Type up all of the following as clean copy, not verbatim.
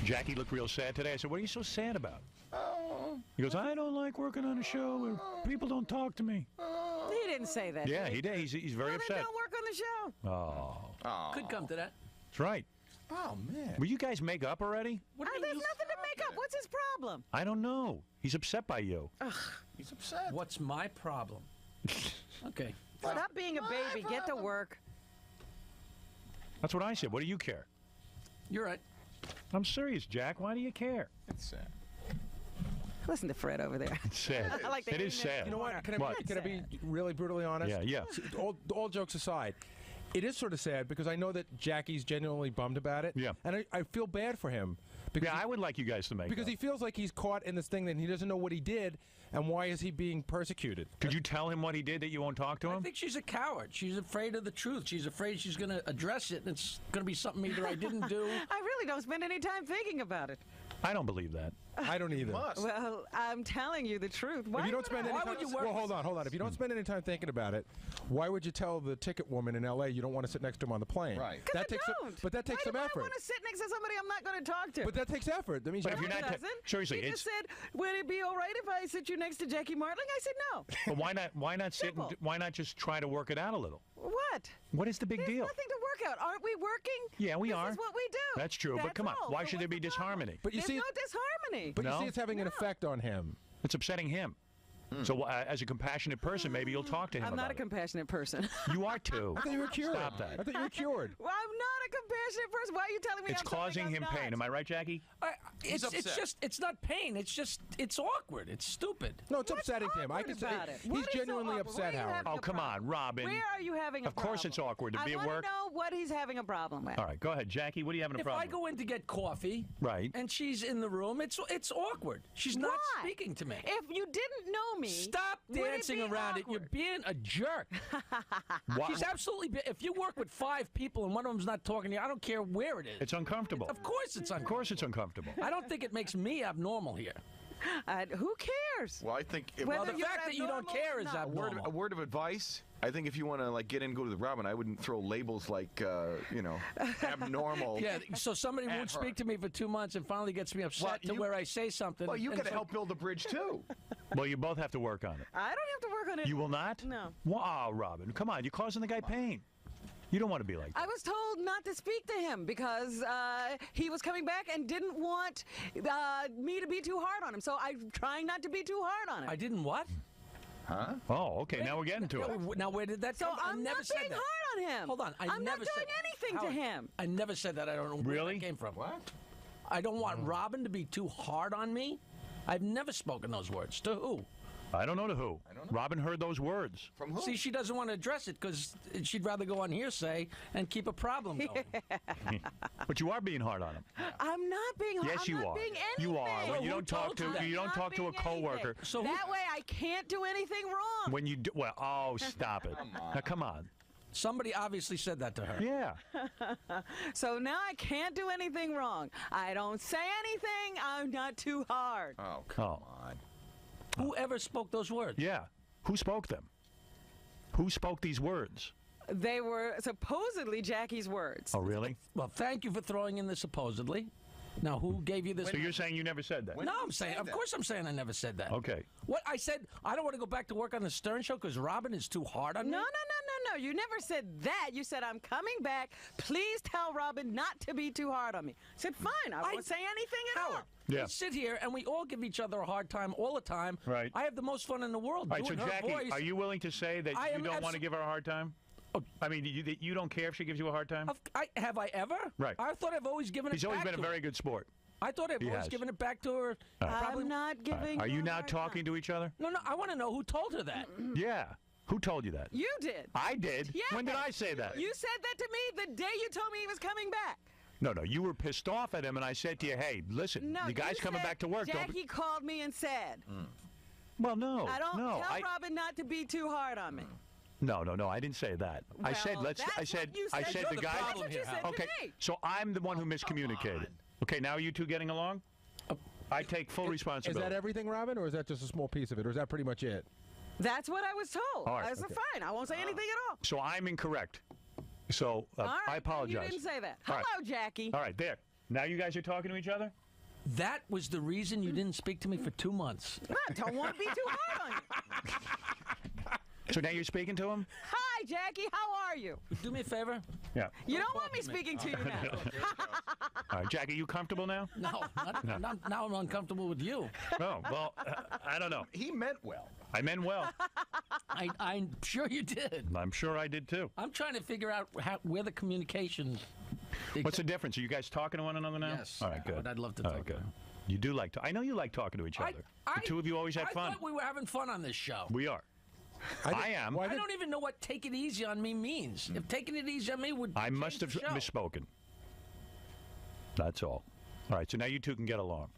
Jackie looked real sad today. I said, what are you so sad about? He goes, I don't like working on a show where people don't talk to me. He didn't say that. Yeah, he did. He's very upset. Then don't work on the show. Oh. Could come to that. That's right. Oh, man. Will you guys make up already? There's nothing to make up. What's his problem? I don't know. He's upset by you. He's upset. What's my problem? Okay. Stop being a baby. Get to work. That's what I said. What do you care? You're right. I'm serious, Jack. Why do you care? It's sad. Listen to Fred over there. It's sad. I like it is sad. You know what? Can I be really brutally honest? Yeah. All jokes aside, it is sort of sad because I know that Jackie's genuinely bummed about it. Yeah. And I feel bad for him. Because I would like you guys to make because up. he feels like he's caught in this thing that he doesn't know what he did and why is he being persecuted. Could you tell him what he did that you won't talk to him? I think she's a coward. She's afraid of the truth. She's afraid she's going to address it, and it's going to be something either I didn't do. I really don't spend any time thinking about it. I don't believe that. I don't either. Well, I'm telling you the truth. Why if you don't spend any time, well, hold on. If you don't spend any time thinking about it, why would you tell the ticket woman in L.A. you don't want to sit next to him on the plane? Right. Because I don't. But that takes some effort. I want to sit next to somebody I'm not going to talk to. But that takes effort. That means But if you're not seriously, he just said, "Would it be all right if I sit you next to Jackie Martling?" I said no. But why not sit? And, why not just try to work it out a little? What? What is the big deal? There's nothing to work out. Aren't we working? Yeah, we are. This is what we do. That's true. But come on, why should there be disharmony? But you There's no disharmony. But you see, it's having an effect on him. It's upsetting him. So as a compassionate person, maybe you'll talk to him I'm about not a compassionate person. You are too. I thought you were cured. Stop that. I thought you were cured. Well, I'm not a compassionate person. Why are you telling me It's I'm causing him not? pain. Am I right, Jackie? It's not pain. It's awkward. It's stupid. No, it's upsetting him. I can say he's genuinely upset, Howard. Oh, come on, Robin. Where are you having a problem? Of course it's awkward to be at work. I want to know what he's having a problem with. All right, go ahead, Jackie. What are you having a problem If I go in to get coffee, right, and she's in the room, it's awkward. She's not speaking to me. If you didn't know me, stop dancing around it. You're being a jerk. She's absolutely. If you work with 5 people and one of them's not talking to you, I don't care where it is. It's uncomfortable. Of course it's uncomfortable. Of course it's uncomfortable. I don't think it makes me abnormal here. Who cares? Well, I think well, the fact that you don't care is abnormal. A word of advice. I think if you want to get in and go to the Robin, I wouldn't throw labels like abnormal. Yeah, so somebody won't speak to me for 2 months and finally gets me upset where I say something. Well, you got to help build a bridge too. Well, you both have to work on it. I don't have to work on it. You will not? No. Wow, Robin, come on. You're causing the guy pain. You don't want to be like that. I was told not to speak to him because he was coming back and didn't want me to be too hard on him. So I'm trying not to be too hard on him. I didn't what? Huh? Oh, okay. Now we're getting to it. Now, where did that come from? I'm not being hard on him. Hold on. I'm not doing anything to him. I never said that. I don't know where that came from. What? I don't want Robin to be too hard on me. I've never spoken those words. To who? I don't know to who. Robin heard those words. From who? See, she doesn't want to address it because she'd rather go on hearsay and keep a problem going. But you are being hard on him. I'm not being hard. Yes, you are. Being you are. So when you don't talk to a coworker. So that way I can't do anything wrong. When you do, well, oh, stop it. Now come on. Somebody obviously said that to her. Yeah. So now I can't do anything wrong. I don't say anything. I'm not too hard. Oh, come on. Whoever spoke those words? Yeah. Who spoke them? Who spoke these words? They were supposedly Jackie's words. Oh, really? Well, thank you for throwing in the supposedly. Now, who gave you this? So you're saying you never said that? No, I'm saying, of course I'm saying I never said that. Okay. What I said, I don't want to go back to work on the Stern Show because Robin is too hard on me? No. You never said that. You said, I'm coming back. Please tell Robin not to be too hard on me. I said, fine. I won't say anything at all. Yeah. We sit here and we all give each other a hard time all the time. Right. I have the most fun in the world. All right, so doing her Jackie, voice. are you willing to say that you don't want to give her a hard time? Oh, I mean, you don't care if she gives you a hard time? Have I ever? Right. I thought I've always given it back He's always been a to her. very good sport. I thought I've always given it back to her. I'm not giving Are you her a now hard talking time. to each other? No, I want to know who told her that. Yeah. Who told you that? You did. I did? Yes. When did I say that? You said that to me the day you told me he was coming back. No, you were pissed off at him, and I said to you, hey, listen, No, the guy's you coming said, back to work. Jackie called me and said. Well, no. I don't no, tell Robin not to be too hard on me. No, I didn't say that. I said Well, let's. I said that's what you said. the guy. That's what you said okay, to me. so I'm the one who miscommunicated. Okay, now are you two getting along? I take full responsibility. Is that everything, Robin, or is that just a small piece of it, or is that pretty much it? That's what I was told. All right, I said, fine. I won't say anything at all. So I'm incorrect. So All right, I apologize. You didn't say that. All right. Hello, Jackie. All right, there. Now you guys are talking to each other? That was the reason you didn't speak to me for 2 months. I don't want to be too hard on you. So now you're speaking to him? Hi, Jackie. How are you? Do me a favor. Yeah. You don't want me speaking to you now. All right, Jackie, you comfortable now? No, now I'm uncomfortable with you. Oh, well, I don't know. He meant well. I meant well. I'm sure you did. I'm sure I did too. I'm trying to figure out where the communication. What's the difference? Are you guys talking to one another now? Yes. All right, good. I'd love to All talk right, good. to him. You do like to. I know you like talking to each other. The two of you always had fun. I thought we were having fun on this show. We are. I am. I don't even know what "take it easy on me" means. If taking it easy on me would, I must have change the show. misspoken. That's all. All right, so now you two can get along.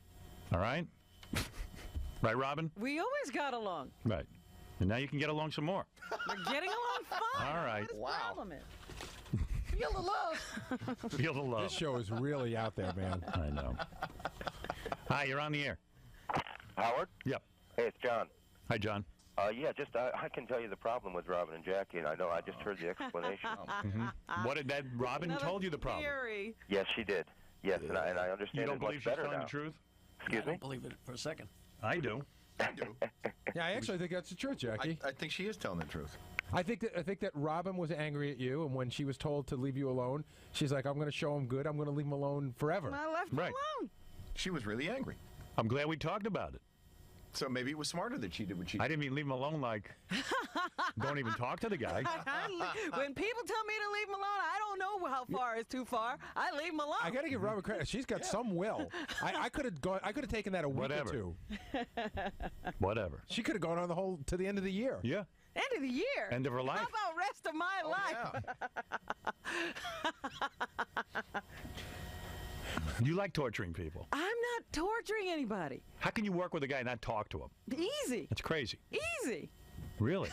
All right? Right, Robin? We always got along. Right. And now you can get along some more. We're getting along fine. All right. What his problem is? Feel the love. Feel the love. This show is really out there, man. I know. Hi, you're on the air. Howard? Yep. Hey, it's John. Hi, John. Yeah, just I can tell you the problem with Robin and Jackie, and I know I just heard the explanation. What did that? Robin Another told you the problem. theory. Yes, she did. Yes, and I You understand don't it believe much she's better telling now. the truth? Excuse I me? don't believe it for a second. I do. I do. Yeah, I actually think that's the truth, Jackie. I think she is telling the truth. I think that Robin was angry at you, and when she was told to leave you alone, she's like, "I'm going to show him good. I'm going to leave him alone forever." I left him Right. alone. She was really angry. I'm glad we talked about it. So maybe it was smarter that she did what she did. I didn't mean leave him alone like, don't even talk to the guy. When people tell me to leave him alone, I don't know how far is too far. I leave him alone. I got to give Robin credit. She's got some will. I could have gone. I could have taken that a week Whatever. or two. Whatever. She could have gone on the whole to the end of the year. Yeah. End of the year. End of her life. How about rest of my life? You like torturing people. I'm not torturing anybody. How can you work with a guy and not talk to him? Easy. That's crazy. Easy. Really?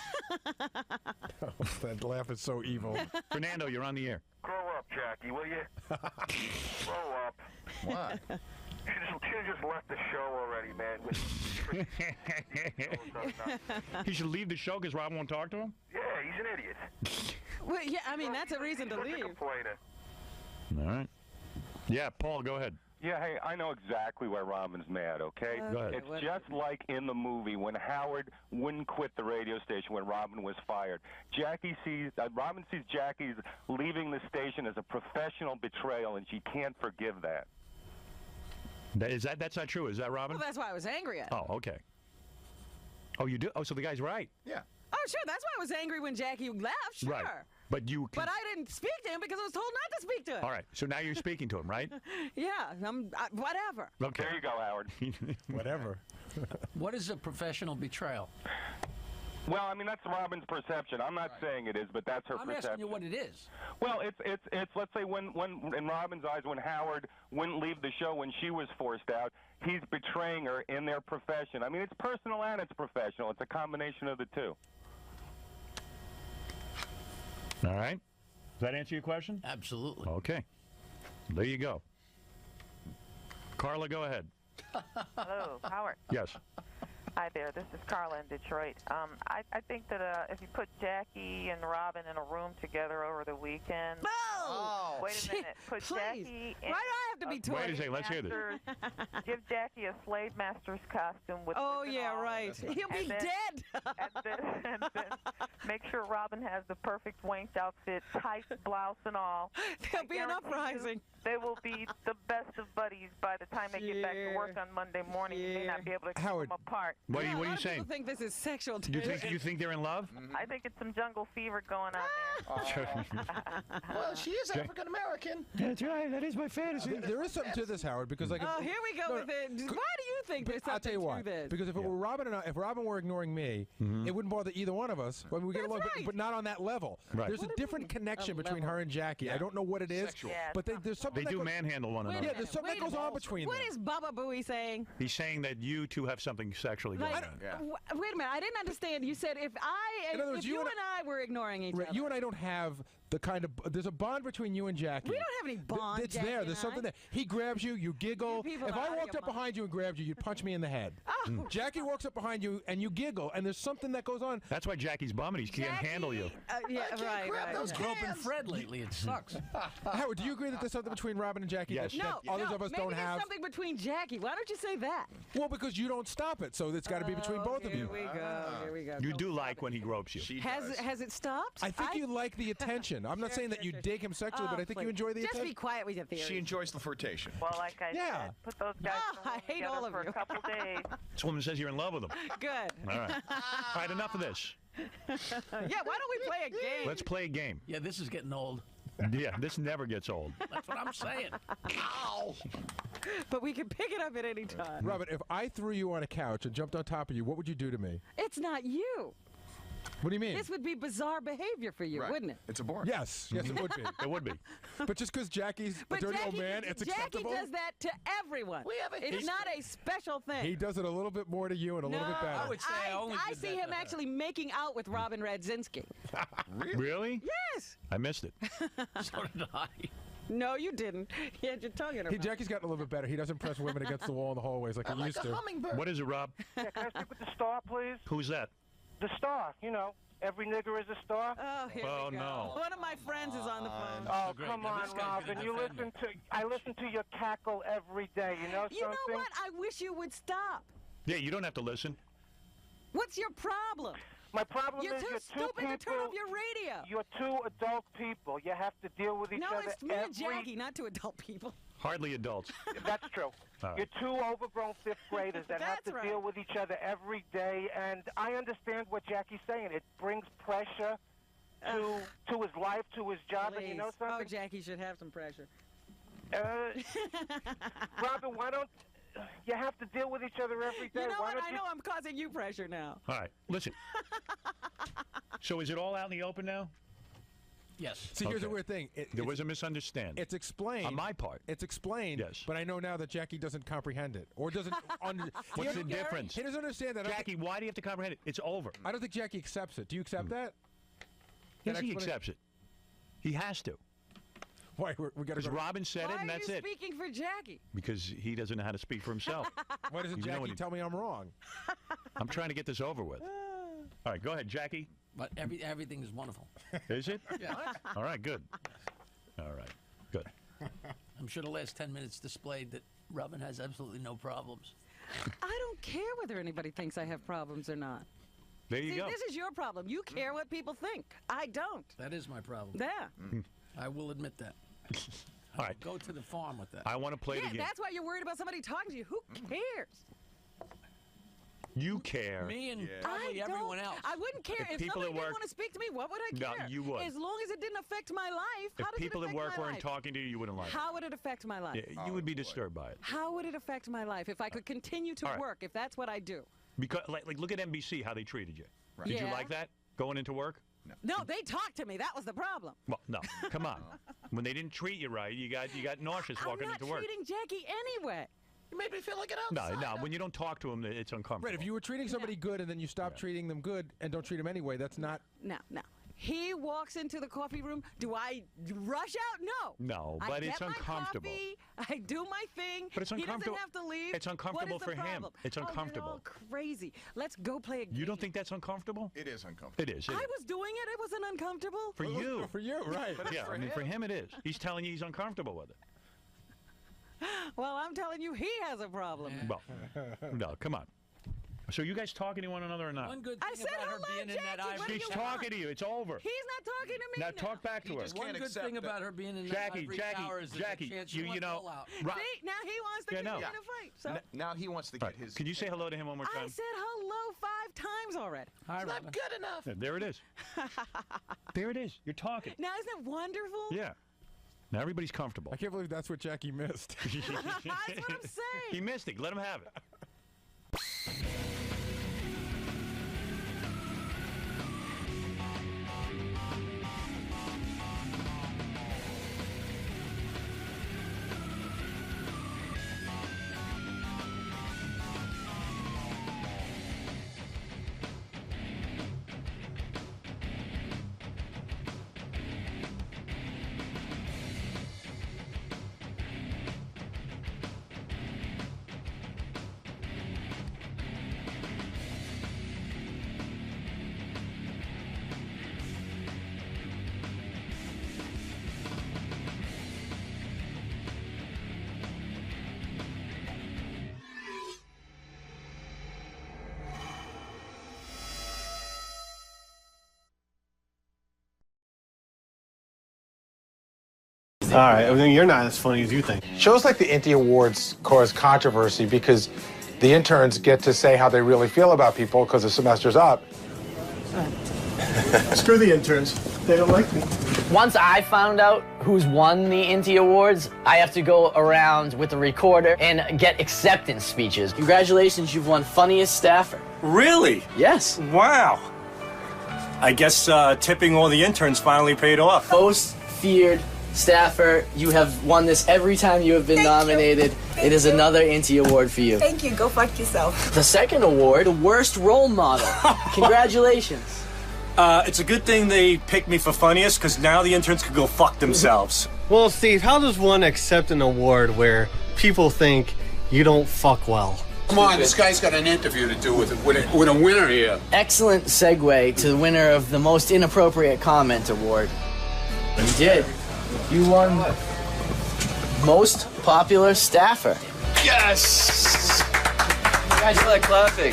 That laugh is so evil. Fernando, you're on the air. Grow up, Jackie, will you? Grow up. What? She just left the show already, man. He should leave the show because Rob won't talk to him? Yeah, he's an idiot. Well, yeah, I mean, that's a reason to Such a leave. complainer. All right. Yeah, Paul, go ahead. Yeah, hey, I know exactly why Robin's mad, okay? Go ahead. It's just like in the movie when Howard wouldn't quit the radio station when Robin was fired. Robin sees Jackie's leaving the station as a professional betrayal, and she can't forgive that. That's not true, is that Robin? Well, that's why I was angry at him. Oh, okay. Oh, you do? Oh, so the guy's right. Yeah. Oh, sure. That's why I was angry when Jackie left. Sure. Right. But you can... But I didn't speak to him because I was told not to speak to him. All right. So now you're speaking to him, right? Yeah. Whatever. Okay. There you go, Howard. Whatever. What is a professional betrayal? Well, I mean, that's Robin's perception. I'm not saying it is, but that's her I'm perception. asking you what it is. Well, it's let's say when in Robin's eyes, when Howard wouldn't leave the show when she was forced out, he's betraying her in their profession. I mean, it's personal and it's professional. It's a combination of the two. All right. Does that answer your question? Absolutely. Okay. There you go. Carla, go ahead. Hello, Howard. Yes. Hi there. This is Carla in Detroit. I think that if you put Jackie and Robin in a room together over the weekend. Oh! Wait a minute. Put Please. Jackie in. Why do I have to be Wait a tortured? second. Let's hear this. Give Jackie a slave master's costume with. Oh, ribbon yeah, on. right. He'll be And then- dead. and then make sure Robin has the perfect wanked outfit, tight blouse and all. There'll I be an guarantee you uprising. They will be the best of buddies by the time they get back to work on Monday morning. You may not be able to keep Howard. them apart. What Yeah, are a lot you of saying? people think this is sexual Do you tension. think they're in love? I think it's some jungle fever going on there. Well, she is African American. That's right. That is my fantasy. There is something to this, Howard, because like. Oh, here we go with it. Why do you think there's something I'll tell you why. to this? Because if it were Robin and I, if Robin were ignoring me, it wouldn't bother either one of us. When we get That's along, right. but not on that level. Right. There's a different connection between her and Jackie. I don't know what it is, Sexual. Yeah, but there's something. They that do goes- manhandle one Wait a another. Yeah, minute, there's something wait that a goes on minute. between What them. is Baba Booey saying? He's saying that you two have something sexually going Like, on. Yeah. wait a minute. I didn't understand. You said if In other words, if you you and and I were ignoring each Right, other. you and I don't have there's a bond between you and Jackie. We don't have any bond. It's Jackie there. and There's I. something there. He grabs you, you giggle. You people If are I out of walked your up behind you and grabbed you, you'd punch me in the head. Oh. Jackie walks up behind you and you giggle, and there's something that goes on. That's why Jackie's bumming. He can't handle you. Yeah, right. those Groping Fred lately. It sucks. Howard, do you agree that there's something between Robin and Jackie Yes. that, No, that others of us maybe don't there's have? something between Jackie. Why don't you say that? Well, because you don't stop it, so it's got to be between both of you. Here we go. Here we go. You Don't do stop like it. when he gropes you. She Has does. has it stopped? I think you like the attention. I'm not saying that you dig him sexually, but I think you enjoy the Just attention. be quiet with your theories. She enjoys the flirtation. Well, like I Yeah. said, put those guys in a I room hate together all of for you. a couple days. This woman says you're in love with him. Good. All right. All right, enough of this. Yeah, why don't we play a game? Let's play a game. Yeah, this is getting old. Yeah, this never gets old. That's what I'm saying. But we can pick it up at any time. Robin, if I threw you on a couch and jumped on top of you, what would you do to me? It's not you. What do you mean? This would be bizarre behavior for you, Right. wouldn't it? It's a boring. Yes, it would be. It would be. But just because Jackie's a But dirty old Jackie, man, it's Jackie acceptable. does that to everyone. It's not a special thing. He does it a little bit more to you and a little bit better. I would say I only I did see that him to her. actually making out with Robin Radzinski. Really? Yes. I missed it. So did I. No, you didn't. You had your tongue in her mouth. Jackie's gotten a little bit better. He doesn't press women against the wall in the hallways like he used to. What is it, Rob? Yeah, can I speak with the star, please? Who's that? The star, you know. Every nigger is a star. Oh, here Oh, we go. no. One of my friends is on the phone. Oh, great. come Now, on, this guy's gonna Robin. You defend listen to. I listen to your cackle every day. You know You something? know what? I wish you would stop. Yeah, you don't have to listen. What's your problem? My problem You're is too you're two stupid to turn people. off your radio. You're two adult people. You have to deal with each No, other it's me and Jackie, not two adult people. Hardly adults. That's true. All right. You're two overgrown fifth graders that have That's to right. deal with each other every day, and I understand what Jackie's saying. It brings pressure to his life, to his job, and you know Please. something? Oh, Jackie should have some pressure. Robin, why don't you have to deal with each other every day? You know why what? don't I know I'm causing you pressure now. All right, listen. So is it all out in the open now? Yes. See, here's Okay. a weird thing. There was a misunderstanding. It's explained. On my part. It's explained. Yes. But I know now that Jackie doesn't comprehend it. Or doesn't What's the difference? He doesn't understand that. Jackie, why do you have to comprehend it? It's over. I don't think Jackie accepts it. Do you accept that? Yes, That he explanation- accepts it. He has to. Why? We got to Because go. Robin said it, Why and are that's you it. speaking for Jackie? Because he doesn't know how to speak for himself. Why doesn't You know Jackie what he- tell me I'm wrong? I'm trying to get this over with. All right, go ahead, Jackie. But everything is wonderful. Is it? Yeah. All right, good. All right, good. I'm sure the last 10 minutes displayed that Robin has absolutely no problems. I don't care whether anybody thinks I have problems or not. There you See, go. this is your problem. You care what people think. I don't. That is my problem. Yeah. I will admit that. All right, Go to the farm with that. I want to play Yeah, the game. that's why you're worried about somebody talking to you. Who cares? You care. Me and I probably don't. everyone else. I wouldn't care. If If people somebody at didn't work- want to speak to me, what would I No, care? you would. As long as it didn't affect my life. If How does people it at affect work my weren't life? talking to you, you wouldn't like it. How would it affect my life? Yeah, you would be disturbed by it. How would it affect my life if I could continue to All right. work, if that's what I do? Because, like look at NBC, how they treated you. Did you Yeah. like that, going into work? No, they talked to me. That was the problem. Well, no, come on. When they didn't treat you right, you got nauseous walking I'm not into work. treating Jackie anyway. You made me feel like an No, outsider. no. When you don't talk to them, it's uncomfortable. Right. If you were treating somebody good and then you stop treating them good and don't treat them anyway, that's not. No. He walks into the coffee room. Do I rush out? No. No, I but get it's my uncomfortable. coffee, I do my thing. But it's uncomfortable. He doesn't have to leave. It's uncomfortable What is the for him. problem? It's uncomfortable. Oh, you're all crazy. Let's go play a game. You don't think that's uncomfortable? It is uncomfortable. It is. I was doing it. It wasn't uncomfortable. For you. For you, right. Yeah, I mean, for him it is. He's telling you he's uncomfortable with it. Well, I'm telling you, he has a problem. Well, no, come on. So you guys talking to one another or not? One good I thing said about her hello, being in that Jackie. What do ivory She's you tower. talking to you. It's over. He's not talking to me Now talk back to her. just One can't good accept thing that. about her being in that Jackie, ivory Jackie, tower is Jackie, that chance you went know. all out. Ro- See, now he wants to Yeah, get no. in a fight. So Now he wants to All get right, his. Can you say hello to him one more I time? said hello 5 times already. Hi, It's Robin. not good enough. Yeah, there it is. There it is. You're talking. Now, isn't it wonderful? Yeah. Now everybody's comfortable. I can't believe that's what Jackie missed. That's what I'm saying. He missed it. Let him have it. All right, I mean, you're not as funny as you think. Shows like the Intie Awards cause controversy because the interns get to say how they really feel about people because the semester's up. Screw the interns. They don't like me. Once I found out who's won the Intie Awards, I have to go around with a recorder and get acceptance speeches. Congratulations, you've won Funniest Staffer. Really? Yes. Wow. I guess tipping all the interns finally paid off. Most feared staffer, you have won this every time you have been nominated. It is another Intie Award for you. Thank you. Go fuck yourself. The second award, the worst role model. Congratulations. It's a good thing they picked me for funniest, because now the interns could go fuck themselves. Well, Steve, how does one accept an award where people think you don't fuck well? Come on, this guy's got an interview to do with a winner here. Excellent segue to the winner of the Most Inappropriate Comment Award. You did. You won Most Popular Staffer. Yes! Guys, for that clapping.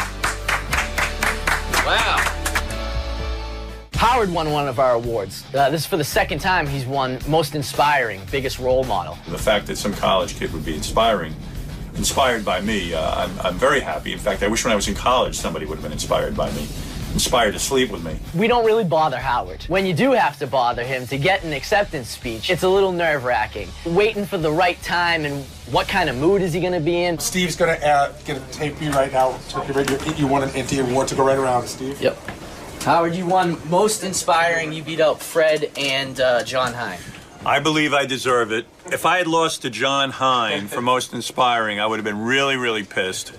Wow. Howard won one of our awards. This is for the second time he's won Most Inspiring, Biggest Role Model. The fact that some college kid would be inspired by me, I'm very happy. In fact, I wish when I was in college somebody would have been inspired by me, inspired to sleep with me. We don't really bother Howard. When you do have to bother him to get an acceptance speech, it's a little nerve-wracking. Waiting for the right time and what kind of mood is he going to be in. Steve's going to get a tape you right now. You won an Intie Award to go right around, Steve. Yep. Howard, you won Most Inspiring. You beat out Fred and John Hine. I believe I deserve it. If I had lost to John Hine for Most Inspiring, I would have been really, really pissed.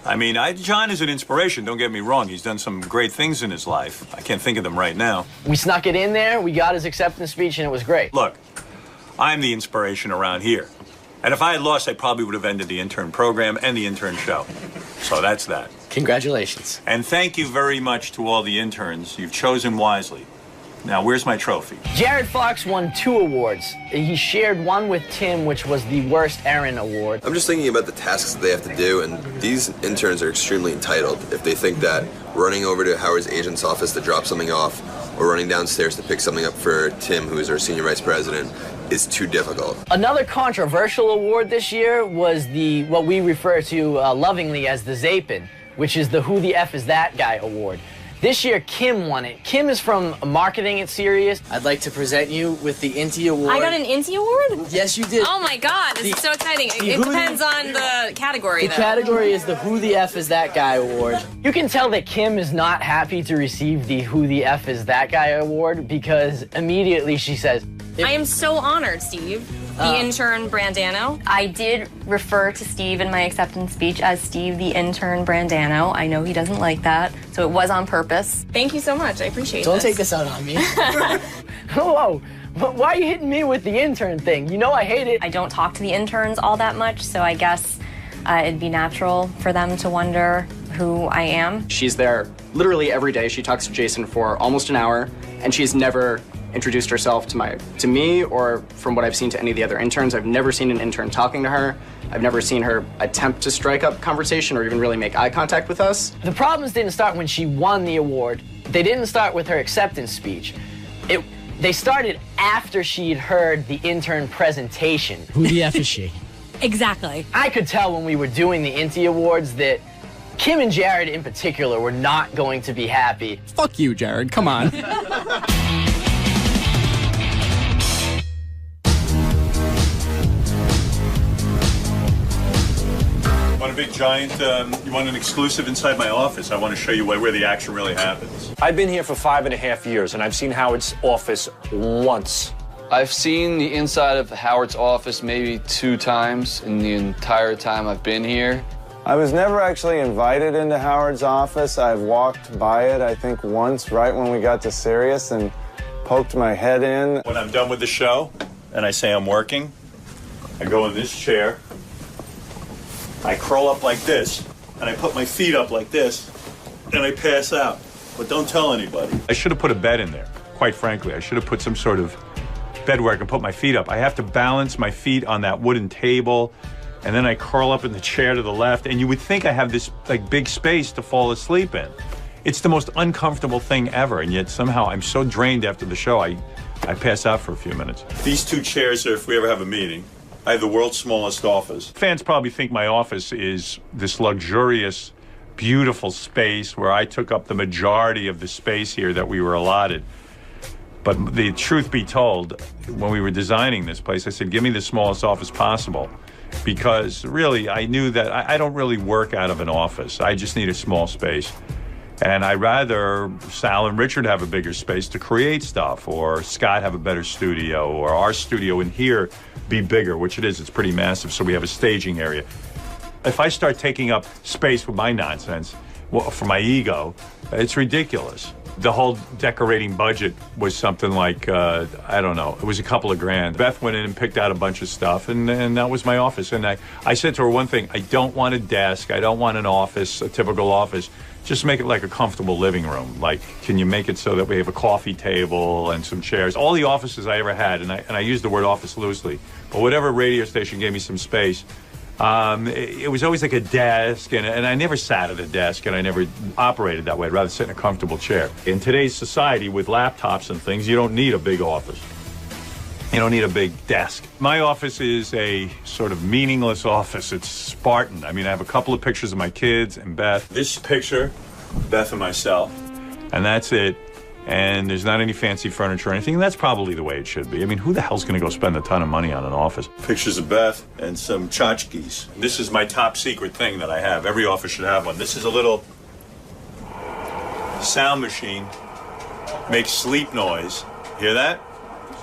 I mean, John is an inspiration, don't get me wrong. He's done some great things in his life. I can't think of them right now. We snuck it in there, we got his acceptance speech, and it was great. Look, I'm the inspiration around here. And if I had lost, I probably would have ended the intern program and the intern show. So that's that. Congratulations. And thank you very much to all the interns. You've chosen wisely. Now, where's my trophy? Jared Fox won 2 awards. He shared one with Tim, which was the Worst Errand Award. I'm just thinking about the tasks that they have to do, and these interns are extremely entitled. If they think that running over to Howard's agent's office to drop something off, or running downstairs to pick something up for Tim, who is our senior vice president, is too difficult. Another controversial award this year was what we refer to lovingly as the Zapin, which is the Who the F Is That Guy Award. This year, Kim won it. Kim is from Marketing It Serious. I'd like to present you with the Intie Award. I got an Intie Award? Yes, you did. Oh my God, this is so exciting. It depends on the category, though. The category is the Who the F Is That Guy Award. You can tell that Kim is not happy to receive the Who the F Is That Guy Award because immediately she says, I am so honored, Steve. The intern Brandano. I did refer to Steve in my acceptance speech as Steve the intern Brandano. I know he doesn't like that, so it was on purpose. Thank you so much. I appreciate it. Don't take this out on me. Whoa. Why are you hitting me with the intern thing? You know I hate it. I don't talk to the interns all that much, so I guess it'd be natural for them to wonder who I am. She's there literally every day. She talks to Jason for almost an hour, and she's never introduced herself to me or from what I've seen to any of the other interns. I've never seen an intern talking to her. I've never seen her attempt to strike up conversation or even really make eye contact with us. The problems didn't start when she won the award. They didn't start with her acceptance speech. They started after she'd heard the intern presentation. Who the F is she? Exactly. I could tell when we were doing the Intie Awards that Kim and Jared in particular were not going to be happy. Fuck you, Jared. Come on. Want a big giant, you want an exclusive inside my office? I want to show you where the action really happens. I've been here for 5.5 years, and I've seen Howard's office once. I've seen the inside of Howard's office maybe 2 times in the entire time I've been here. I was never actually invited into Howard's office. I've walked by it, I think, once right when we got to Sirius and poked my head in. When I'm done with the show and I say I'm working, I go in this chair, I curl up like this, and I put my feet up like this, and I pass out. But don't tell anybody. I should have put a bed in there, quite frankly. I should have put some sort of bed where I can put my feet up. I have to balance my feet on that wooden table, and then I curl up in the chair to the left, and you would think I have this like big space to fall asleep in. It's the most uncomfortable thing ever, and yet somehow I'm so drained after the show, I pass out for a few minutes. These 2 chairs are if we ever have a meeting. I have the world's smallest office. Fans probably think my office is this luxurious, beautiful space where I took up the majority of the space here that we were allotted. But the truth be told, when we were designing this place, I said, give me the smallest office possible. Because really, I knew that I don't really work out of an office. I just need a small space. And I'd rather Sal and Richard have a bigger space to create stuff, or Scott have a better studio, or our studio in here be bigger, which it is. It's pretty massive, so we have a staging area. If I start taking up space with my nonsense, well, for my ego, it's ridiculous. The whole decorating budget was something like, I don't know, it was a couple of grand. Beth went in and picked out a bunch of stuff, and that was my office. And I said to her one thing, I don't want a desk, I don't want an office, a typical office. Just make it like a comfortable living room. Like, can you make it so that we have a coffee table and some chairs? All the offices I ever had, and I use the word office loosely, but whatever radio station gave me some space, it was always like a desk, and I never sat at a desk, and I never operated that way. I'd rather sit in a comfortable chair. In today's society, with laptops and things, you don't need a big office. You don't need a big desk. My office is a sort of meaningless office. It's Spartan. I mean, I have a couple of pictures of my kids and Beth. This picture, Beth and myself, and that's it. And there's not any fancy furniture or anything, and that's probably the way it should be. I mean, who the hell's going to go spend a ton of money on an office? Pictures of Beth and some tchotchkes. This is my top secret thing that I have. Every office should have one. This is a little sound machine. Makes sleep noise. Hear that?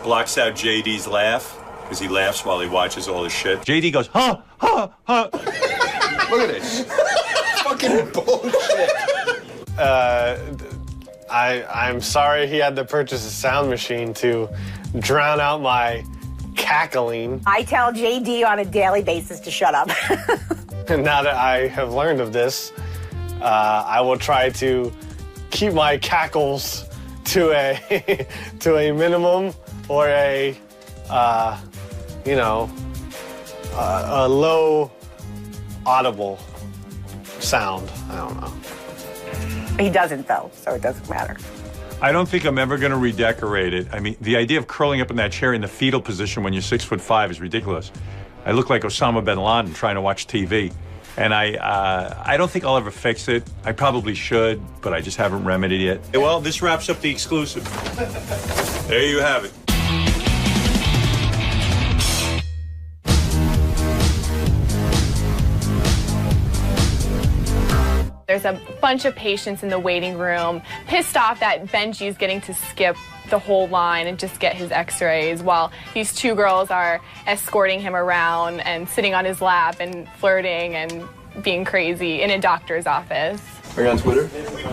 Blocks out JD's laugh, because he laughs while he watches all this shit. JD goes, huh, huh, huh. Look at this. Fucking bullshit. I'm sorry he had to purchase a sound machine to drown out my cackling. I tell JD on a daily basis to shut up. And now that I have learned of this, I will try to keep my cackles to a to a minimum, or a low audible sound. I don't know. He doesn't, though, so it doesn't matter. I don't think I'm ever going to redecorate it. I mean, the idea of curling up in that chair in the fetal position when you're 6'5" is ridiculous. I look like Osama bin Laden trying to watch TV. And I don't think I'll ever fix it. I probably should, but I just haven't remedied it. Well, this wraps up the exclusive. There you have it. There's a bunch of patients in the waiting room, pissed off that Benji's getting to skip the whole line and just get his x-rays, while these 2 girls are escorting him around and sitting on his lap and flirting and being crazy in a doctor's office. Are you on Twitter?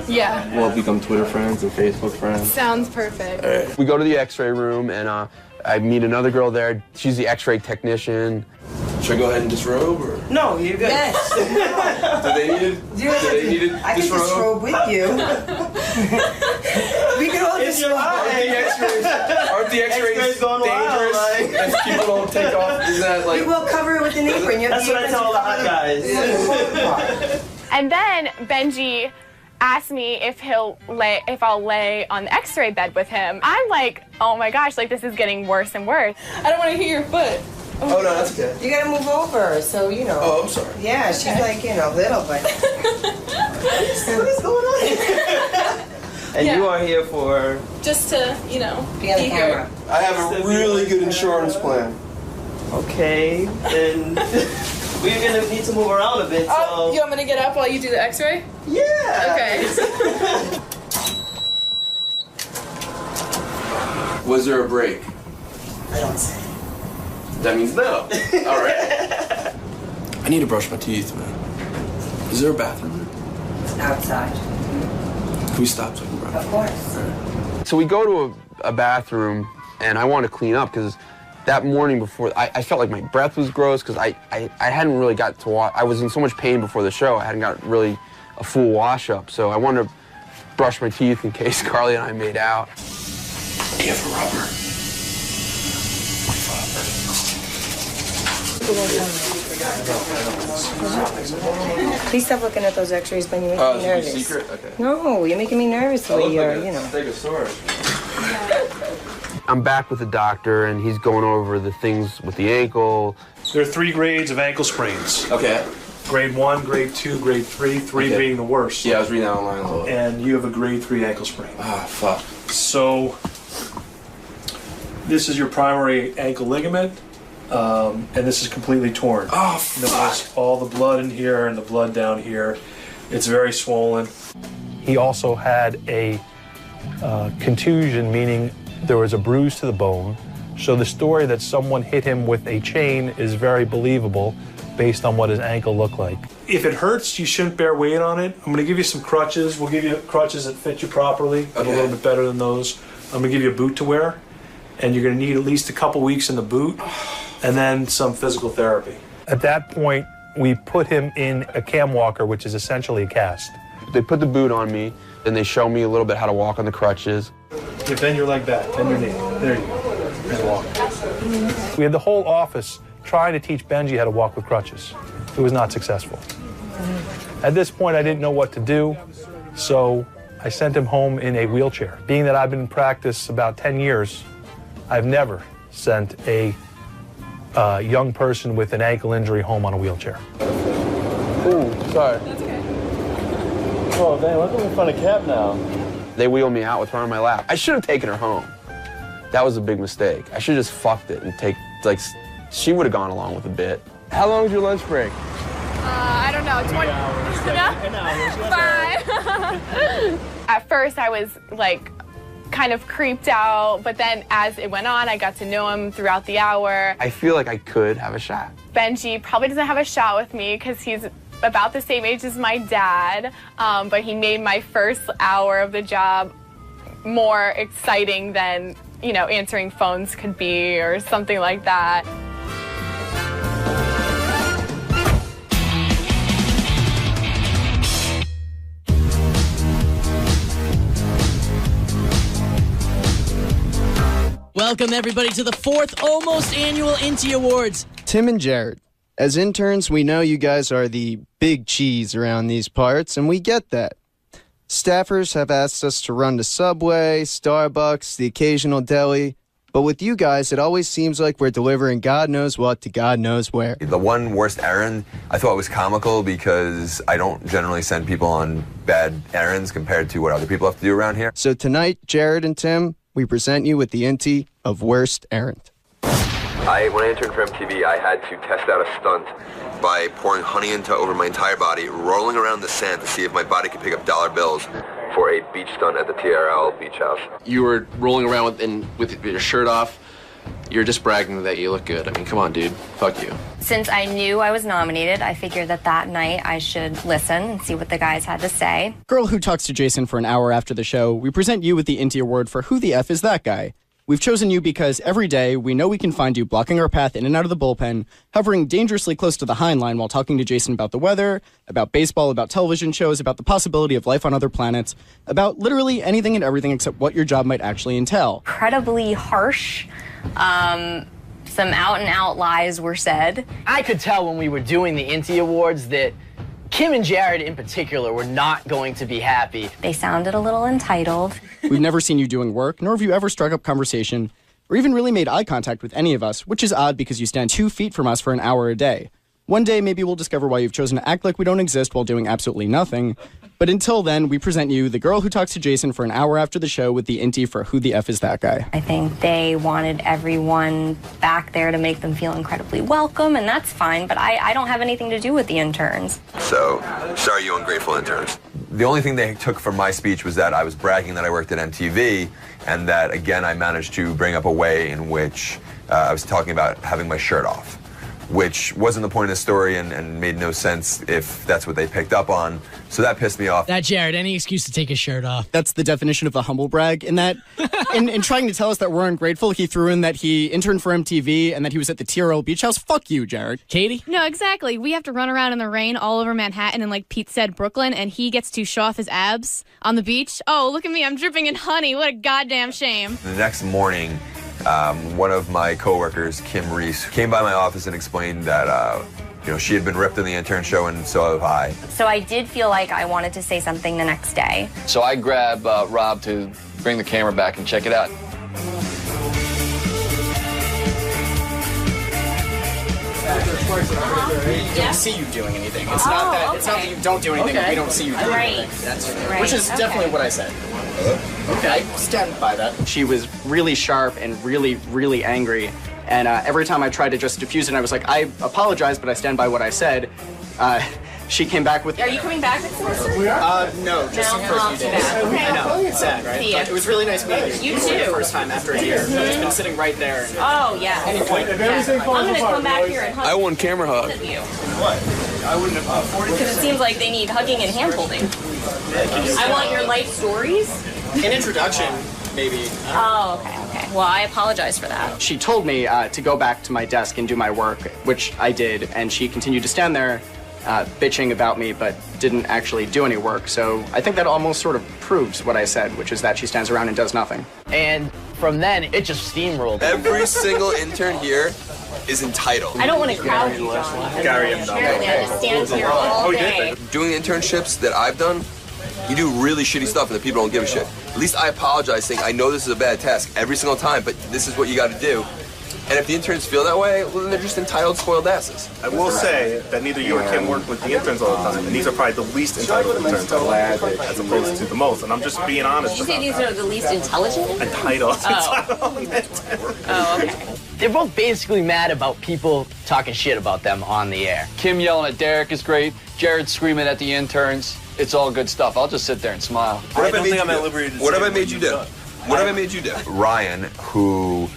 Yeah. We'll become Twitter friends and Facebook friends. Sounds perfect. All right. We go to the x-ray room, and I meet another girl there. She's the x-ray technician. Should I go ahead and disrobe, or? No, you're good. Yes. Do they need it? Do they need it? I can disrobe with you. We can all disrobe. Aren't the x-rays going dangerous? Wild, like. If people don't take off, is that like? We will cover it with an apron. That's what I tell all the hot guys. And then Benji asked me if I'll lay on the x-ray bed with him. I'm like, oh my gosh, like this is getting worse and worse. I don't want to hit your foot. Oh, no, that's okay. You gotta move over, so you know. Oh, I'm sorry. Yeah, she's like, little, but. What is going on here? And you are here for. Just to, be on the camera. I have a really good insurance plan. Okay, then we're gonna need to move around a bit. Oh, so. you want me to get up while you do the x-ray? Yeah. Okay. Was there a break? I don't say. That means no. All right. I need to brush my teeth, man. Is there a bathroom there? Outside. Can we stop so I can brush? Of course. Right. So we go to a bathroom, and I want to clean up because that morning before, I felt like my breath was gross because I hadn't really got to wash. I was in so much pain before the show. I hadn't got really a full wash up. So I wanted to brush my teeth in case Carly and I made out. Do you have a rubber? Please stop looking at those x-rays, Ben. You make me nervous. Secret? Okay. No, you're making me nervous the way you're, Stegosaurus. I'm back with the doctor, and he's going over the things with the ankle. There are 3 grades of ankle sprains. Okay. Grade 1, grade 2, grade 3, 3 Okay. being the worst. Yeah, I was reading that online a little. And you have a grade 3 ankle sprain. Ah, fuck. So, this is your primary ankle ligament, and this is completely torn. Oh, fuck. Notice all the blood in here and the blood down here. It's very swollen. He also had a contusion, meaning there was a bruise to the bone. So the story that someone hit him with a chain is very believable based on what his ankle looked like. If it hurts, you shouldn't bear weight on it. I'm going to give you some crutches. We'll give you crutches that fit you properly, but a little bit better than those. I'm going to give you a boot to wear, and you're going to need at least a couple weeks in the boot, and then some physical therapy. At that point, we put him in a cam walker, which is essentially a cast. They put the boot on me, and they show me a little bit how to walk on the crutches. You bend your leg back, bend your knee. There you go. And walk. We had the whole office trying to teach Benji how to walk with crutches. It was not successful. At this point, I didn't know what to do, so I sent him home in a wheelchair. Being that I've been in practice about 10 years, I've never sent a young person with an ankle injury home on a wheelchair. Ooh, sorry. That's okay. Oh, dang, look at me find a cap now. They wheeled me out with her on my lap. I should have taken her home. That was a big mistake. I should have just fucked it and she would have gone along with a bit. How long was your lunch break? I don't know, 20 hours. 5. At first, I was like kind of creeped out, but then as it went on, I got to know him throughout the hour. I feel like I could have a shot. Benji probably doesn't have a shot with me because he's about the same age as my dad, but he made my first hour of the job more exciting than, you know, answering phones could be or something like that. Welcome, everybody, to the 4th almost annual Inti Awards. Tim and Jared, as interns, we know you guys are the big cheese around these parts, and we get that. Staffers have asked us to run to Subway, Starbucks, the occasional deli, but with you guys, it always seems like we're delivering God knows what to God knows where. The one worst errand I thought was comical because I don't generally send people on bad errands compared to what other people have to do around here. So tonight, Jared and Tim, we present you with the Inti of Worst Errand. When I interned for MTV, I had to test out a stunt by pouring honey over my entire body, rolling around the sand to see if my body could pick up dollar bills for a beach stunt at the TRL beach house. You were rolling around with your shirt off. You're just bragging that you look good. I mean, come on, dude. Fuck you. Since I knew I was nominated, I figured that night I should listen and see what the guys had to say. Girl who talks to Jason for an hour after the show, we present you with the Inti Award for Who the F Is That Guy? We've chosen you because every day we know we can find you blocking our path in and out of the bullpen, hovering dangerously close to the Heinlein while talking to Jason about the weather, about baseball, about television shows, about the possibility of life on other planets, about literally anything and everything except what your job might actually entail. Incredibly harsh. Some out-and-out lies were said. I could tell when we were doing the Inti Awards that Kim and Jared in particular were not going to be happy. They sounded a little entitled. We've never seen you doing work, nor have you ever struck up conversation, or even really made eye contact with any of us, which is odd because you stand 2 feet from us for an hour a day. One day, maybe we'll discover why you've chosen to act like we don't exist while doing absolutely nothing. But until then, we present you the girl who talks to Jason for an hour after the show with the Inti for Who the F Is That Guy? I think they wanted everyone back there to make them feel incredibly welcome, and that's fine, but I don't have anything to do with the interns. So, sorry, you ungrateful interns. The only thing they took from my speech was that I was bragging that I worked at MTV, and that, again, I managed to bring up a way in which I was talking about having my shirt off, which wasn't the point of the story and made no sense if that's what they picked up on. So that pissed me off. That Jared, any excuse to take his shirt off. That's the definition of a humble brag. In that, in trying to tell us that we're ungrateful, he threw in that he interned for MTV and that he was at the TRL Beach House. Fuck you, Jared. Katie? No, exactly. We have to run around in the rain all over Manhattan and, like Pete said, Brooklyn, and he gets to show off his abs on the beach. Oh, look at me. I'm dripping in honey. What a goddamn shame. The next morning, one of my coworkers, Kim Reese, came by my office and explained that she had been ripped in the intern show, and so have I. So I did feel like I wanted to say something the next day. So I grabbed Rob to bring the camera back and check it out. We don't see you doing anything. It's not that. It's not that you don't do anything. Okay. We don't see you doing anything. That's Right, which is okay. definitely what I said. Okay, I stand by that. She was really sharp and really, really angry. And every time I tried to just diffuse it, I was like, I apologize, but I stand by what I said. She came back with. Are you coming back next semester? No, just the first few days. Okay. I know, it's sad, right? See ya. But it was really nice meeting you. You For too. the first time after a year. I've just been sitting right there. Oh, yeah. Anyway, I'm going to come back here and hug I want camera hug. you. What? I wouldn't have afforded Because it seems like they need hugging and hand-holding. I want your life stories. An introduction, maybe. Oh, okay. Well, I apologize for that. She told me to go back to my desk and do my work, which I did, and she continued to stand there bitching about me, but didn't actually do any work. So I think that almost sort of proves what I said, which is that she stands around and does nothing. And from then, it just steamrolled. Every single intern here is entitled. I don't want to crowd you, John. Apparently, I just stand here all day. Doing internships that I've done, you do really shitty stuff and the people don't give a shit. At least I apologize saying, I know this is a bad task every single time, but this is what you got to do. And if the interns feel that way, well, then they're just entitled, spoiled asses. I will say that neither you or Kim work with the interns all the time, and these are probably the least entitled interns as opposed to the most. And I'm just being honest. Did you say these are the least intelligent? Entitled. Oh, okay. They're both basically mad about people talking shit about them on the air. Kim yelling at Derek is great. Jared screaming at the interns. It's all good stuff. I'll just sit there and smile. What have I made you do? What have I made you do? Ryan, who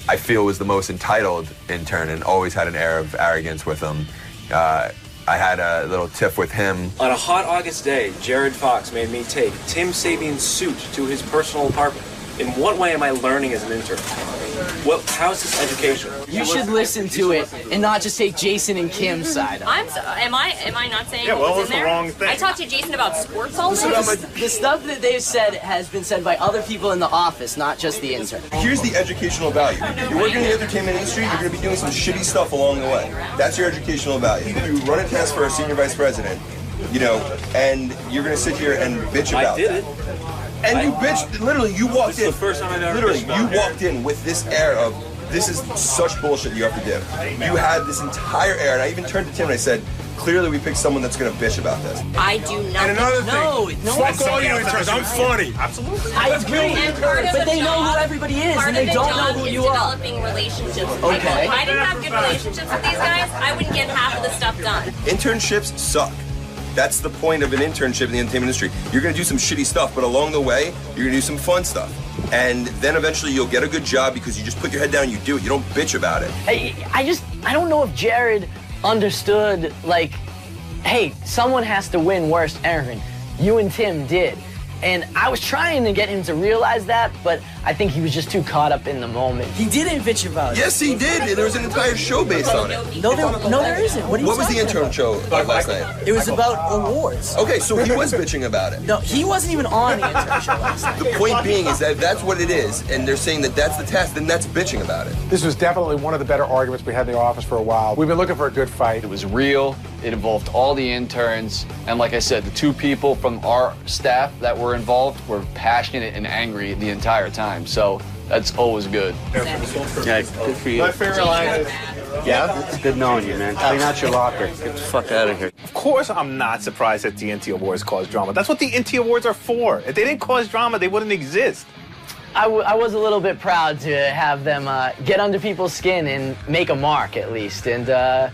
I feel was the most entitled intern and always had an air of arrogance with him. I had a little tiff with him. On a hot August day, Jared Fox made me take Tim Sabian's suit to his personal apartment. In what way am I learning as an intern? Well, how's this educational? You should listen to it and not just take Jason and Kim's side. Am I not saying Yeah, what well, was it's in the there? wrong thing. I talked to Jason about sports all day. The stuff that they've said has been said by other people in the office, not just the intern. Here's the educational value. You're working in the entertainment industry, you're going to be doing some shitty stuff along the way. That's your educational value. You run a test for a senior vice president, you know, and you're going to sit here and bitch about that. And you bitched, literally, you walked in. This is the first time I've ever literally, bitched about you walked in with this air of, this is such bullshit you have to do. You had this entire air, and I even turned to Tim and I said, clearly we picked someone that's going to bitch about this. I do not. And another thing, fuck all you interns, I'm funny. Absolutely. I agree, And part of but the they know job- who everybody is part and of they the don't know job who is you are. developing relationships. Okay. If I didn't have good relationships with these guys, I wouldn't get half of the stuff done. Internships suck. That's the point of an internship in the entertainment industry. You're going to do some shitty stuff, but along the way, you're going to do some fun stuff. And then eventually you'll get a good job because you just put your head down and you do it. You don't bitch about it. I don't know if Jared understood, like, hey, someone has to win worst Aaron. You and Tim did. And I was trying to get him to realize that, but I think he was just too caught up in the moment. He didn't bitch about it. Yes, he did. There was an entire show based on it. No, there isn't. What was the intern show last night? It was about awards. Okay, so he was bitching about it. No, he wasn't even on the intern show last night. The point being is that that's what it is, and they're saying that that's the test, then that's bitching about it. This was definitely one of the better arguments we had in the office for a while. We've been looking for a good fight. It was real. It involved all the interns. And like I said, the two people from our staff that were involved were passionate and angry the entire time. So that's always good. Yeah, good for you. My favorite line is, Yeah? It's good knowing you, man. Clean out your locker. Get the fuck out of here. of course I'm not surprised that the NT Awards cause drama. That's what the NT Awards are for. If they didn't cause drama, they wouldn't exist. I was a little bit proud to have them get under people's skin and make a mark, at least. And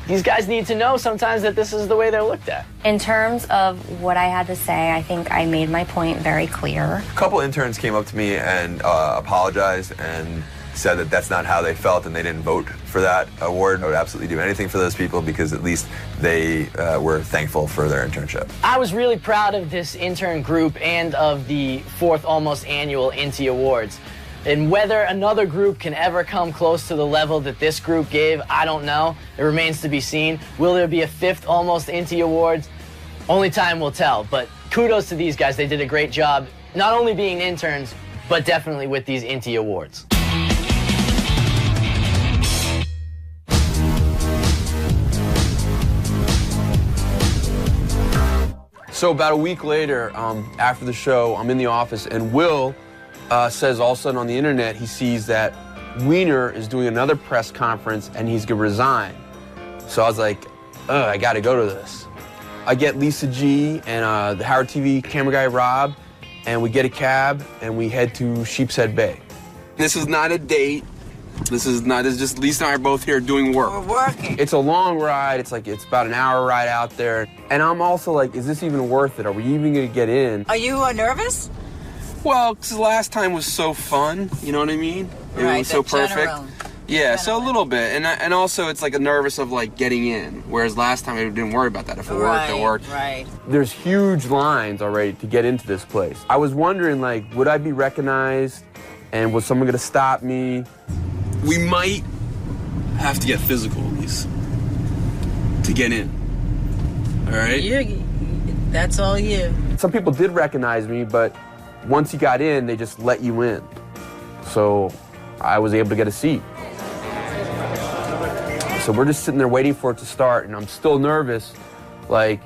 these guys need to know sometimes that this is the way they're looked at. In terms of what I had to say, I think I made my point very clear. A couple interns came up to me and apologized and said that that's not how they felt and they didn't vote for that award. I would absolutely do anything for those people because at least they were thankful for their internship. I was really proud of this intern group and of the fourth almost annual INTI Awards. And whether another group can ever come close to the level that this group gave, I don't know. It remains to be seen. Will there be a fifth almost INTI Awards? Only time will tell. But kudos to these guys. They did a great job, not only being interns, but definitely with these INTI Awards. So about a week later, after the show, I'm in the office, and Will says all of a sudden on the internet he sees that Wiener is doing another press conference and he's gonna resign. So I was like, I gotta go to this. I get Lisa G and the Howard TV camera guy, Rob, and we get a cab and we head to Sheepshead Bay. This is not a date. This is just Lisa and I are both here doing work. We're working. It's a long ride. It's about an hour ride out there. And I'm also like, is this even worth it? Are we even gonna get in? Are you nervous? Well, because last time was so fun, you know what I mean? It Right, was so the perfect. general. Yeah, so a little bit. And also it's like a nervous of like getting in. Whereas last time I didn't worry about that. If it worked, it worked. Right. There's huge lines already to get into this place. I was wondering, like, would I be recognized? And was someone gonna stop me? We might have to get physical at least to get in. All right? That's all you. Some people did recognize me, but once you got in, they just let you in. So I was able to get a seat. So we're just sitting there waiting for it to start, and I'm still nervous, like,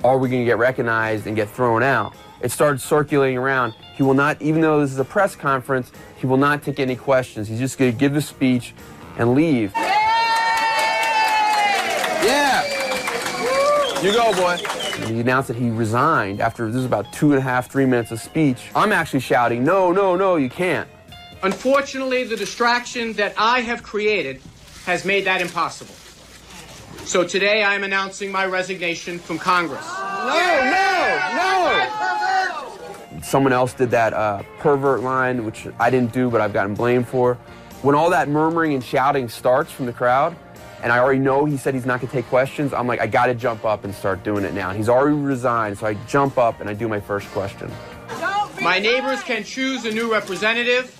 are we gonna get recognized and get thrown out? It started circulating around. He will not, even though this is a press conference, he will not take any questions. He's just gonna give the speech and leave. Yeah! You go, boy. And he announced that he resigned after this was about 2.5, 3 minutes of speech. I'm actually shouting, no, no, no, you can't. Unfortunately, the distraction that I have created has made that impossible. So today I am announcing my resignation from Congress. Someone else did that pervert line, which I didn't do, but I've gotten blamed for. When all that murmuring and shouting starts from the crowd, and I already know he said he's not gonna take questions, I'm like, I gotta jump up and start doing it now. And he's already resigned, so I jump up and I do my first question. My neighbors can choose a new representative.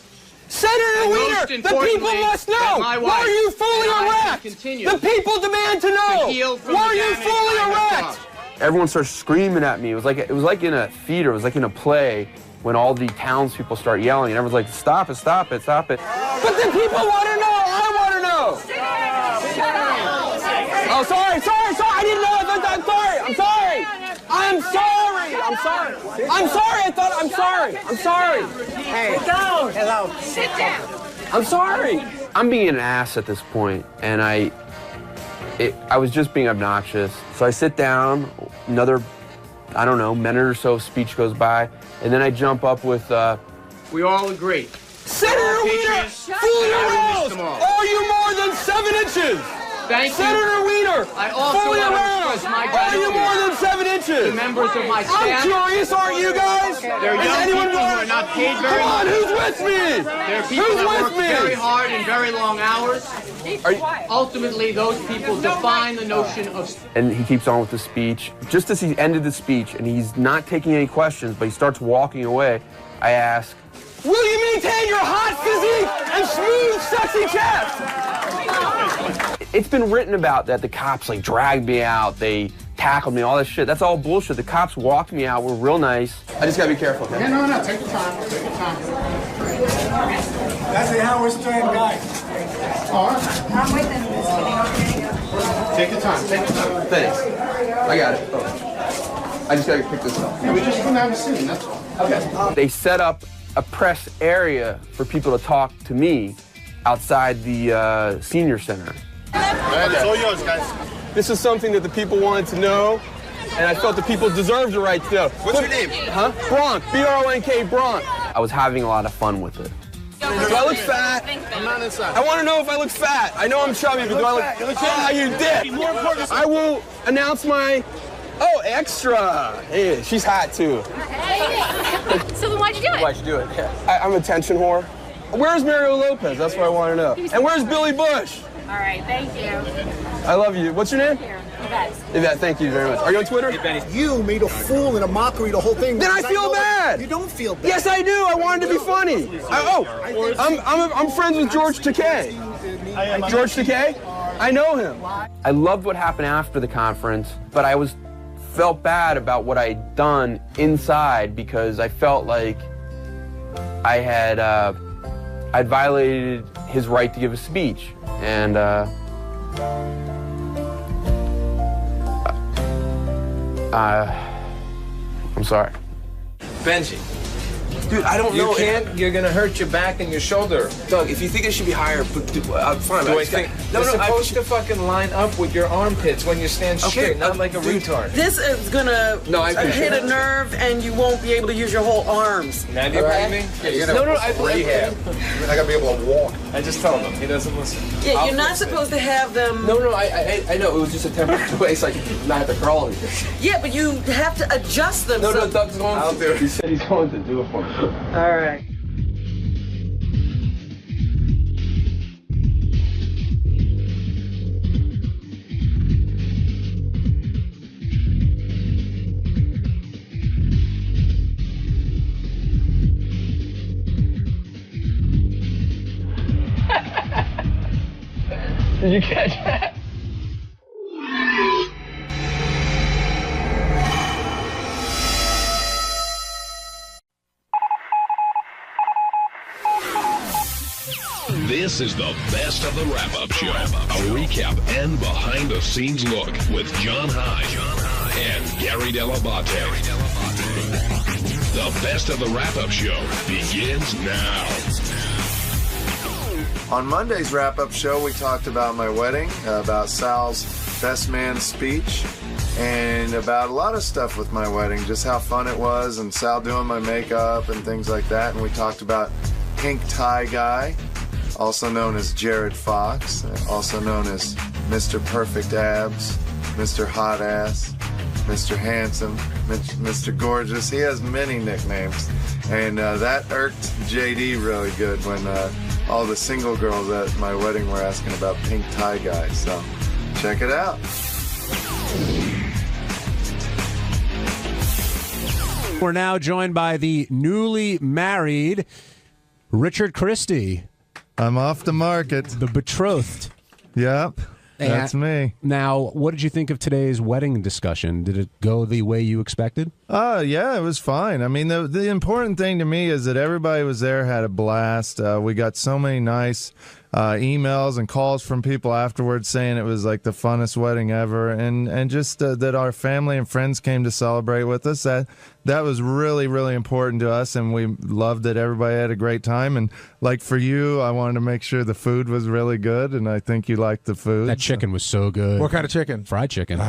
Senator Weiner, the people must know! Why are you fully erect? The people demand to know! Why are you fully erect? Everyone starts screaming at me. It was like in a theater, it was like in a play when all the townspeople start yelling and everyone's like, stop it, stop it, stop it. But the people want to know! I want to know! Oh, sorry, I didn't know. I'm sorry. Hey, go. Hello. Sit down. I'm sorry. I'm being an ass at this point, and I was just being obnoxious. So I sit down, another, I don't know, minute or so of speech goes by, and then I jump up with, We all agree. Senator Weiner, fully aroused! Are you more than 7 inches? Thank you. Senator Weiner, I also fully want to aroused! express my Are you gratitude more than 7 inches? to members of my staff. I'm curious, aren't you guys? There are Is young anyone people who more? are not paid very Come on, much. who's with me? There are people Who's that with work me? very hard and very long hours. Ultimately, those people define the notion of... And he keeps on with the speech. Just as he ended the speech, and he's not taking any questions, but he starts walking away, I ask, will you maintain your hot physique and smooth, sexy chest? It's been written about that the cops like dragged me out, they tackled me, all this shit. That's all bullshit. The cops walked me out, were real nice. I just gotta be careful. Okay? Yeah, no, take your time. That's the Howard Stern guy. I'm with him. Take your time. Thanks. I got it. Oh. I just gotta pick this up. Yeah, we just come down and see, that's all. Okay. They set up a press area for people to talk to me outside the senior center. It's all yours, guys. This is something that the people wanted to know, and I felt the people deserved the right to know. What's your name? Huh? Bronk. B-R-O-N-K, Bronk. I was having a lot of fun with it. Do I look fat? I'm not inside. I want to know if I look fat. I know I'm chubby, but do I look... Ah, you dick! I will announce my... Oh, extra! Hey, she's hot, too. So then why'd you do it? Why'd you do it? Yeah. I'm a attention whore. Where's Mario Lopez? That's what I want to know. And where's Billy Bush? All right, thank you. I love you. What's your name? Yvette. Yvette, thank you very much. Are you on Twitter? You made a fool and a mockery the whole thing. Then I feel bad. You don't feel bad. Yes, I do. I wanted to be funny. I'm friends with George Takei. George Takei? I know him. I loved what happened after the conference, but I felt bad about what I'd done inside because I felt like I'd violated his right to give a speech, and I'm sorry. Benji, Dude, I don't know. You can't. You're gonna hurt your back and your shoulder. Doug, if you think it should be higher, fine. Do I think no, it's no, supposed to fucking line up with your armpits when you stand straight, not like a retard. This is gonna hit a nerve, and you won't be able to use your whole arms. Now do you believe me? Yeah, you're gonna rehab. You're not gonna be able to walk. I just told him. He doesn't listen. Yeah, you're not supposed to have them. No, I know. It was just a temporary way so I could not have to crawl anything. Yeah, but you have to adjust them. No, Doug's going to. I'll do it. He said he's going to do it for me. All right. Did you catch that? This is the best of the wrap-up show. A recap and behind-the-scenes look with John High and Gary Dell'Abate. The best of the wrap-up show begins now. On Monday's wrap-up show, we talked about my wedding, about Sal's best man speech, and about a lot of stuff with my wedding, just how fun it was, and Sal doing my makeup and things like that. And we talked about Pink Tie Guy, also known as Jared Fox, also known as Mr. Perfect Abs, Mr. Hot Ass, Mr. Handsome, Mr. Gorgeous. He has many nicknames. And that irked JD really good when all the single girls at my wedding were asking about Pink Tie Guy. So check it out. We're now joined by the newly married Richard Christie. I'm off the market. The betrothed. Yep, that's me. Now, what did you think of today's wedding discussion? Did it go the way you expected? Yeah, it was fine. I mean, the important thing to me is that everybody was there, had a blast. We got so many nice emails and calls from people afterwards saying it was like the funnest wedding ever, and just that our family and friends came to celebrate with us. That was really, really important to us, and we loved that everybody had a great time. And like for you, I wanted to make sure the food was really good, and I think you liked the food. That chicken was so good. What kind of chicken? Fried chicken.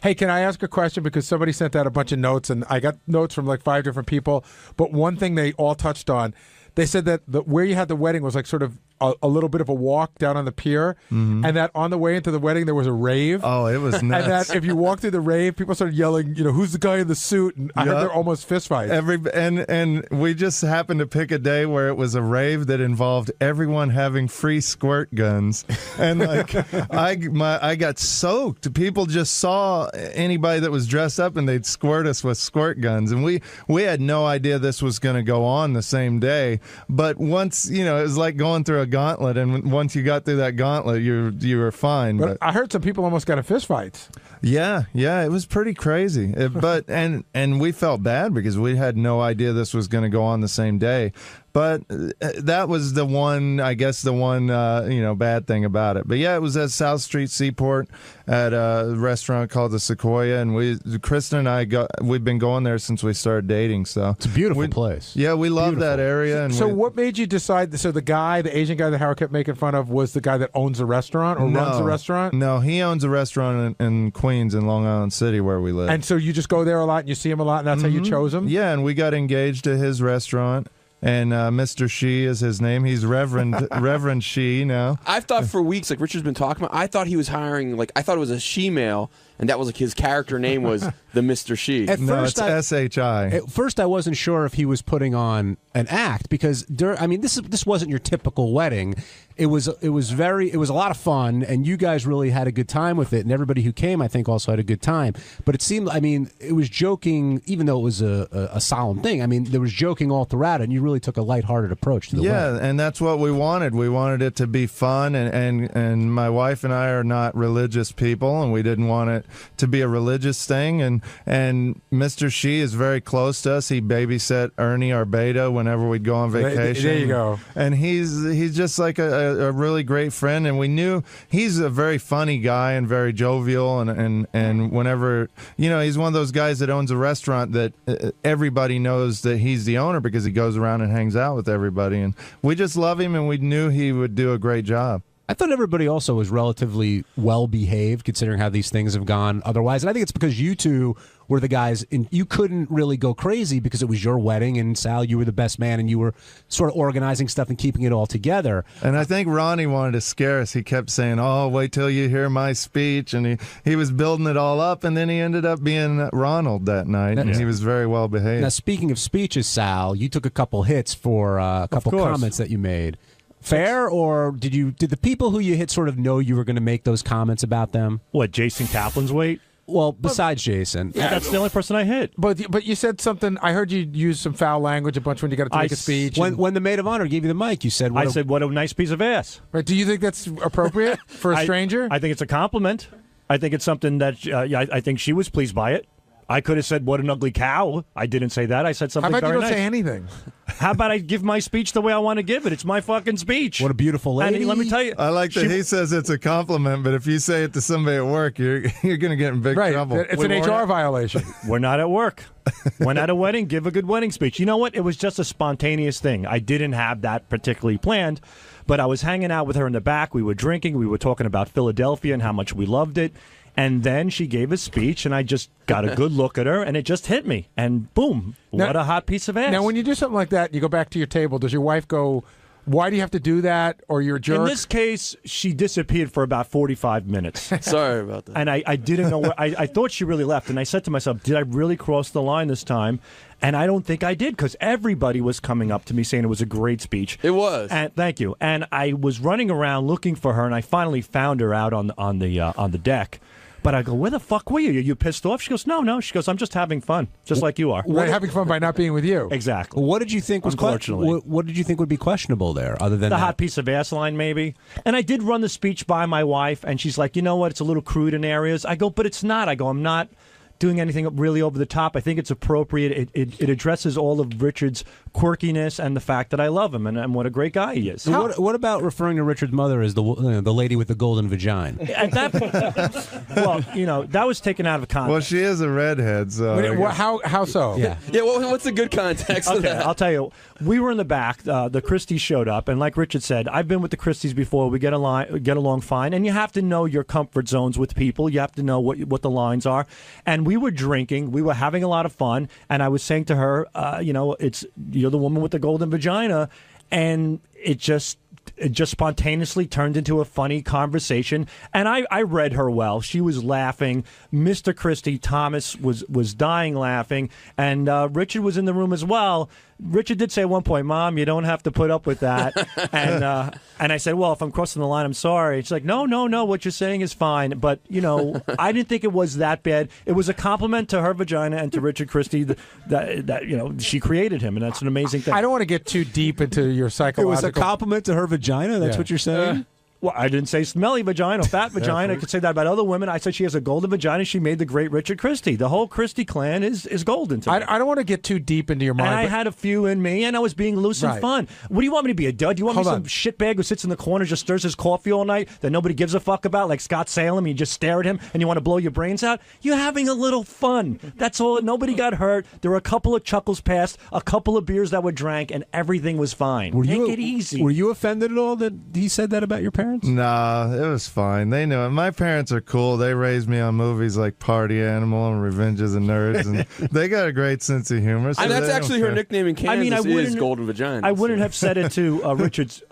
Hey, can I ask a question? Because somebody sent out a bunch of notes, and I got notes from like 5 different people, but one thing they all touched on, they said that where you had the wedding was like sort of a little bit of a walk down on the pier, and that on the way into the wedding there was a rave. Oh, it was nuts. And that if you walked through the rave, people started yelling, who's the guy in the suit? And I heard there almost fistfights. And we just happened to pick a day where it was a rave that involved everyone having free squirt guns, and like I got soaked. People just saw anybody that was dressed up and they'd squirt us with squirt guns, and we had no idea this was going to go on the same day. But once it was like going through a gauntlet, and once you got through that gauntlet, you were fine. But I heard some people almost got in fistfights. Yeah, it was pretty crazy. And we felt bad because we had no idea this was going to go on the same day. But that was the one bad thing about it. But yeah, it was at South Street Seaport at a restaurant called the Sequoia, and Kristen and I we've been going there since we started dating. So it's a beautiful place. Yeah, we love that area. And so what made you decide? So the Asian guy that Howard kept making fun of was the guy that owns the restaurant or runs the restaurant? No, he owns a restaurant in Queens, in Long Island City, where we live. And so you just go there a lot and you see him a lot, and that's how you chose him? Yeah, and we got engaged at his restaurant. And Mr. She is his name. He's Reverend She now. I've thought for weeks, like Richard's been talking about, I thought he was hiring, I thought it was a she-male, and that was like his character name was the Mr. She. At first, it's S-H-I. At first, I wasn't sure if he was putting on an act because this wasn't your typical wedding. It was a lot of fun, and you guys really had a good time with it, and everybody who came, I think, also had a good time. But it seemed, it was joking, even though it was a solemn thing. There was joking all throughout, and you really took a lighthearted approach to the wedding. Yeah, and that's what we wanted. We wanted it to be fun, and my wife and I are not religious people, and we didn't want it to be a religious thing. And Mr. Shee is very close to us. He babysat Ernie, our beta, whenever we'd go on vacation. There you go. And he's just like a really great friend. And we knew he's a very funny guy and very jovial. And whenever, he's one of those guys that owns a restaurant that everybody knows that he's the owner because he goes around and hangs out with everybody. And we just love him, and we knew he would do a great job. I thought everybody also was relatively well behaved considering how these things have gone otherwise. And I think it's because you two were the guys, and you couldn't really go crazy because it was your wedding, and Sal, you were the best man, and you were sort of organizing stuff and keeping it all together. And I think Ronnie wanted to scare us. He kept saying, "Oh, wait till you hear my speech," and he was building it all up, and then he ended up being Ronald that night, and he was very well behaved. Now, speaking of speeches, Sal, you took a couple hits for a couple comments that you made. Fair, or did the people who you hit sort of know you were going to make those comments about them? What, Jason Kaplan's weight? Well, besides Jason. Yeah, that's the only person I hit. But you said something. I heard you use some foul language a bunch when you got to make a speech. When the maid of honor gave you the mic, you said, I said, what a nice piece of ass. Right, do you think that's appropriate for a stranger? I think it's a compliment. I think it's something that I think she was pleased by it. I could have said, what an ugly cow. I didn't say that. I said something very nice. How about you don't say anything? How about I give my speech the way I want to give it? It's my fucking speech. What a beautiful lady. And let me tell you. I like that he says it's a compliment, but if you say it to somebody at work, you're going to get in big trouble. It's an HR violation. We're not at work. When at a wedding, give a good wedding speech. You know what? It was just a spontaneous thing. I didn't have that particularly planned, but I was hanging out with her in the back. We were drinking. We were talking about Philadelphia and how much we loved it. And then she gave a speech, and I just got a good look at her, and it just hit me. And boom, what a hot piece of ass. Now, when you do something like that, you go back to your table, does your wife go, why do you have to do that, or you're a jerk? In this case, she disappeared for about 45 minutes. Sorry about that. And I didn't know where. I thought she really left, and I said to myself, did I really cross the line this time? And I don't think I did, because everybody was coming up to me saying it was a great speech. It was. And thank you. And I was running around looking for her, and I finally found her out on the deck. But I go, where the fuck were you? Are you pissed off? She goes, no. She goes, I'm just having fun, just like you are. Right, having fun by not being with you. Exactly. What did you think was unfortunately? What did you think would be questionable there, other than the hot piece of ass line, maybe? And I did run the speech by my wife, and she's like, you know what? It's a little crude in areas. I go, but it's not. I go, I'm not doing anything really over the top. I think it's appropriate. It addresses all of Richard's quirkiness and the fact that I love him and what a great guy he is. What about referring to Richard's mother as the lady with the golden vagina? At that point, well, that was taken out of context. Well, she is a redhead, so how so? Yeah. What's the good context of that? I'll tell you. We were in the back. The Christies showed up, and like Richard said, I've been with the Christies before. We get along fine, and you have to know your comfort zones with people. You have to know what the lines are. And we were drinking. We were having a lot of fun, and I was saying to her, you're the woman with the golden vagina, and it just spontaneously turned into a funny conversation, and I read her well. She was laughing. Mr. Christie, Thomas, was dying laughing, and Richard was in the room as well. Richard did say at one point, Mom, you don't have to put up with that. And I said, well, if I'm crossing the line, I'm sorry. She's like, no, what you're saying is fine. But, I didn't think it was that bad. It was a compliment to her vagina and to Richard Christie that she created him, and that's an amazing thing. I don't want to get too deep into your psychological... It was a compliment to her vagina? That's what you're saying? Well, I didn't say smelly vagina, fat vagina. I could say that about other women. I said she has a golden vagina. She made the great Richard Christie. The whole Christie clan is golden to me. I don't want to get too deep into your mind. And I had a few in me, and I was being loose and fun. What do you want me to be, a dud? Do you want me some shitbag who sits in the corner, just stirs his coffee all night, that nobody gives a fuck about, like Scott Salem? You just stare at him, and you want to blow your brains out? You're having a little fun. That's all. Nobody got hurt. There were a couple of chuckles passed, a couple of beers that were drank, and everything was fine. Take it easy. Were you offended at all that he said that about your parents? Nah. It was fine. They knew it. My parents are cool. They raised me on movies like Party Animal and Revenge of the Nerds, and they got a great sense of humor. So and that's actually her nickname in Kansas is Golden Vagina. I wouldn't have said it to Richard's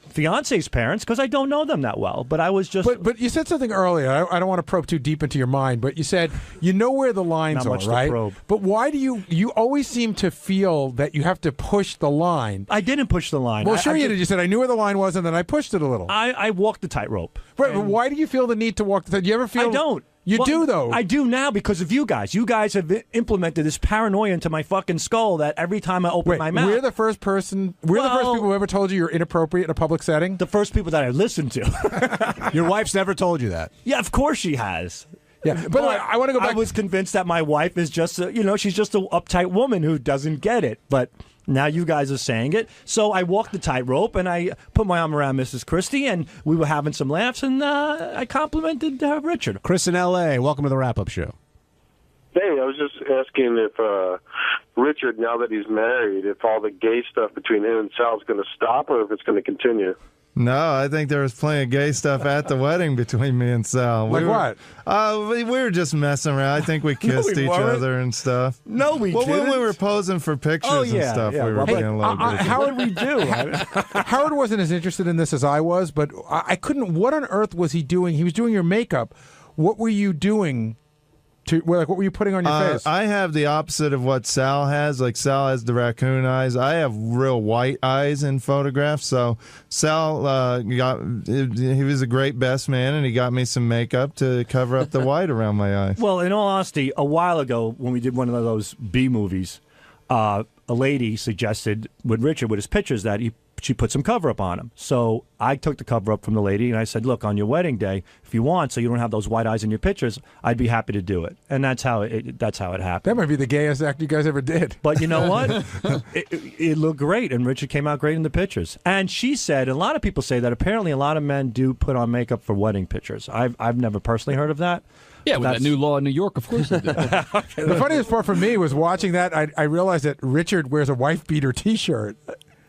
fiance's parents because I don't know them that well. But I was just. But you said something earlier. I don't want to probe too deep into your mind, but you said you know where the lines are, right? To probe. But why do you always seem to feel that you have to push the line? I didn't push the line. Well, sure you did. You said I knew where the line was, and then I pushed it a little. I walked the tightrope. Right, but why do you feel the need to walk the tightrope? Do you ever feel? I don't. You do, though. I do now because of you guys. You guys have implemented this paranoia into my fucking skull that every time I open my mouth. We're the first person. We're the first people who ever told you you're inappropriate in a public setting. The first people that I listened to. Your wife's never told you that. Yeah, of course she has. Yeah, but I want to go back. I was convinced that my wife is just, she's just an uptight woman who doesn't get it. But now you guys are saying it. So I walked the tightrope and I put my arm around Mrs. Christie and we were having some laughs and I complimented Richard. Chris in L.A., welcome to the wrap-up show. Hey, I was just asking if Richard, now that he's married, if all the gay stuff between him and Sal is going to stop or if it's going to continue. No, I think there was plenty of gay stuff at the wedding between me and Sal. What? We were just messing around. I think we kissed each other and stuff. No, we didn't. When we were posing for pictures and stuff, we were being a little goofy. How did we do? Howard wasn't as interested in this as I was, but I couldn't. What on earth was he doing? He was doing your makeup. What were you doing? What were you putting on your face? I have the opposite of what Sal has. Like, Sal has the raccoon eyes. I have real white eyes in photographs. So Sal he was a great best man, and he got me some makeup to cover up the white around my eyes. Well, in all honesty, a while ago when we did one of those B movies, a lady suggested with Richard, with his pictures, that she put some cover-up on him. So I took the cover-up from the lady, and I said, look, on your wedding day, if you want, so you don't have those white eyes in your pictures, I'd be happy to do it. And that's how it happened. That might be the gayest act you guys ever did. But you know what? it looked great, and Richard came out great in the pictures. And she said, and a lot of people say that apparently a lot of men do put on makeup for wedding pictures. I've never personally heard of that. Yeah, with that new law in New York, of course they do. The funniest part for me was watching that, I realized that Richard wears a wife-beater T-shirt.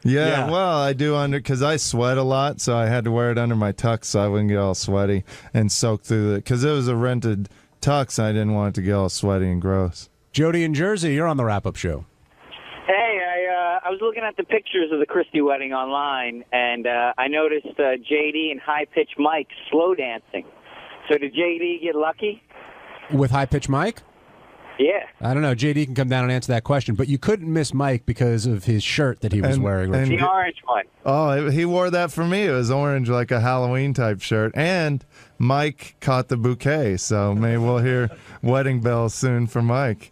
Yeah, well, I do because I sweat a lot, so I had to wear it under my tux so I wouldn't get all sweaty and soak through it. Because it was a rented tux, I didn't want it to get all sweaty and gross. Jody in Jersey, you're on the wrap-up show. Hey, I was looking at the pictures of the Christie wedding online, and I noticed JD and High Pitch Mike slow dancing. So did JD get lucky? With High Pitch Mike? Yeah. I don't know. JD can come down and answer that question, but you couldn't miss Mike because of his shirt that he was wearing. The orange one. Oh, he wore that for me. It was orange, like a Halloween-type shirt. And Mike caught the bouquet, so maybe we'll hear wedding bells soon for Mike.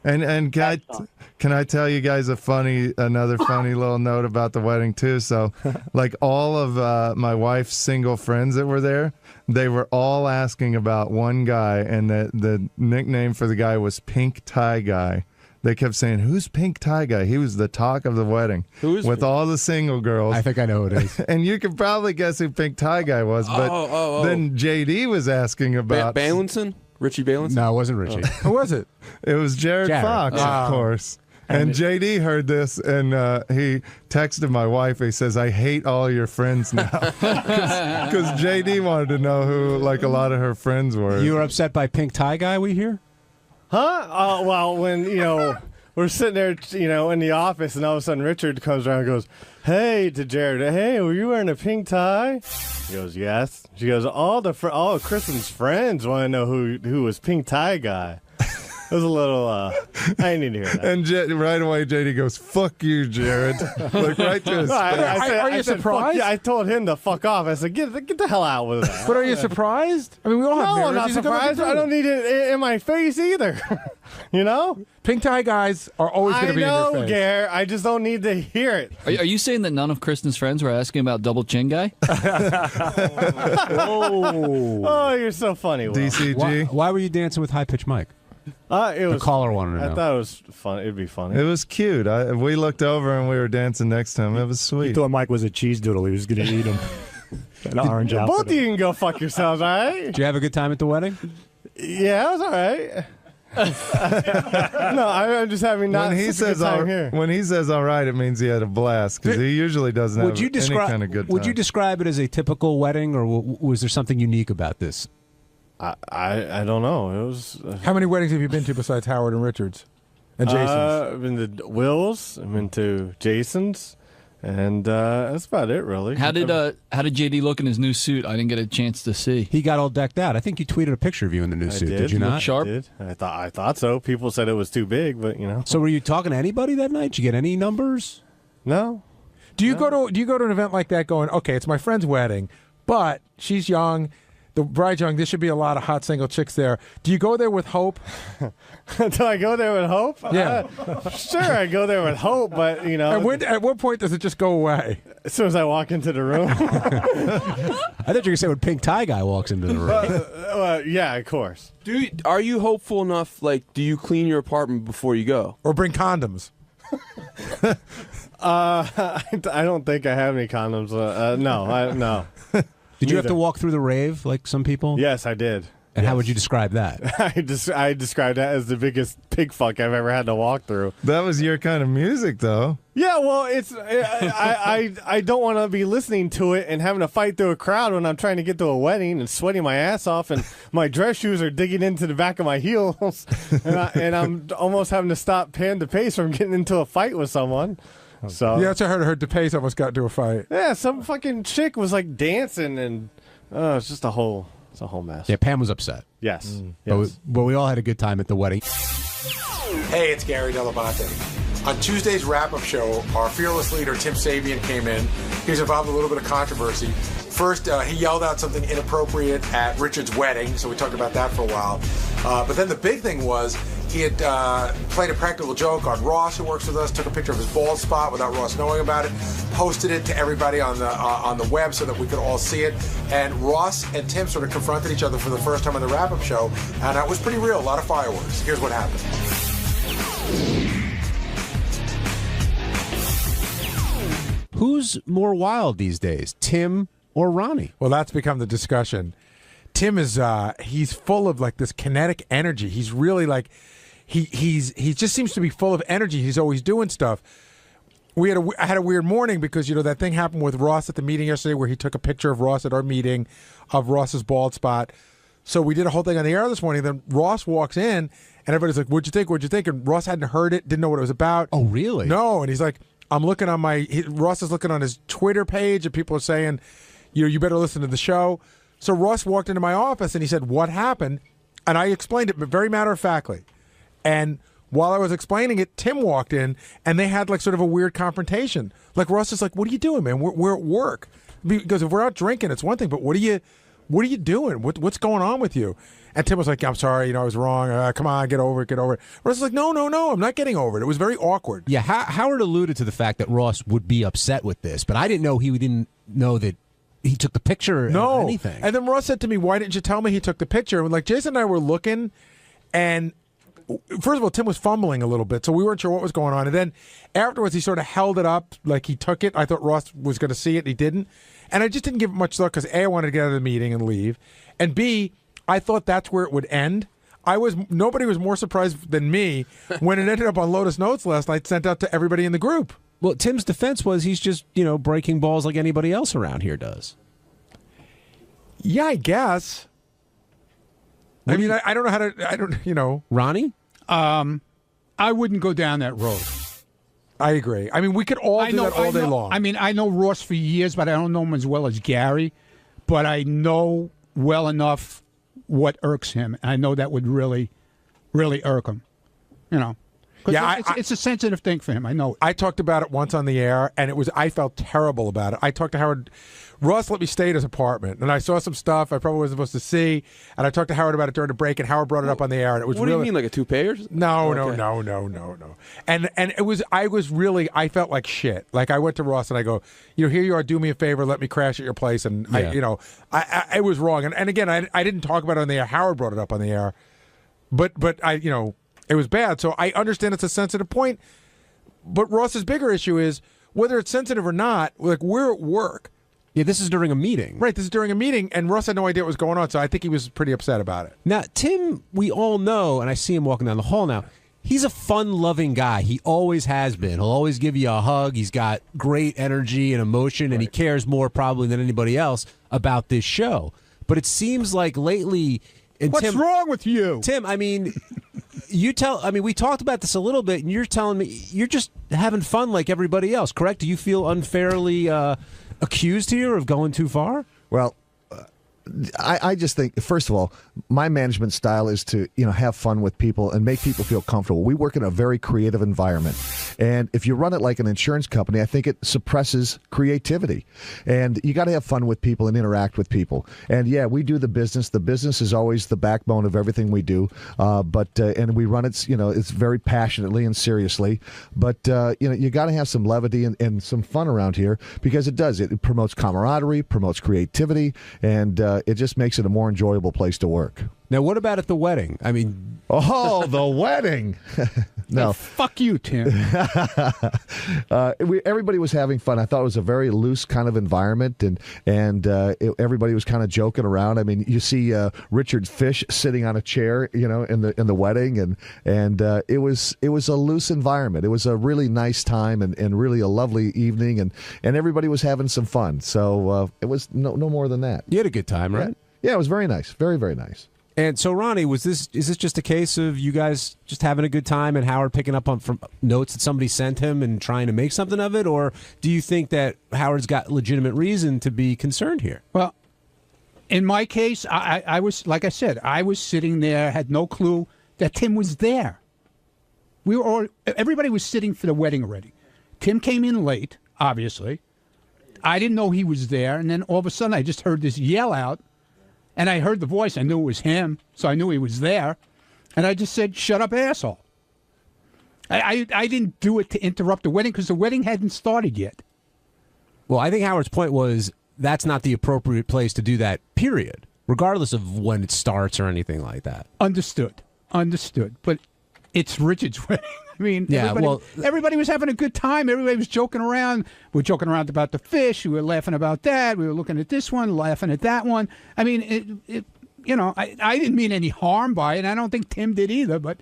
And can I tell you guys another funny little note about the wedding too? So, like all of my wife's single friends that were there, they were all asking about one guy, and the nickname for the guy was Pink Tie Guy. They kept saying, "Who's Pink Tie Guy?" He was the talk of the wedding. Who is with all the single girls? I think I know who it is. And you can probably guess who Pink Tie Guy was. But then JD was asking about Balinson. Richie Balinson? No, it wasn't Richie. Who was it? It was Jared Fox, of course. And JD heard this, and he texted my wife. He says, "I hate all your friends now," because JD wanted to know who, like, a lot of her friends were. You were upset by Pink Tie Guy, we hear? Huh? Well, when, we're sitting there, in the office, and all of a sudden Richard comes around and goes, "Hey," to Jared, "Hey, were you wearing a pink tie?" He goes, "Yes." She goes, all of Kristen's friends want to know who was Pink Tie Guy. It was a little, I didn't need to hear that. And right away, JD goes, "Fuck you, Jared." Like, right to his face. Are you surprised? I told him to fuck off. I said, get the hell out with that. But are you surprised? I mean, we all have No, I'm mirrors. not These are good surprised. looking I don't need it in my face either. Pink tie guys are always going to be in your face. I know, Gare. I just don't need to hear it. Are you saying that none of Kristen's friends were asking about Double Chin Guy? Oh, you're so funny, Will. DCG. Why were you dancing with High Pitch Mike? The caller wanted to know. I thought it was fun. It'd be funny. It was cute. We looked over and we were dancing next to him. It was sweet. He thought Mike was a cheese doodle. He was going to eat him. An orange outfit. Both of you can go fuck yourselves, all right? Did you have a good time at the wedding? Yeah, it was all right. No, I'm just having not when he such a good says time here. When he says all right, it means he had a blast, because he usually doesn't have any kind of good time. Would you describe it as a typical wedding, or was there something unique about this? I don't know. It was. How many weddings have you been to besides Howard and Richard's and Jason's? I've been to Will's. I've been to Jason's, and that's about it, really. How did JD look in his new suit? I didn't get a chance to see. He got all decked out. I think you tweeted a picture of you in the new suit. Did you not? Sharp. I thought so. People said it was too big, but So were you talking to anybody that night? Did you get any numbers? No. Do you go to an event like that going, okay, it's my friend's wedding, but she's young. The Bride's young. There should be a lot of hot single chicks there. Do you go there with hope? Do I go there with hope? Yeah. Sure, I go there with hope, but, you know. At what point does it just go away? As soon as I walk into the room. I thought you were going to say when Pink Tie Guy walks into the room. Yeah, of course. Are you hopeful enough, like, do you clean your apartment before you go? Or bring condoms? I don't think I have any condoms. No. Did you have to walk through the rave like some people? Yes, I did. And how would you describe that? I described that as the biggest pig fuck I've ever had to walk through. That was your kind of music, though. Yeah, well, I don't want to be listening to it and having to fight through a crowd when I'm trying to get to a wedding and sweating my ass off and my dress shoes are digging into the back of my heels and I'm almost having to stop Pan DePace from getting into a fight with someone. So Yeah, that's what I heard. DePace almost got into a fight. Yeah, some fucking chick was like dancing and it's just a whole mess. Yeah, Pam was upset. Yes. But we all had a good time at the wedding. Hey, it's Gary Dell'Abate. On Tuesday's wrap-up show, our fearless leader, Tim Sabian, came in. He was involved in a little bit of controversy. First, he yelled out something inappropriate at Richard's wedding, so we talked about that for a while. But then the big thing was he had played a practical joke on Ross, who works with us, took a picture of his bald spot without Ross knowing about it, posted it to everybody on the web so that we could all see it. And Ross and Tim sort of confronted each other for the first time on the wrap-up show, and it was pretty real, a lot of fireworks. Here's what happened. Who's more wild these days, Tim or Ronnie? Well, that's become the discussion. Tim is he's full of like this kinetic energy. He's really like he just seems to be full of energy. He's always doing stuff. I had a weird morning because that thing happened with Ross at the meeting yesterday where he took a picture of Ross at our meeting of Ross's bald spot. So we did a whole thing on the air this morning. Then Ross walks in and everybody's like, "What'd you think? What'd you think?" And Ross hadn't heard it, didn't know what it was about. Oh, really? No. And he's like, I'm looking on Ross is looking on his Twitter page and people are saying, you better listen to the show. So Ross walked into my office and he said, "What happened?" And I explained it very matter-of-factly. And while I was explaining it, Tim walked in and they had like sort of a weird confrontation. Like Ross is like, "What are you doing, man? We're at work." Because if we're out drinking, it's one thing, but what are you doing? What's going on with you? And Tim was like, "I'm sorry, I was wrong. Come on, get over it. Ross was like, no, I'm not getting over it. It was very awkward." Yeah, Howard alluded to the fact that Ross would be upset with this, but I didn't know that he took the picture or anything. And then Ross said to me, "Why didn't you tell me he took the picture?" And like Jason and I were looking, and first of all, Tim was fumbling a little bit, so we weren't sure what was going on. And then afterwards, he sort of held it up like he took it. I thought Ross was going to see it, and he didn't. And I just didn't give it much thought because A, I wanted to get out of the meeting and leave, and B, I thought that's where it would end. Nobody was more surprised than me when it ended up on Lotus Notes last night, sent out to everybody in the group. Well, Tim's defense was he's just, breaking balls like anybody else around here does. Yeah, I guess. I don't know how to, Ronnie? I wouldn't go down that road. I agree. I mean, we could all do that all day long. I mean, I know Ross for years, but I don't know him as well as Gary. But I know well enough what irks him. I know that would really, really irk him. Yeah, it's a sensitive thing for him. I know. I talked about it once on the air, and I felt terrible about it. I talked to Howard. Ross let me stay at his apartment, and I saw some stuff I probably wasn't supposed to see, and I talked to Howard about it during the break, and Howard brought it up on the air, and it was What really... do you mean, like a toupee or something? No. And I felt like shit. Like, I went to Ross, and I go, here you are, do me a favor, let me crash at your place, and I was wrong. And again, I didn't talk about it on the air. Howard brought it up on the air, but it was bad. So I understand it's a sensitive point, but Ross's bigger issue is whether it's sensitive or not, like, we're at work. Yeah, this is during a meeting. Right, this is during a meeting, and Russ had no idea what was going on, so I think he was pretty upset about it. Now, Tim, we all know, and I see him walking down the hall now, he's a fun-loving guy. He always has been. He'll always give you a hug. He's got great energy and emotion, and he cares more probably than anybody else about this show. But it seems like lately... What's wrong with you? Tim, I mean, we talked about this a little bit, and you're telling me you're just having fun like everybody else, correct? Do you feel unfairly accused here of going too far? Well, I just think, first of all, my management style is to have fun with people and make people feel comfortable. We work in a very creative environment, and if you run it like an insurance company, I think it suppresses creativity. And you got to have fun with people and interact with people. And yeah, we do the business. The business is always the backbone of everything we do. And we run it, it's very passionately and seriously. But you got to have some levity and some fun around here, because it does. It promotes camaraderie, promotes creativity, and it just makes it a more enjoyable place to work. Now, what about at the wedding? I mean, the wedding. No, fuck you, Tim. Everybody was having fun. I thought it was a very loose kind of environment, and everybody was kind of joking around. I mean, you see Richard Fish sitting on a chair, in the wedding, and it was a loose environment. It was a really nice time and really a lovely evening, and everybody was having some fun. So it was no more than that. You had a good time, right? Yeah, it was very nice, very, very nice. And so, Ronnie, is this just a case of you guys just having a good time and Howard picking up on from notes that somebody sent him and trying to make something of it, or do you think that Howard's got legitimate reason to be concerned here? Well, in my case, I was, like I said, I was sitting there, had no clue that Tim was there. Everybody was sitting for the wedding already. Tim came in late, obviously. I didn't know he was there, and then all of a sudden I just heard this yell out. And I heard the voice. I knew it was him, so I knew he was there. And I just said, "Shut up, asshole." I didn't do it to interrupt the wedding because the wedding hadn't started yet. Well, I think Howard's point was that's not the appropriate place to do that, period, regardless of when it starts or anything like that. Understood. But it's Richard's wedding. I mean, everybody was having a good time. Everybody was joking around. We were joking around about the fish. We were laughing about that. We were looking at this one, laughing at that one. I mean, I didn't mean any harm by it. I don't think Tim did either, but,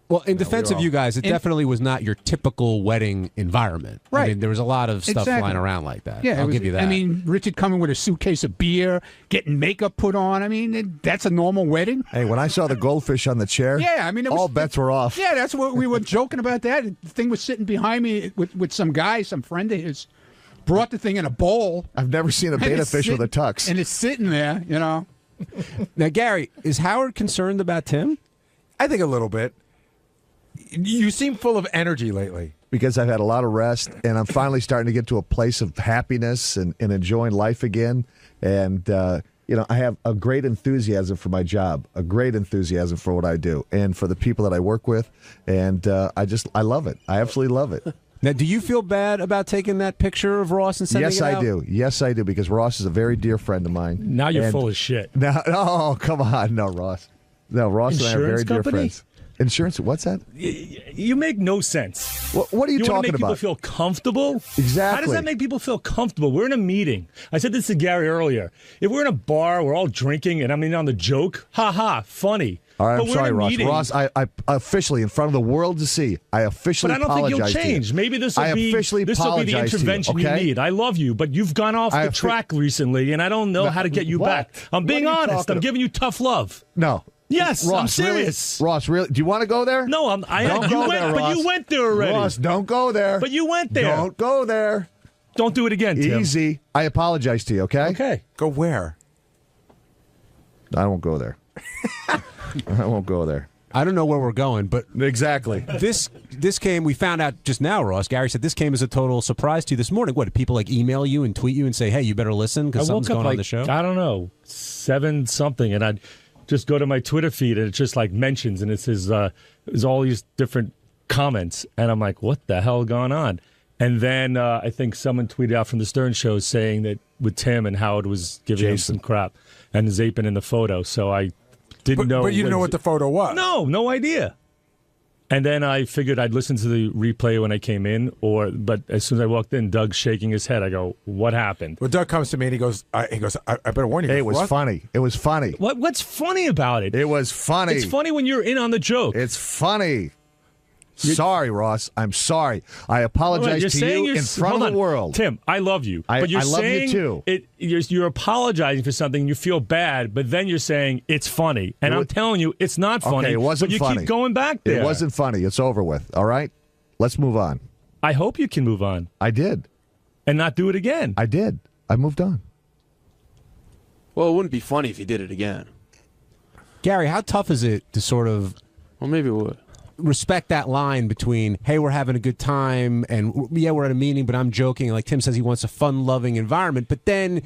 Well, in defense of you guys, it definitely was not your typical wedding environment. Right. I mean, there was a lot of stuff flying around like that. Yeah, I'll give you that. I mean, Richard coming with a suitcase of beer, getting makeup put on. I mean, that's a normal wedding. Hey, when I saw the goldfish on the chair, all bets were off. Yeah, that's what we were joking about that. The thing was sitting behind me with some guy, some friend of his, brought the thing in a bowl. I've never seen a betta fish with a tux. And it's sitting there, Now, Gary, is Howard concerned about Tim? I think a little bit. You seem full of energy lately. Because I've had a lot of rest, and I'm finally starting to get to a place of happiness and enjoying life again. And, I have a great enthusiasm for my job, a great enthusiasm for what I do, and for the people that I work with. And I love it. I absolutely love it. Now, do you feel bad about taking that picture of Ross and sending it out? Yes, I do, because Ross is a very dear friend of mine. Now you're full of shit. No, come on. No, Ross. No, Ross and I are very dear friends. Insurance? What's that? You make no sense. What are you talking about? You want to make people feel comfortable? Exactly. How does that make people feel comfortable? We're in a meeting. I said this to Gary earlier. If we're in a bar, we're all drinking, and I'm in on the joke, funny. All right, but I'm sorry, Ross. Meeting. Ross, I officially, in front of the world to see, I officially apologize to you. But I don't think you'll change. Maybe this will be the intervention you need. I love you, but you've gone off the track recently, and I don't know how to get you back. I'm being honest. I'm giving you tough love. No. Yes, Ross, I'm serious. Really? Ross, really? Do you want to go there? No, Don't go there, Ross. But you went there already. Ross, don't go there. But you went there. Don't go there. Don't do it again, Tim. Easy. I apologize to you, okay? Okay. Go where? I won't go there. I won't go there. I don't know where we're going, but exactly. This came. We found out just now, Ross. Gary said this came as a total surprise to you this morning. What, did people email you and tweet you and say, "Hey, you better listen because something's going on the show"? I don't know, 7 something, and I'd just go to my Twitter feed and it's just like mentions and it says there's all these different comments, and I'm like, what the hell going on? And then I think someone tweeted out from the Stern Show saying that with Tim and Howard was giving him some crap and Zapin in the photo, so I didn't know. But you didn't know what the photo was? No idea. And then I figured I'd listen to the replay when I came in, but as soon as I walked in, Doug's shaking his head. I go, what happened? Well, Doug comes to me and he goes, I better warn you. Hey, it was funny. It was funny. What's funny about it? It was funny. It's funny when you're in on the joke. It's funny. Sorry, Ross. I'm sorry. I apologize to you in front of the world. Tim, I love you. But you're love saying you too. You're apologizing for something and you feel bad, but then you're saying it's funny. And I'm telling you, it's not funny. Okay, it wasn't but you funny. keep going back there. It wasn't funny. It's over with. All right? Let's move on. I hope you can move on. I did. And not do it again. I did. I moved on. Well, it wouldn't be funny if he did it again. Gary, how tough is it to sort of... Well, maybe it would. Respect that line between, hey, we're having a good time, and yeah, we're at a meeting, but I'm joking. Like Tim says, he wants a fun-loving environment, but then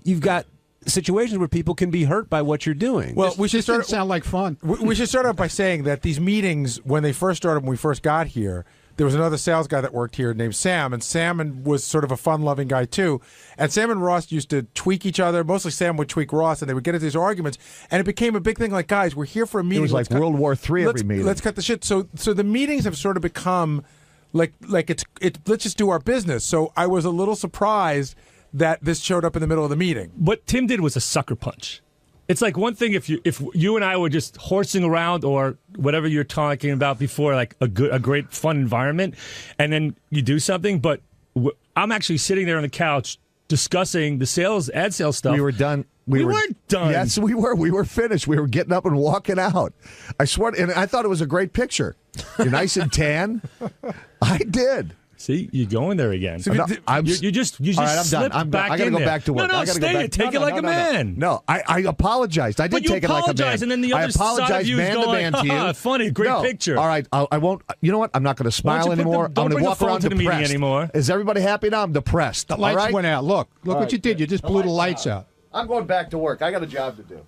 you've got situations where people can be hurt by what you're doing. Well, we should start. Sound like fun. We should start out by saying that these meetings, when they first started, when we first got here, there was another sales guy that worked here named Sam, and Sam was sort of a fun-loving guy too. And Sam and Ross used to tweak each other. Mostly Sam would tweak Ross, and they would get into these arguments. And it became a big thing. Like, guys, we're here for a meeting. It was like World War III every meeting. Let's cut the shit. So the meetings have sort of become like it's let's just do our business. So I was a little surprised that this showed up in the middle of the meeting. What Tim did was a sucker punch. It's like one thing if you and I were just horsing around or whatever you're talking about before, like a great fun environment, and then you do something. But I'm actually sitting there on the couch discussing the ad sales stuff. We were done. We weren't done. Yes, we were. We were finished. We were getting up and walking out. I swear, and I thought it was a great picture. You're nice and tan. I did. See, you're going there again. So you just all right, I'm slipped done. back I got to in go there. back to work. No, stay. Take it like a man. No, I apologized. I did take it like a man. But you apologized, and then the other side of you is going, funny, great picture. All right, I won't. You know what? I'm not going to smile anymore. I'm going to walk around to the meeting depressed. anymore. Is everybody happy now? I'm depressed. The lights went out. Look what you did. You just blew the lights out. I'm going back to work. I got a job to do.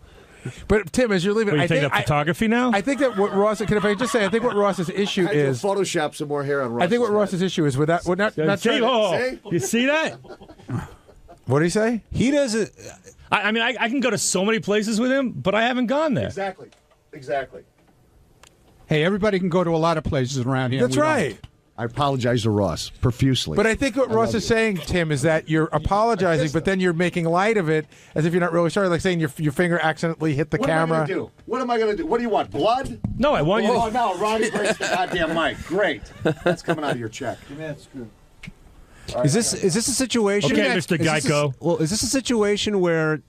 But Tim, as you're leaving, I think photography now. I think that what Ross. If I just say, I think what Ross's issue is Photoshop some more hair on Ross. I think what Ross's issue is with that. We're not you see that? What did he say? He doesn't. I mean, I can go to so many places with him, but I haven't gone there. Exactly. Hey, everybody can go to a lot of places around here. That's right. I apologize to Ross profusely. But I think what Ross is saying, Tim, is that you're apologizing, but then you're making light of it as if you're not really sorry, like saying your finger accidentally hit the camera. What am I going to do? What do you want? Blood? No, I want you. Oh no, Ronnie breaks the goddamn mic. Great. That's coming out of your check. Give me that screw. Is this a situation? Okay, Mr. Geico. Is this a situation where,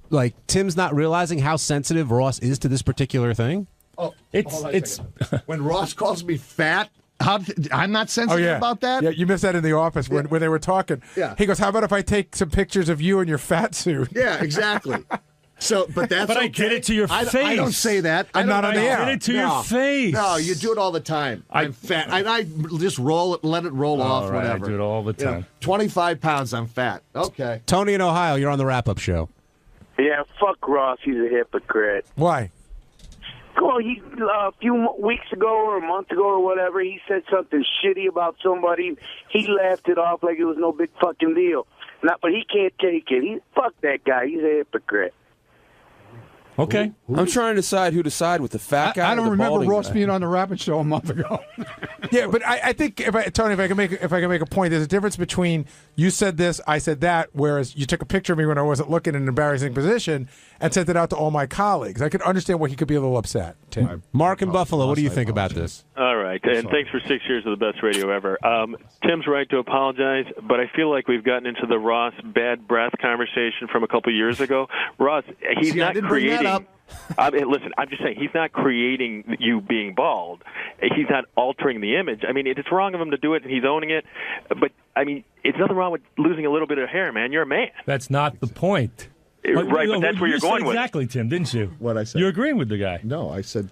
like, Tim's not realizing how sensitive Ross is to this particular thing? Oh, it's when Ross calls me fat. I'm not sensitive about that? Yeah, you missed that in the office when they were talking. Yeah. He goes, how about if I take some pictures of you in your fat suit? Yeah, exactly. But I did it to your face. I don't say that. I'm not on the air. I did it to your face. No, you do it all the time. I'm fat. I just roll it, let it roll off, right, whatever. I do it all the time. 25 pounds, I'm fat. Okay. Tony in Ohio, you're on the wrap-up show. Yeah, fuck Ross. He's a hypocrite. Why? Well, a few weeks ago or a month ago or whatever, he said something shitty about somebody. He laughed it off like it was no big fucking deal. But he can't take it. Fuck that guy. He's a hypocrite. Okay. I'm trying to decide who to side with, the fat guy. I or don't the remember balding Ross guy. being on the Rapid Show a month ago. Yeah, but I think Tony, if I can make a point, there's a difference between you said this, I said that, whereas you took a picture of me when I wasn't looking in an embarrassing position and sent it out to all my colleagues. I could understand why he could be a little upset. Tim. Mark in Buffalo, what do you think about this? All right, and thanks for 6 years of the best radio ever. Tim's right to apologize, but I feel like we've gotten into the Ross bad breath conversation from a couple years ago. Ross, he's not creating. Listen, I'm just saying he's not creating you being bald. He's not altering the image. I mean, it's wrong of him to do it, and he's owning it. But I mean, it's nothing wrong with losing a little bit of hair, man. You're a man. That's not the point. Right, but that's where you're going with it. Exactly, Tim, didn't you? What I said. You're agreeing with the guy. No, I said.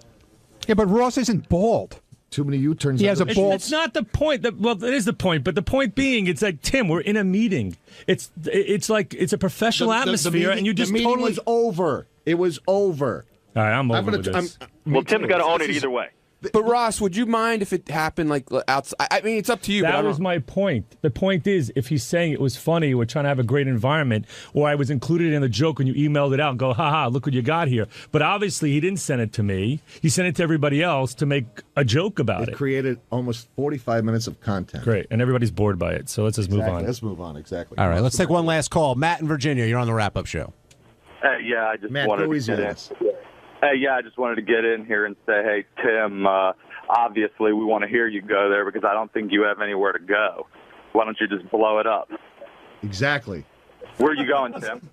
Yeah, but Ross isn't bald. Too many U-turns. He has a bald. It's not the point. Well, it is the point, but the point being, it's like, Tim, we're in a meeting. It's like it's a professional atmosphere, and you just the meeting totally was over. It was over. All right, I'm over with this. Well, Tim's got to own it either way. But Ross, would you mind if it happened like outside? I mean, it's up to you. That was my point. The point is, if he's saying it was funny, we're trying to have a great environment, or I was included in the joke when you emailed it out and go, haha, look what you got here. But obviously, he didn't send it to me. He sent it to everybody else to make a joke about it. It created almost 45 minutes of content. Great, and everybody's bored by it. So let's just move on. Let's move on. Exactly. All right, let's take one last call. Matt in Virginia, you're on the wrap-up show. Yeah, I just Matt, wanted go to easy get on in. us. I just wanted to get in here and say, hey, Tim, obviously we want to hear you go there because I don't think you have anywhere to go. Why don't you just blow it up? Exactly. Where are you going, Tim?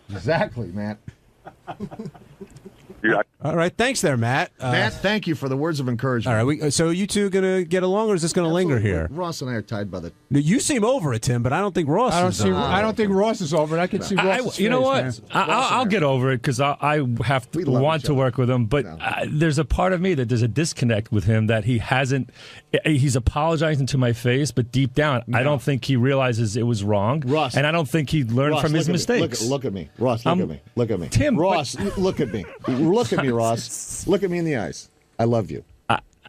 Exactly, Matt. You're not All right, thanks there, Matt. Matt, thank you for the words of encouragement. All right, so you two going to get along, or is this going to linger here? Ross and I are tied by the... You seem over it, Tim, but I don't think Ross is. I don't think Ross is over it. I can see Ross. You know what? I'll get over it because I have to want to work with him. But there's a part of me that there's a disconnect with him that he hasn't. He's apologizing to my face, but deep down, I don't think he realizes it was wrong. Ross, and I don't think he learned from his mistakes. Look at me, Ross. Look at me. Look at me, Tim. Ross, look at me. Look at me, Ross. Look at me in the eyes. I love you.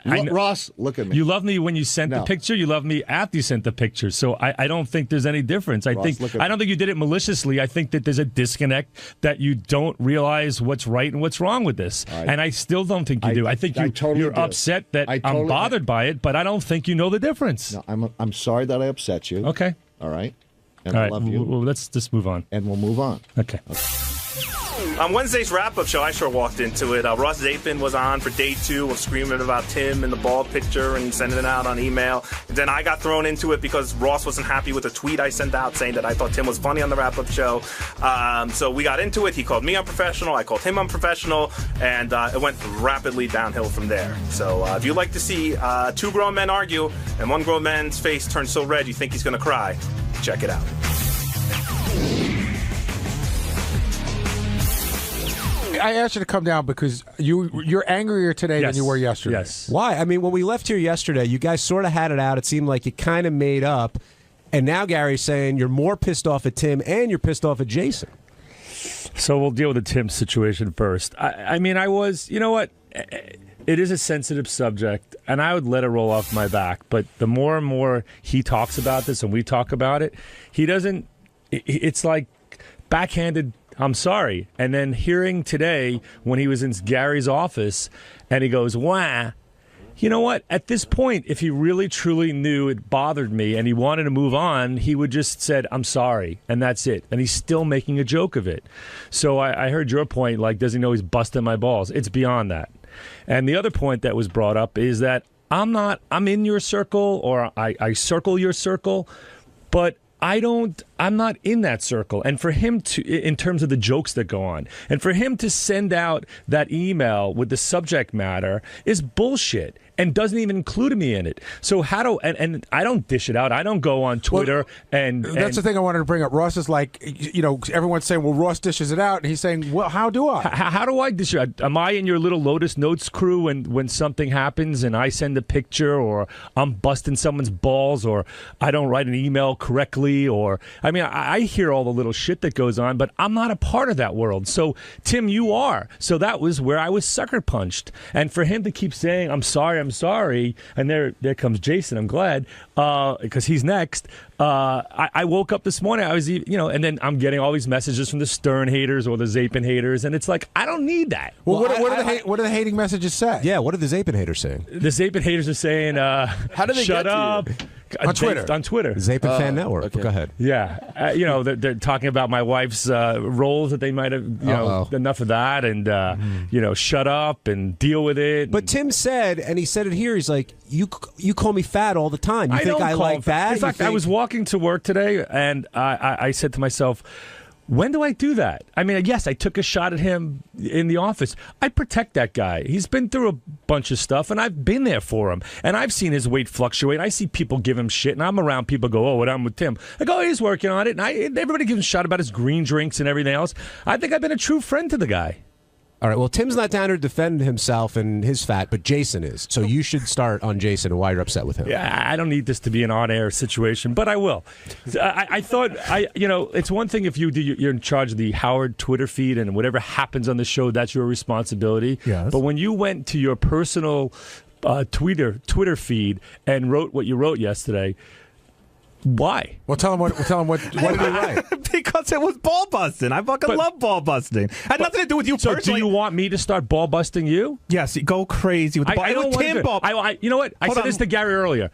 Ross, look at me. You love me when you sent the picture. You love me after you sent the picture. So I don't think there's any difference. I don't think you did it maliciously. I think that there's a disconnect that you don't realize what's right and what's wrong with this. And I still don't think you do. I think you're upset that I'm bothered by it, but I don't think you know the difference. No, I'm sorry that I upset you. Okay. All right. And All I right. love you. Well, let's just move on. And we'll move on. Okay. On Wednesday's wrap-up show, I sure walked into it. Ross Zapin was on for day 2 of screaming about Tim and the bald picture and sending it out on email. And then I got thrown into it because Ross wasn't happy with a tweet I sent out saying that I thought Tim was funny on the wrap-up show. So we got into it. He called me unprofessional. I called him unprofessional. And it went rapidly downhill from there. So if you'd like to see 2 grown men argue and one grown man's face turn so red you think he's going to cry, check it out. I asked you to come down because you're angrier today than you were yesterday. Yes. Why? I mean, when we left here yesterday, you guys sort of had it out. It seemed like you kind of made up. And now Gary's saying you're more pissed off at Tim and you're pissed off at Jason. So we'll deal with the Tim situation first. I mean, I was, you know what? It is a sensitive subject, and I would let it roll off my back. But the more and more he talks about this and we talk about it, he doesn't, it's like backhanded, I'm sorry. And then hearing today when he was in Gary's office and he goes, wah. You know what? At this point, if he really truly knew it bothered me and he wanted to move on, he would just said, I'm sorry, and that's it. And he's still making a joke of it. So I heard your point, like, does he know he's busting my balls? It's beyond that. And the other point that was brought up is that I'm in your circle or I circle your circle, but I'm not in that circle. And for him to, in terms of the jokes that go on, and for him to send out that email with the subject matter is bullshit and doesn't even include me in it. So and I don't dish it out. I don't go on Twitter and that's the thing I wanted to bring up. Ross is like, everyone's saying, well, Ross dishes it out. And he's saying, well, how do I? How do I dish it out? Am I in your little Lotus Notes crew when something happens and I send a picture or I'm busting someone's balls or I don't write an email correctly or, I mean, I hear all the little shit that goes on, but I'm not a part of that world. So, Tim, you are. So that was where I was sucker punched. And for him to keep saying, I'm sorry, and there comes Jason, I'm glad, because he's next. I woke up this morning, I was, and then I'm getting all these messages from the Stern haters or the Zapin haters, and it's like, I don't need that. Well, what do the hating messages say? Yeah, what are the Zapin haters saying? The Zapin haters are saying, how do they shut get to up. you? On Twitter. On Twitter. Zapin Fan Network. Okay. Go ahead. Yeah. They're talking about my wife's roles that they might have, enough of that, and, shut up and deal with it. But Tim said, and he said it here, he's like, you call me fat all the time. You think I like that? In fact, I was walking to work today, and I said to myself, when do I do that? I mean, yes, I took a shot at him in the office. I protect that guy. He's been through a bunch of stuff, and I've been there for him. And I've seen his weight fluctuate. I see people give him shit, and I'm around people go, oh, what I'm with Tim. I go, oh, he's working on it. And everybody gives him a shot about his green drinks and everything else. I think I've been a true friend to the guy. All right, well, Tim's not down here to defend himself and his fat, but Jason is. So you should start on Jason and why you're upset with him. Yeah, I don't need this to be an on-air situation, but I will. I thought, it's one thing if you're in charge of the Howard Twitter feed and whatever happens on the show, that's your responsibility. Yes. But when you went to your personal Twitter feed and wrote what you wrote yesterday, why? Well, tell him what did he write? Because it was ball busting. I fucking love ball busting. Had nothing to do with you personally. So do you want me to start ball busting you? Yes, go crazy with the ball. I don't want to. You know what? I said this to Gary earlier.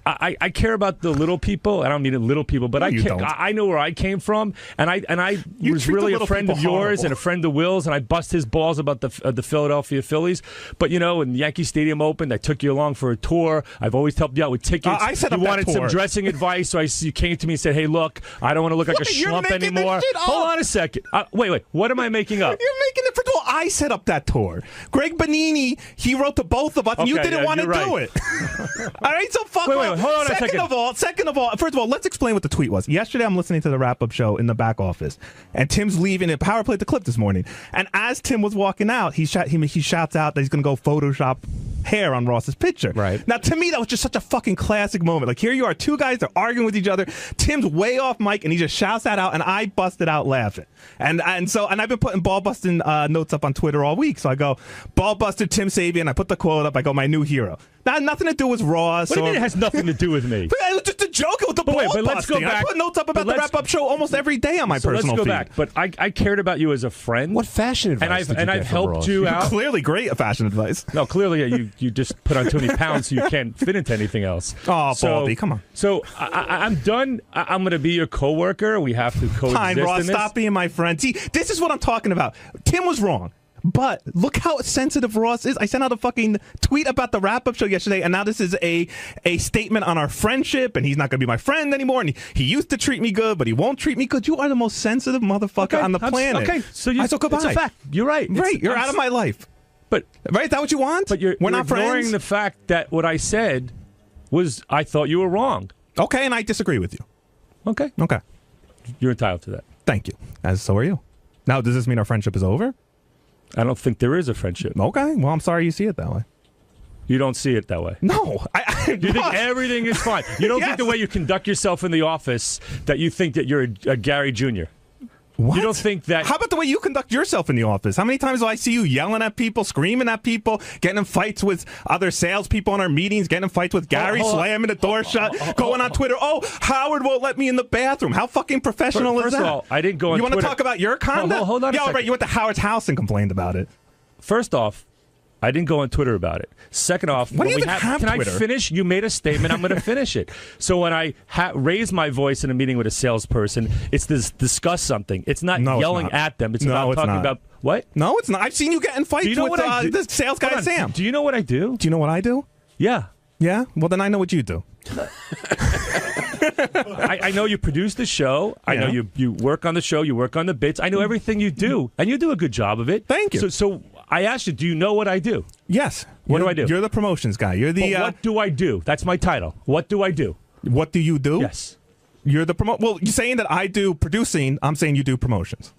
I care about the little people. I don't mean the little people, but I know where I came from, and I was really a friend of yours and a friend of Will's, and I bust his balls about the Philadelphia Phillies. But when Yankee Stadium opened, I took you along for a tour. I've always helped you out with tickets. I set you up that wanted tour. some dressing advice, so you came to me and said, "Hey, look, I don't want to look like You're schlump making this anymore. shit up. Hold on a second. Wait. What am I making up? You're making it. First of all, I set up that tour. Greg Bonini, he wrote to both of us, and you Okay, didn't want to you're do right. it. All right, so fuck Wait, off. hold on a second. Second of all, first of all, let's explain what the tweet was. Yesterday, I'm listening to the wrap-up show in the back office, and Tim's leaving. And Power played the clip this morning, and as Tim was walking out, he shouts out that he's going to go Photoshop hair on Ross's picture. Right. Now, to me, that was just such a fucking classic moment. Like, here you are, two guys, they're arguing with each other. Tim's way off mic, and he just shouts that out, and I busted out laughing. And I've been putting ball busting notes up on Twitter all week. So I go, ball busted Tim Sabian. I put the quote up. I go, my new hero. That had nothing to do with Ross. What do you mean it has nothing to do with me? But it was just a joke with the ball busting. Let's go back. I put notes up about the wrap-up show almost every day on my personal let's go feed. back. But I cared about you as a friend. What fashion advice did you get I've from helped Ross? you out. Clearly great fashion advice. No, clearly you just put on too many pounds so you can't fit into anything else. Oh, Baldy, come on. So I'm done. I'm going to be your coworker. We have to coexist. Fine, Ross, in this. stop being my friend. See, this is what I'm talking about. Tim was wrong. But look how sensitive Ross is. I sent out a fucking tweet about the wrap-up show yesterday, and now this is a statement on our friendship, and he's not going to be my friend anymore, and he used to treat me good, but he won't treat me good. You are the most sensitive motherfucker on the planet. Okay, so goodbye. It's a fact. You're right. Right, you're out of my life. But right, is that what you want? But we're not ignoring friends? the fact that what I said was I thought you were wrong. Okay, and I disagree with you. Okay. You're entitled to that. Thank you. As so are you. Now, does this mean our friendship is over? I don't think there is a friendship. Okay. Well, I'm sorry you see it that way. You don't see it that way. No. You think everything is fine. You don't think the way you conduct yourself in the office that you think that you're a Gary Jr. What? You don't think that... How about the way you conduct yourself in the office? How many times do I see you yelling at people, screaming at people, getting in fights with other salespeople in our meetings, getting in fights with Gary, slamming the door shut, going on Twitter, Howard won't let me in the bathroom. How fucking professional is that? First of all, I didn't go on You want to Twitter. talk about your conduct? Hold on a Yeah, second. right. You went to Howard's house and complained about it. First off, I didn't go on Twitter about it. Second off, Why do you when even have can Twitter? I finish? You made a statement. I'm going to finish it. So when I raise my voice in a meeting with a salesperson, it's to discuss something. It's not yelling at them. It's about talking about what? No, it's not. I've seen you get in fights Do you know with what I do? the sales guy, Hold on. Sam. Do you know what I do? Do you know what I do? Yeah. Yeah? Well, then I know what you do. I know you produce the show. I know you work on the show. You work on the bits. I know everything you do, and you do a good job of it. Thank you. So I asked you, do you know what I do? Yes. What do I do? You're the promotions guy. You're the. But what do I do? That's my title. What do I do? What do you do? Yes. You're the Well, you're saying that I do producing. I'm saying you do promotions.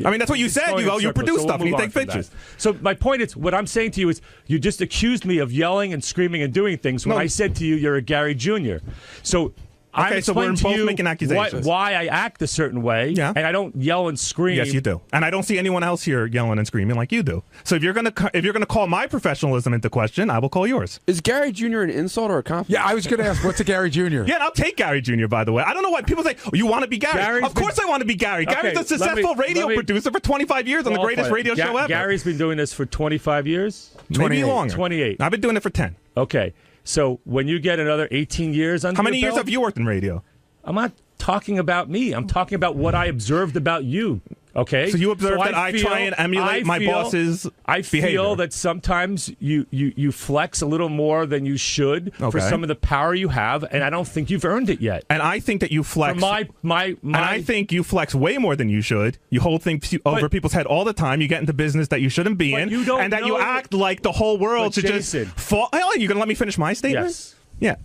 I mean, that's what you said. You produce stuff and you take pictures. So my point is, what I'm saying to you is, you just accused me of yelling and screaming and doing things when I said to you, you're a Gary Jr. So Okay, so we're explained to both you making accusations. why I act a certain way, and I don't yell and scream. Yes, you do. And I don't see anyone else here yelling and screaming like you do. So if you're gonna call my professionalism into question, I will call yours. Is Gary Jr. an insult or a compliment? Yeah, I was going to ask, what's a Gary Jr.? Yeah, and I'll take Gary Jr., by the way. I don't know why people say, you want to be Gary. Of course I want to be Gary. Okay, Gary's a successful radio producer for 25 years on the greatest radio show ever. Gary's been doing this for 25 years? Maybe longer. 28. I've been doing it for 10. Okay. So when you get another 18 years under How many your years belt, have you worked in radio? I'm not talking about me. I'm talking about what I observed about you. Okay. So you observe that I try and emulate my boss's I feel behavior. that sometimes you flex a little more than you should for some of the power you have, and I don't think you've earned it yet. And I think that you flex. My and I think you flex way more than you should. You hold things over people's head all the time. You get into business that you shouldn't be in, you don't and that know you act like the whole world should Jason, just fall. Oh, you gonna let me finish my statement? Yes. Yeah.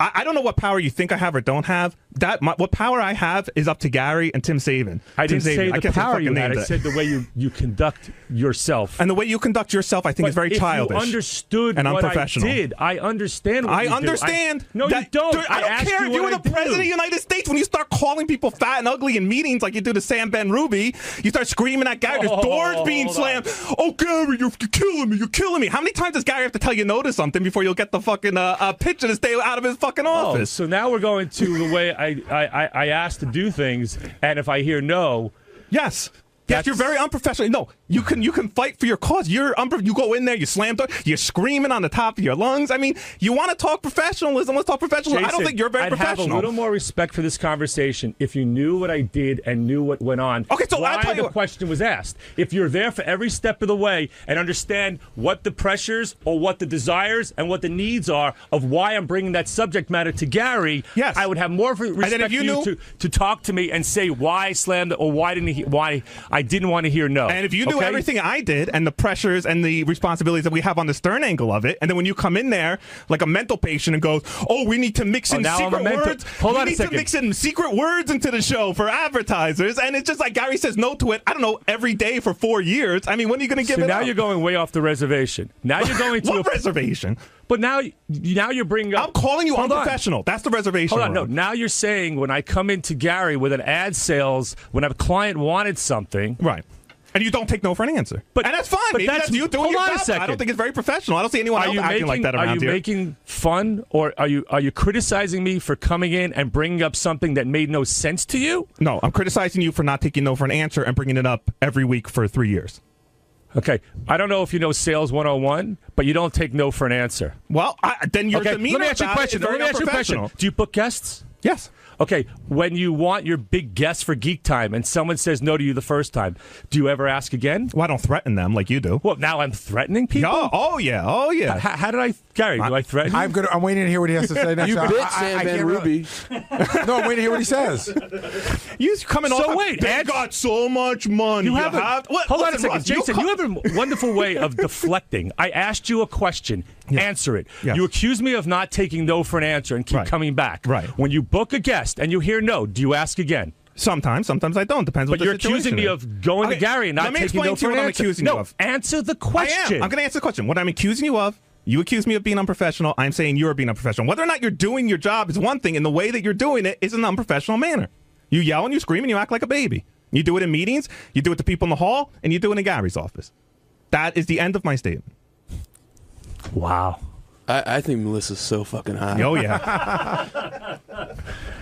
I don't know what power you think I have or don't have. What power I have is up to Gary and Tim Saban. I didn't Tim say Saban. the power you had. I it. said the way you conduct yourself. And the way you conduct yourself, I think, is very childish. If you understood and what unprofessional. I did, I understand what you do. understand. No, you don't. Dude, I don't asked care if you were the president of the United States. When you start calling people fat and ugly in meetings like you do to Sam Ben Ruby, you start screaming at Gary. There's doors being slammed. Oh, Gary, you're killing me. You're killing me. How many times does Gary have to tell you no to something before you'll get the fucking picture to stay out of his fucking office? So now we're going to the way I asked to do things, and if I hear no, yes, you're very unprofessional. No, You can fight for your cause. You go in there, you slam door, you're screaming on the top of your lungs. I mean, you want to talk professionalism? Let's talk professionalism. I don't think you're very I'd professional. have a little more respect for this conversation if you knew what I did and knew what went on. Okay, so why I'll tell you the question was asked. If you're there for every step of the way and understand what the pressures or what the desires and what the needs are of why I'm bringing that subject matter to Gary, yes, I would have more respect for you to talk to me and say why I slammed it or why I didn't want to hear no. And if you knew everything I did and the pressures and the responsibilities that we have on the Stern angle of it, and then when you come in there like a mental patient and goes, "Oh, we need to mix in secret words. Hold on we a need second. to mix in secret words into the show for advertisers," and it's just like Gary says no to it. I don't know, every day for 4 years. I mean, when are you going to give So it now up? you're going way off the reservation. Now you're going to what reservation? But now you're bringing up. I'm calling you Hold unprofessional. That's the reservation. Hold on, no. Ron. Now you're saying when I come into Gary with an ad sales, when a client wanted something, right? And you don't take no for an answer. And that's fine. But Maybe that's you doing hold your on job. a second. I don't think it's very professional. I don't see anyone else acting like that around here. Are you making fun, or are you criticizing me for coming in and bringing up something that made no sense to you? No, I'm criticizing you for not taking no for an answer and bringing it up every week for 3 years. Okay, I don't know if you know Sales 101, but you don't take no for an answer. Well, then your okay, demeanor let me ask you a about it question. is very Let me ask you a question. unprofessional. Do you book guests? Yes. Okay, when you want your big guest for Geek Time and someone says no to you the first time, do you ever ask again? Well, I don't threaten them like you do. Well, now I'm threatening people? Yeah, oh, yeah. How did I, Gary, do I threaten you? I'm waiting to hear what he has to say next. You time. bitch, Sam Van Ruby. No, I'm waiting to hear what he says. You coming off. So wait, they got so much money. You have hold on a second, Ross, Jason. You have a wonderful way of deflecting. I asked you a question. Yeah. Answer it. Yes. You accuse me of not taking no for an answer and keep coming back. Right. When you book a guest and you hear no, do you ask again? Sometimes I don't. Depends what but the you're situation accusing me is. of going to Gary and not taking no for an answer. Let me explain to you what I'm accusing you of. Answer the question. I'm going to answer the question. What I'm accusing you of. You accuse me of being unprofessional. I'm saying you're being unprofessional. Whether or not you're doing your job is one thing, and the way that you're doing it is an unprofessional manner. You yell and you scream and you act like a baby. You do it in meetings, you do it to people in the hall, and you do it in Gary's office. That is the end of my statement. Wow. I think Melissa's so fucking hot. Oh, yeah.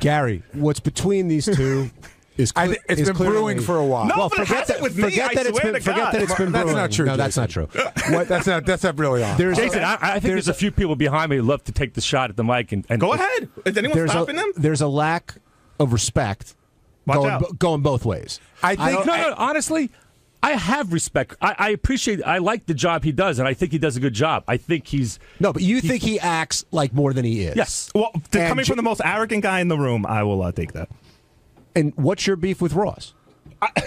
Gary, what's between these two is it's been brewing for a while. No, well, but it hasn't with me. Forget that it's been brewing. That's not true. No, that's not true. What? That's not really on. Jason, I think there's a few people behind me who love to take the shot at the mic. And Go ahead. Is anyone stopping them? There's a lack of respect going both ways. I think. No, honestly, I have respect. I appreciate. I like the job he does, and I think he does a good job. I think he's but you think he acts like more than he is. Yes. Well, coming from the most arrogant guy in the room, I will take that. And what's your beef with Ross?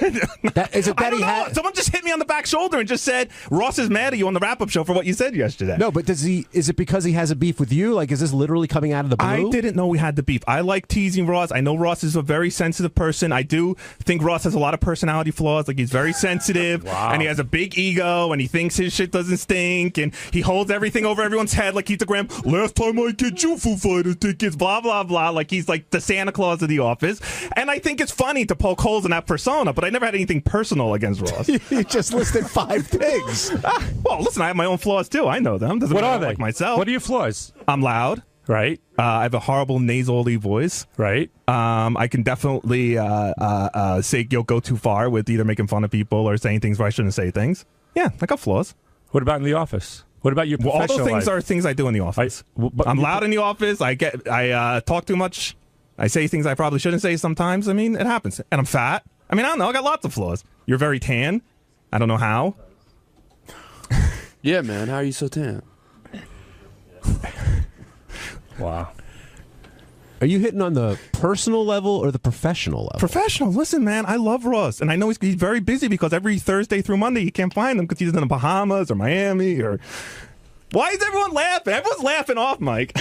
Someone just hit me on the back shoulder and just said Ross is mad at you on the wrap-up show for what you said yesterday. No, but is it because he has a beef with you? Like, is this literally coming out of the blue? I didn't know we had the beef. I like teasing Ross. I know Ross is a very sensitive person. I do think Ross has a lot of personality flaws. Like, he's very sensitive, and he has a big ego, and he thinks his shit doesn't stink, and he holds everything over everyone's head like he's the last time I get you Foo Fighters tickets, blah, blah, blah, like he's like the Santa Claus of the office. And I think it's funny to poke holes in that persona, but I never had anything personal against Ross. You just listed 5 things. Well, listen, I have my own flaws, too. I know them. Doesn't what mean are I they? like myself. What are your flaws? I'm loud. Right. I have a horrible nasally voice. Right. I can definitely go too far with either making fun of people or saying things where I shouldn't say things. Yeah, I got flaws. What about in the office? What about your professional all those things life? are things I do in the office. I'm loud in the office. I talk too much. I say things I probably shouldn't say sometimes. I mean, it happens. And I'm fat. I mean, I don't know. I got lots of flaws. You're very tan. I don't know how. Yeah, man. How are you so tan? Wow. Are you hitting on the personal level or the professional level? Professional. Listen, man, I love Ross. And I know he's very busy because every Thursday through Monday he can't find him because he's in the Bahamas or Miami or... Why is everyone laughing? Everyone's laughing off, Mike.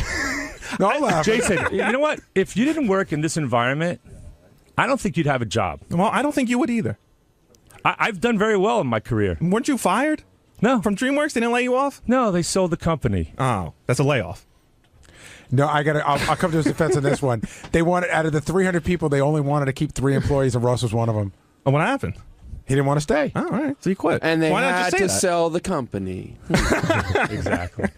No, I'm laughing. Jason, you know what? If you didn't work in this environment, I don't think you'd have a job. Well, I don't think you would either. I've done very well in my career. Weren't you fired? No. From DreamWorks? They didn't lay you off? No, they sold the company. Oh, that's a layoff. No, I'll come to his defense on this one. They wanted, out of the 300 people, they only wanted to keep 3 employees, and Ross was one of them. Oh, what happened? He didn't want to stay. Oh, all right. So you quit. And they Why not had just say to that? sell the company. Exactly.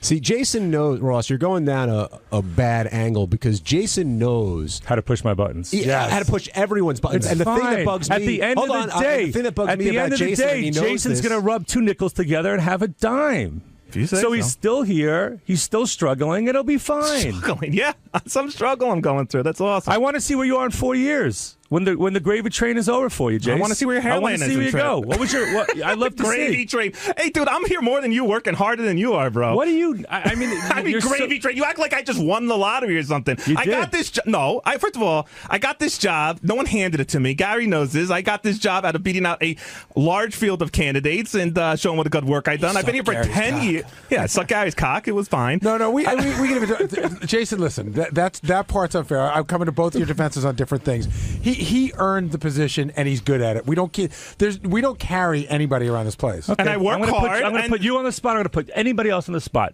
See, Jason knows, Ross, you're going down a bad angle because Jason knows how to push my buttons. Yeah, how to push everyone's buttons. And the thing that bugs me at the end hold of on, the day, the thing that bugs at me the about end of the Jason, day, and he knows Jason's this, going to rub 2 nickels together and have a dime. You say so he's still here. He's still struggling. It'll be fine. Struggling, yeah. Some struggle I'm going through. That's awesome. I want to see where you are in 4 years when the gravy train is over for you, Jason. I want to see where your hairline is. I want to see where you go. What was your? I'd love to gravy see. train. Hey, dude, I'm here more than you, working harder than you are, bro. What do you? I mean, you're gravy train. You act like I just won the lottery or something. I got this. No, first of all, I got this job. No one handed it to me. Gary knows this. I got this job out of beating out a large field of candidates and showing what the good work I've done. I've been here for 10 years. Yeah, I sucked Gary's cock. It was fine. No, we Jason, listen, that part's unfair. I'm coming to both your defenses on different things. He earned the position and he's good at it. We don't carry anybody around this place. Okay. And I work hard. I'm going to put you on the spot. I'm going to put anybody else on the spot.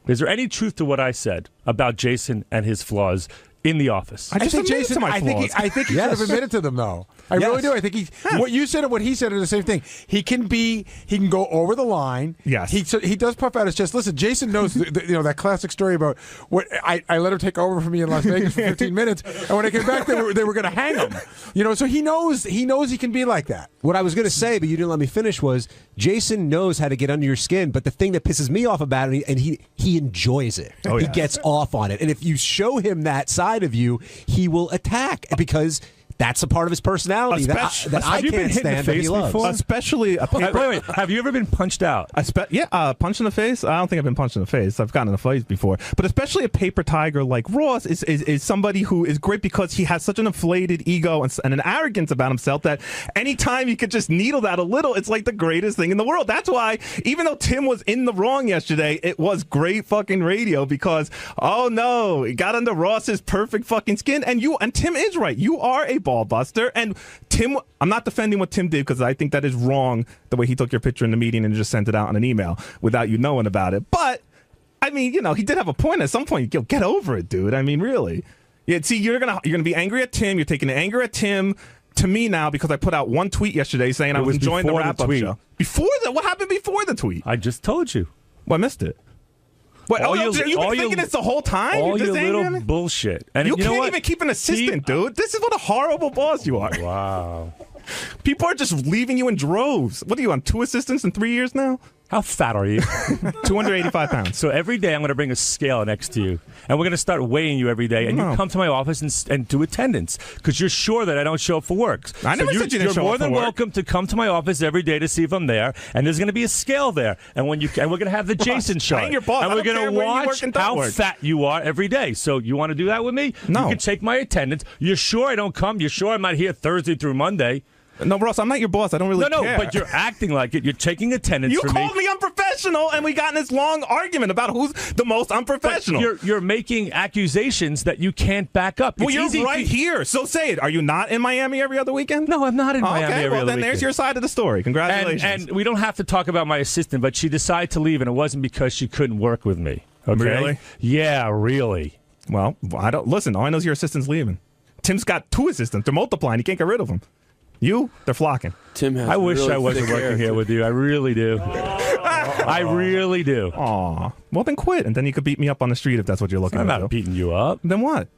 Is there any truth to what I said about Jason and his flaws in the office? I think Jason. I think he should have admitted to them, though. I really do. I think what you said and what he said are the same thing. He can go over the line. Yes. He does puff out his chest. Listen, Jason knows that classic story about what I let him take over for me in Las Vegas for 15 minutes, and when I came back, they were going to hang him. So he knows he can be like that. What I was going to say, but you didn't let me finish, was Jason knows how to get under your skin. But the thing that pisses me off about it, and he enjoys it. Oh, he yeah. gets off on it, and if you show him that side of you, he will attack because that's a part of his personality that I have you been can't hit in stand the that face he loves. before? Especially a paper. Wait. Have you ever been punched out? Punched in the face? I don't think I've been punched in the face. I've gotten in a fight before. But especially a paper tiger like Ross is somebody who is great because he has such an inflated ego and an arrogance about himself that anytime you could just needle that a little, it's like the greatest thing in the world. That's why, even though Tim was in the wrong yesterday, it was great fucking radio because, oh no, it got under Ross's perfect fucking skin. And Tim is right. You are a ball buster. And Tim, I'm not defending what Tim did because I think that is wrong the way he took your picture in the meeting and just sent it out on an email without you knowing about it. But I mean, he did have a point at some point. Get over it, dude. I mean, really. Yeah. See, you're gonna be angry at Tim. You're taking the anger at Tim to me now because I put out one tweet yesterday saying I was enjoying the wrap-up show. Before that, what happened before the tweet? I just told you. Well, I missed it. What? You've been thinking this the whole time? All You're your just little bullshit. And you know can't what? even keep an assistant, dude. This is what a horrible boss you are. Wow. People are just leaving you in droves. What are you on, 2 assistants in 3 years now? How fat are you? 285 pounds. So every day I'm going to bring a scale next to you, and we're going to start weighing you every day, and you come to my office and do attendance because you're sure that I don't show up for work. I never said you didn't show up for work. You're more than welcome to come to my office every day to see if I'm there, and there's going to be a scale there, and we're going to have the Jason chart, your boss. and we're going to watch how fat you are every day. So you want to do that with me? No. You can take my attendance. You're sure I don't come? You're sure I'm not here Thursday through Monday? No, Ross, I'm not your boss. I don't really care. No, but you're acting like it. You're taking attendance You for me. called me unprofessional, and we got in this long argument about who's the most unprofessional. But you're making accusations that you can't back up. Well, you're right here, so say it. Are you not in Miami every other weekend? No, I'm not in Miami every other weekend. Well, then there's your side of the story. Congratulations. And we don't have to talk about my assistant, but she decided to leave, and it wasn't because she couldn't work with me. Okay? Really? Yeah, really. Well, I don't listen. All I know is your assistant's leaving. Tim's got 2 assistants. They're multiplying. He can't get rid of them. They're flocking. Tim has I wish really I wasn't thick working hair, here with you. I really do. I really do. Aw. Well, then quit, and then you could beat me up on the street if that's what you're looking I'm at. not beating you up. Then what?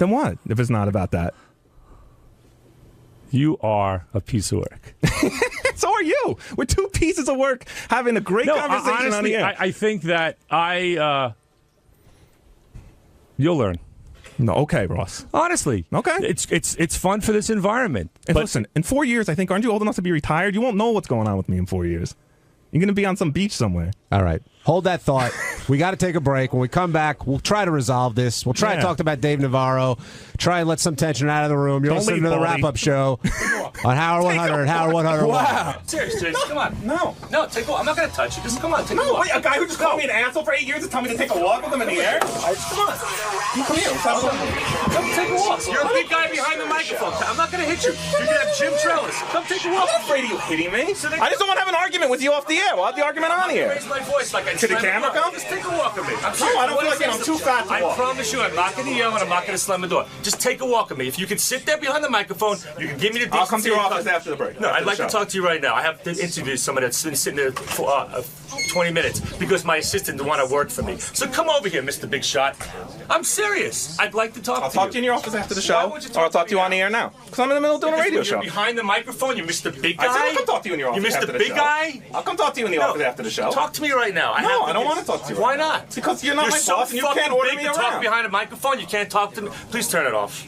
If it's not about that? You are a piece of work. So are you. We're 2 pieces of work having a great conversation honestly, on the air. I think that you'll learn. No, okay, Ross. Honestly, okay, it's fun for this environment. But listen, in 4 years, I think, aren't you old enough to be retired? You won't know what's going on with me in 4 years. You're going to be on some beach somewhere. All right. Hold that thought. We got to take a break. When we come back, we'll try to resolve this. We'll try to talk about Dave Navarro. Try and let some tension out of the room. You're listening to the wrap-up show on Howard 100. Howard 100. Wow. Seriously, come on. No, take a walk. I'm not going to touch you. Just come on, take a walk. Wait, a guy who just called me an asshole for 8 years is telling me to take a walk with him in the air? Come on. Come here. Come take a walk. You're a big guy behind the microphone. I'm not going to hit you. You're going to have Jim Trellis. Come take a walk. I'm not afraid of you hitting me. I just don't want to have an argument with you off the air. We'll have the argument on here. Raise my voice like I To the camera? Just take a walk with me. I don't feel like I'm too fat to I walk. promise you, I'm not going to yell and I'm not going to slam the door. Just take a walk with me. If you can sit there behind the microphone, you can give me the decency. I'll come to your office after the break. No, after I'd like the to show. talk to you right now. I have to interview somebody that's been sitting there for 20 minutes because my assistant didn't want to work for me. So come over here, Mr. Big Shot. I'm serious. I'd like to talk to you. I'll talk to you in your office after the show, or I'll talk to you on the air now. Because I'm in the middle of doing a radio show. You're behind the microphone. You're Mr. Big Guy. I said I'll come talk to you in your office You're after Mr. the Big show. Guy. I'll come talk to you in the office after the show. Talk to me right now. I don't want to talk to you. Why not? Because you're not my so boss and you fucking can't order big me to around. talk behind a microphone. You can't talk to me. Please turn it off.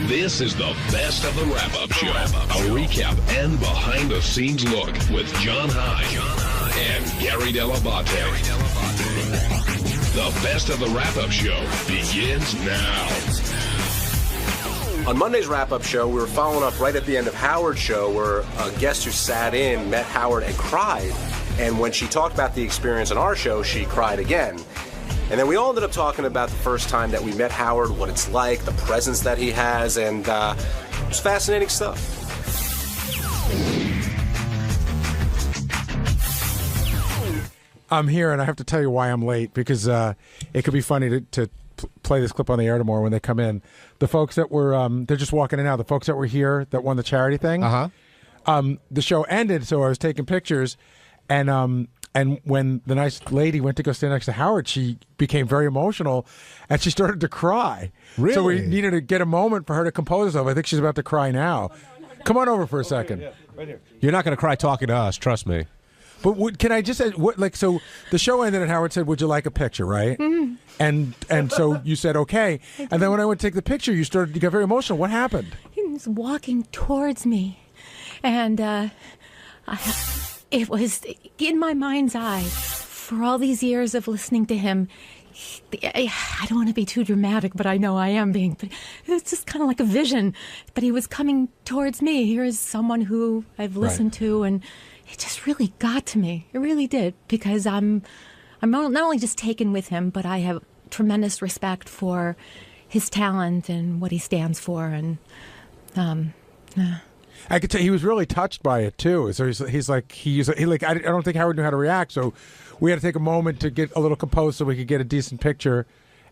This is the best of the wrap-up show. A recap and behind-the-scenes look with John High and Gary Dell'Abate. The best of the wrap-up show begins now. On Monday's wrap-up show, we were following up right at the end of Howard's show where a guest who sat in met Howard and cried. And when she talked about the experience on our show, she cried again. And then we all ended up talking about the first time that we met Howard, what it's like, the presence that he has, and it was fascinating stuff. I'm here, and I have to tell you why I'm late, because it could be funny to play this clip on the air tomorrow when they come in. The folks that were, they're just walking in now, the folks that were here that won the charity thing, the show ended, so I was taking pictures, and when the nice lady went to go stand next to Howard, she became very emotional, and she started to cry. Really? So we needed to get a moment for her to compose herself. I think she's about to cry now. Come on over for a second. Right here. You're not going to cry talking to us, trust me. But can I just say, so the show ended and Howard said, would you like a picture, right? Mm-hmm. And so you said, okay. And then when I went to take the picture, you got very emotional. What happened? He was walking towards me, and it was in my mind's eye for all these years of listening to him. I don't want to be too dramatic, but I know I am being. But it's just kind of like a vision. But he was coming towards me. Here is someone who I've listened to, and it just really got to me. It really did, because I'm not only just taken with him, but I have tremendous respect for his talent and what he stands for, and I could tell he was really touched by it too. So he's like I don't think Howard knew how to react. So we had to take a moment to get a little composed so we could get a decent picture,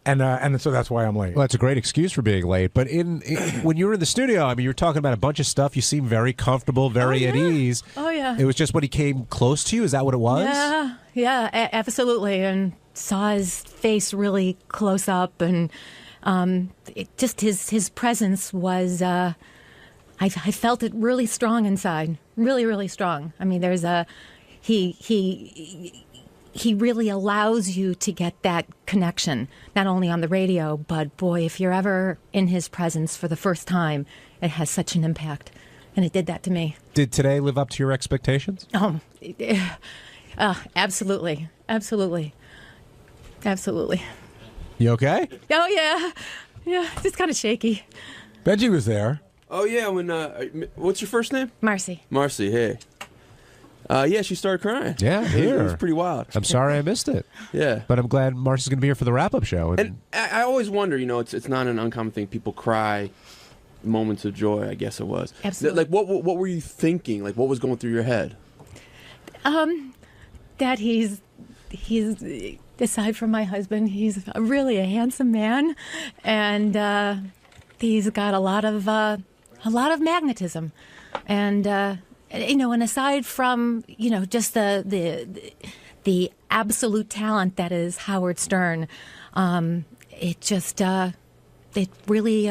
and so that's why I'm late. Well, that's a great excuse for being late. But when you were in the studio, I mean, you were talking about a bunch of stuff. You seemed very comfortable, very at ease. Oh yeah. It was just when he came close to you. Is that what it was? Yeah, absolutely. And saw his face really close up, and just his presence was. I felt it really strong inside, really, really strong. I mean, there's he really allows you to get that connection, not only on the radio, but boy, if you're ever in his presence for the first time, it has such an impact. And it did that to me. Did today live up to your expectations? Absolutely. Absolutely. Absolutely. You okay? Oh, yeah. Yeah, just kind of shaky. Benji was there. Oh, yeah. What's your first name? Marcy. Marcy, hey. Yeah, she started crying. Yeah, here. It was pretty wild. I'm sorry I missed it. Yeah. But I'm glad Marcy's going to be here for the wrap-up show. And I always wonder, it's not an uncommon thing. People cry moments of joy, I guess it was. Absolutely. Like, what were you thinking? Like, what was going through your head? That he's aside from my husband, he's really a handsome man, and he's got a lot of magnetism, and and aside from just the absolute talent that is Howard Stern, it just it really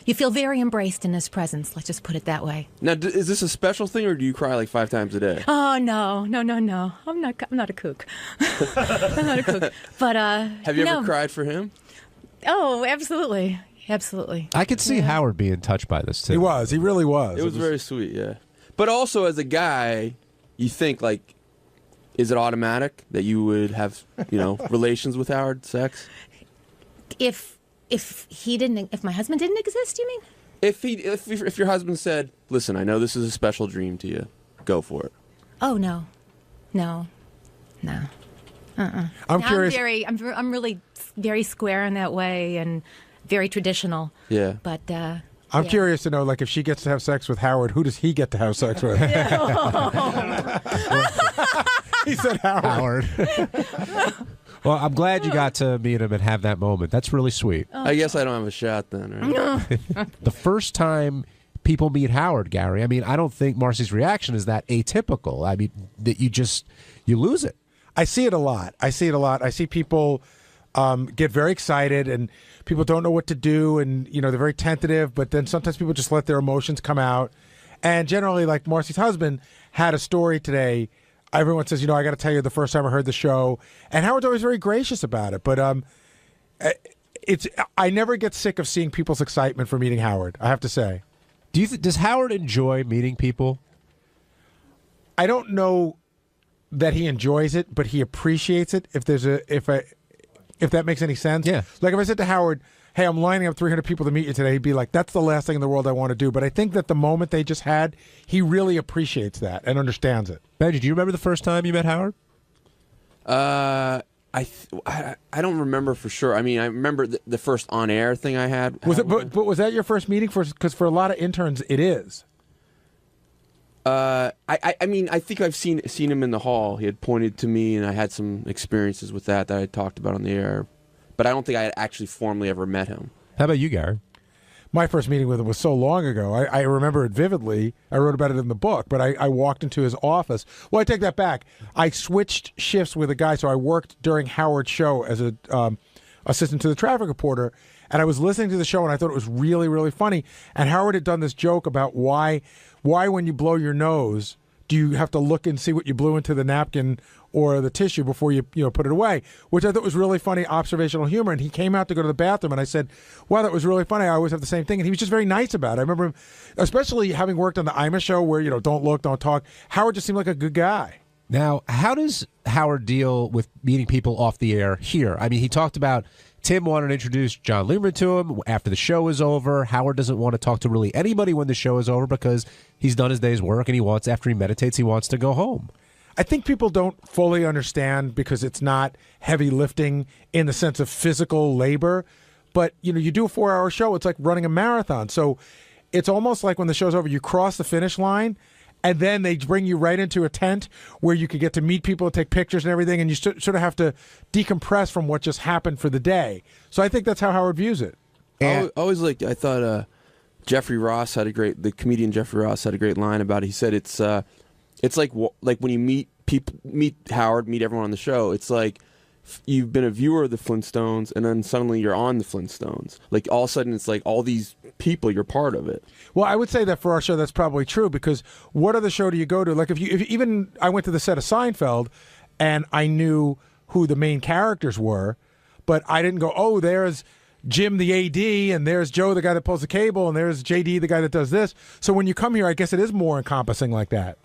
you feel very embraced in his presence. Let's just put it that way. Now, is this a special thing, or do you cry like 5 times a day? Oh no. I'm not a kook. I'm not a kook. But have you ever cried for him? Oh, absolutely. I could see Howard being touched by this too. He was. He really was. It was very sweet, yeah. But also, as a guy, you think like, is it automatic that you would have, relations with Howard, sex? If my husband didn't exist, you mean? If your husband said, "Listen, I know this is a special dream to you, go for it." Oh no. I'm curious. I'm really very square in that way and very traditional. Yeah. But I'm curious to know, like, if she gets to have sex with Howard, who does he get to have sex with? He said Howard. Well, I'm glad you got to meet him and have that moment. That's really sweet. I guess I don't have a shot then, right? The first time people meet Howard, Gary, I mean, I don't think Marcy's reaction is that atypical. I mean, that you lose it. I see it a lot. I see people get very excited, and people don't know what to do, and they're very tentative. But then sometimes people just let their emotions come out. And generally, like Marcy's husband had a story today. Everyone says, I got to tell you, the first time I heard the show, and Howard's always very gracious about it. But I never get sick of seeing people's excitement for meeting Howard, I have to say. Does Howard enjoy meeting people? I don't know that he enjoys it, but he appreciates it. If that makes any sense. Yeah. Like if I said to Howard, "Hey, I'm lining up 300 people to meet you today," he'd be like, "That's the last thing in the world I want to do." But I think that the moment they just had, he really appreciates that and understands it. Benji, do you remember the first time you met Howard? I don't remember for sure. I mean, I remember the first on-air thing I had. But was that your first meeting? Because for a lot of interns, it is. I mean, I think I've seen him in the hall. He had pointed to me, and I had some experiences with that I talked about on the air. But I don't think I had actually formally ever met him. How about you, Gary? My first meeting with him was so long ago. I remember it vividly. I wrote about it in the book, but I walked into his office. Well, I take that back. I switched shifts with a guy, so I worked during Howard's show as a assistant to the traffic reporter, and I was listening to the show, and I thought it was really, really funny. And Howard had done this joke about why when you blow your nose, do you have to look and see what you blew into the napkin or the tissue before you put it away, which I thought was really funny observational humor. And he came out to go to the bathroom, and I said, "Wow, that was really funny. I always have the same thing." And he was just very nice about it. I remember him, especially having worked on the IMA show where, don't look, don't talk. Howard just seemed like a good guy. Now, how does Howard deal with meeting people off the air here? I mean, he talked about Tim wanted to introduce John Lieberman to him after the show is over. Howard doesn't want to talk to really anybody when the show is over because he's done his day's work, and after he meditates, he wants to go home. I think people don't fully understand because it's not heavy lifting in the sense of physical labor. But, you do a 4-hour show, it's like running a marathon. So it's almost like when the show's over, you cross the finish line, and then they bring you right into a tent where you could get to meet people, take pictures and everything, and you sort of have to decompress from what just happened for the day. So I think that's how Howard views it. I thought Jeffrey Ross the comedian Jeffrey Ross had a great line about it. He said it's like when you meet Howard, meet everyone on the show, it's like you've been a viewer of the Flintstones, and then suddenly you're on the Flintstones. Like all of a sudden, it's like all these people, you're part of it. Well, I would say that for our show, that's probably true, because what other show do you go to? Like if even I went to the set of Seinfeld, and I knew who the main characters were, but I didn't go, "Oh, there's Jim the AD, and there's Joe the guy that pulls the cable, and there's JD the guy that does this." So when you come here, I guess it is more encompassing like that.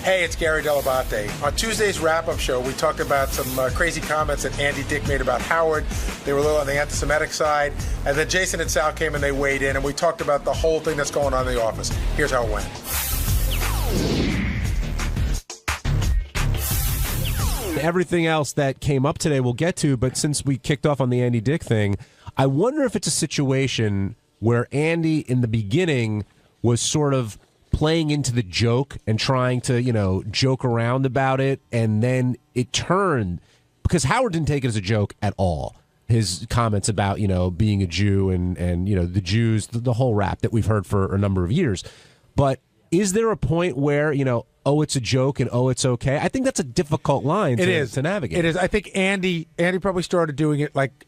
Hey, it's Gary Delabate. On Tuesday's wrap-up show, we talked about some crazy comments that Andy Dick made about Howard. They were a little on the anti-Semitic side. And then Jason and Sal came and they weighed in, and we talked about the whole thing that's going on in the office. Here's how it went. Everything else that came up today we'll get to, but since we kicked off on the Andy Dick thing, I wonder if it's a situation where Andy, in the beginning, was sort of playing into the joke and trying to, joke around about it, and then it turned, because Howard didn't take it as a joke at all. His comments about, being a Jew and the Jews, the whole rap that we've heard for a number of years. But is there a point where, oh, it's a joke and oh, it's okay? I think that's a difficult line to navigate. It is. I think Andy probably started doing it like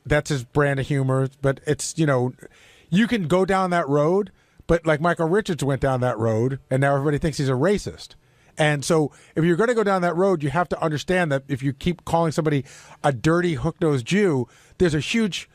that's his brand of humor. But it's, you can go down that road, but like Michael Richards went down that road, and now everybody thinks he's a racist. And so if you're going to go down that road, you have to understand that if you keep calling somebody a dirty, hook-nosed Jew, there's a huge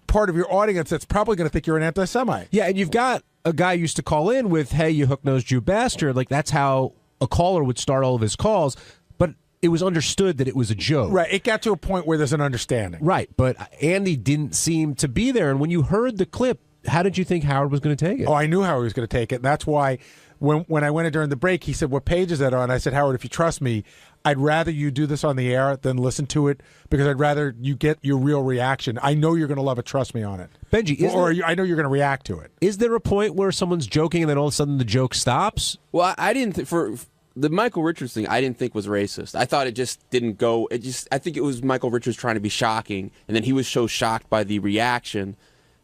part of your audience that's probably going to think you're an anti-Semite. Yeah, and you've got a guy used to call in with, hey, you hook-nosed Jew bastard. Like, that's how a caller would start all of his calls. But it was understood that it was a joke. Right. It got to a point where there's an understanding. Right. But Andy didn't seem to be there. And when you heard the clip, how did you think Howard was going to take it? Oh, I knew how he was going to take it. And that's why when I went in during the break, he said, what page is that on? I said, Howard, if you trust me, I'd rather you do this on the air than listen to it because I'd rather you get your real reaction. I know you're going to love it. Trust me on it. Benji, I know you're going to react to it. Is there a point where someone's joking and then all of a sudden the joke stops? Well, I didn't for the Michael Richards thing. I didn't think was racist. I thought it just didn't go. I think it was Michael Richards trying to be shocking, and then he was so shocked by the reaction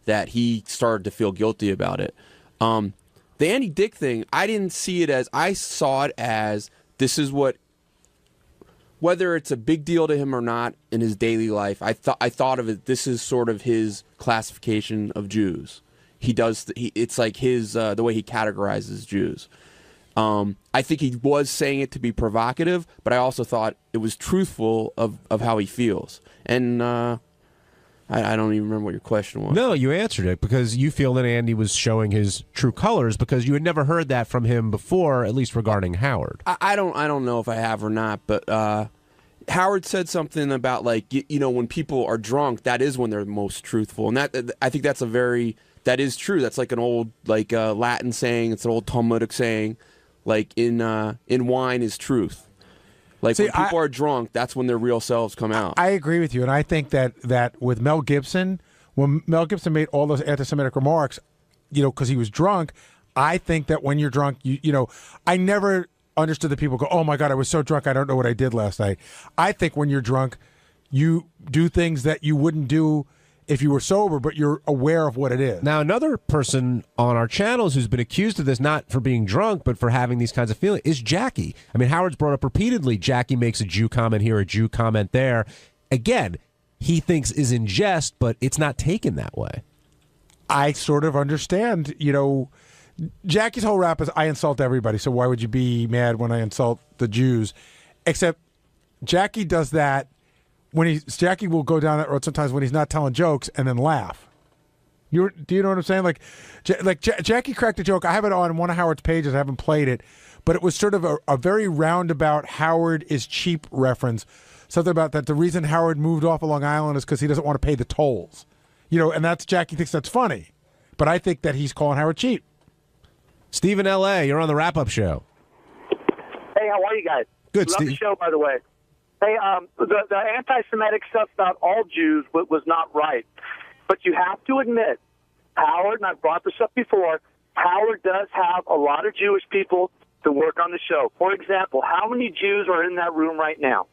that he started to feel guilty about it. The Andy Dick thing, I didn't see it as. I saw it as this is what. Whether it's a big deal to him or not in his daily life, I thought of it. This is sort of his classification of Jews. He does. It's like his the way he categorizes Jews. I think he was saying it to be provocative, but I also thought it was truthful of how he feels. And I don't even remember what your question was. No, you answered it because you feel that Andy was showing his true colors because you had never heard that from him before, at least regarding Howard. I don't know if I have or not, but Howard said something about like when people are drunk, that is when they're most truthful, and that I think that is true. That's like an old Latin saying. It's an old Talmudic saying, like in wine is truth. Like when people are drunk, that's when their real selves come out. I agree with you, and I think that with Mel Gibson, when Mel Gibson made all those anti-Semitic remarks, because he was drunk, I think that when you're drunk, I never understood that people go, oh my God, I was so drunk, I don't know what I did last night. I think when you're drunk, you do things that you wouldn't do if you were sober, but you're aware of what it is. Now, another person on our channels who's been accused of this, not for being drunk, but for having these kinds of feelings, is Jackie. I mean, Howard's brought up repeatedly, Jackie makes a Jew comment here, a Jew comment there. Again, he thinks is in jest, but it's not taken that way. I sort of understand, Jackie's whole rap is, I insult everybody, so why would you be mad when I insult the Jews? Except Jackie does that Jackie will go down that road sometimes when he's not telling jokes and then laugh. Do you know what I'm saying? Like Jackie cracked a joke. I have it on one of Howard's pages. I haven't played it, but it was sort of a very roundabout Howard is cheap reference. Something about that. The reason Howard moved off of Long Island is because he doesn't want to pay the tolls. And that's Jackie thinks that's funny, but I think that he's calling Howard cheap. Steve in L.A., you're on the wrap-up show. Hey, how are you guys? Good, Love Steve. the show, by the way. Hey, the anti-Semitic stuff about all Jews was not right. But you have to admit, Howard, and I've brought this up before, Howard does have a lot of Jewish people to work on the show. For example, how many Jews are in that room right now?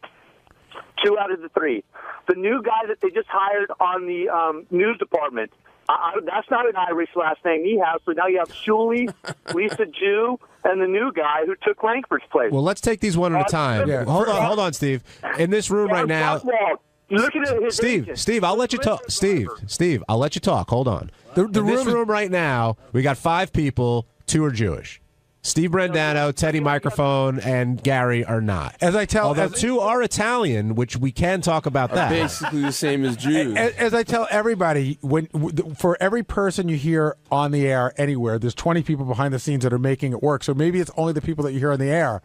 2 out of the 3. The new guy that they just hired on the news department, that's not an Irish last name he has. So now you have Shuli, Lisa Jew, and the new guy who took Langford's place. Well, let's take these one at a time. Hold on, Steve. In this room right now, look at his agent. Steve, I'll let you talk. Steve, I'll let you talk. Hold on. In this room right now, we got 5 people. 2 are Jewish. Steve Brandano, Teddy Microphone, and Gary are not. Although 2 are Italian, which we can talk about that. Basically the same as Jews. As I tell everybody, for every person you hear on the air anywhere, there's 20 people behind the scenes that are making it work. So maybe it's only the people that you hear on the air,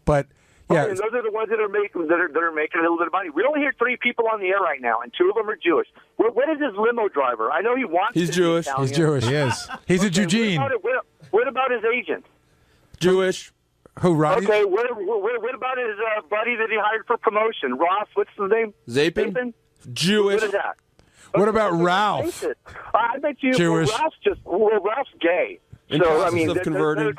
but yeah, and those are the ones that are making a little bit of money. We only hear 3 people on the air right now, and 2 of them are Jewish. What is his limo driver? I know he wants. He's Jewish. He's Jewish. He is. He's a Eugene. What about his agent? Jewish. Who, Roddy? Okay, what about his buddy that he hired for promotion? Ross, what's his name? Zapin? Jewish. What is that? What about Ralph? I bet you Jewish. Ralph's gay. So, I mean, there's a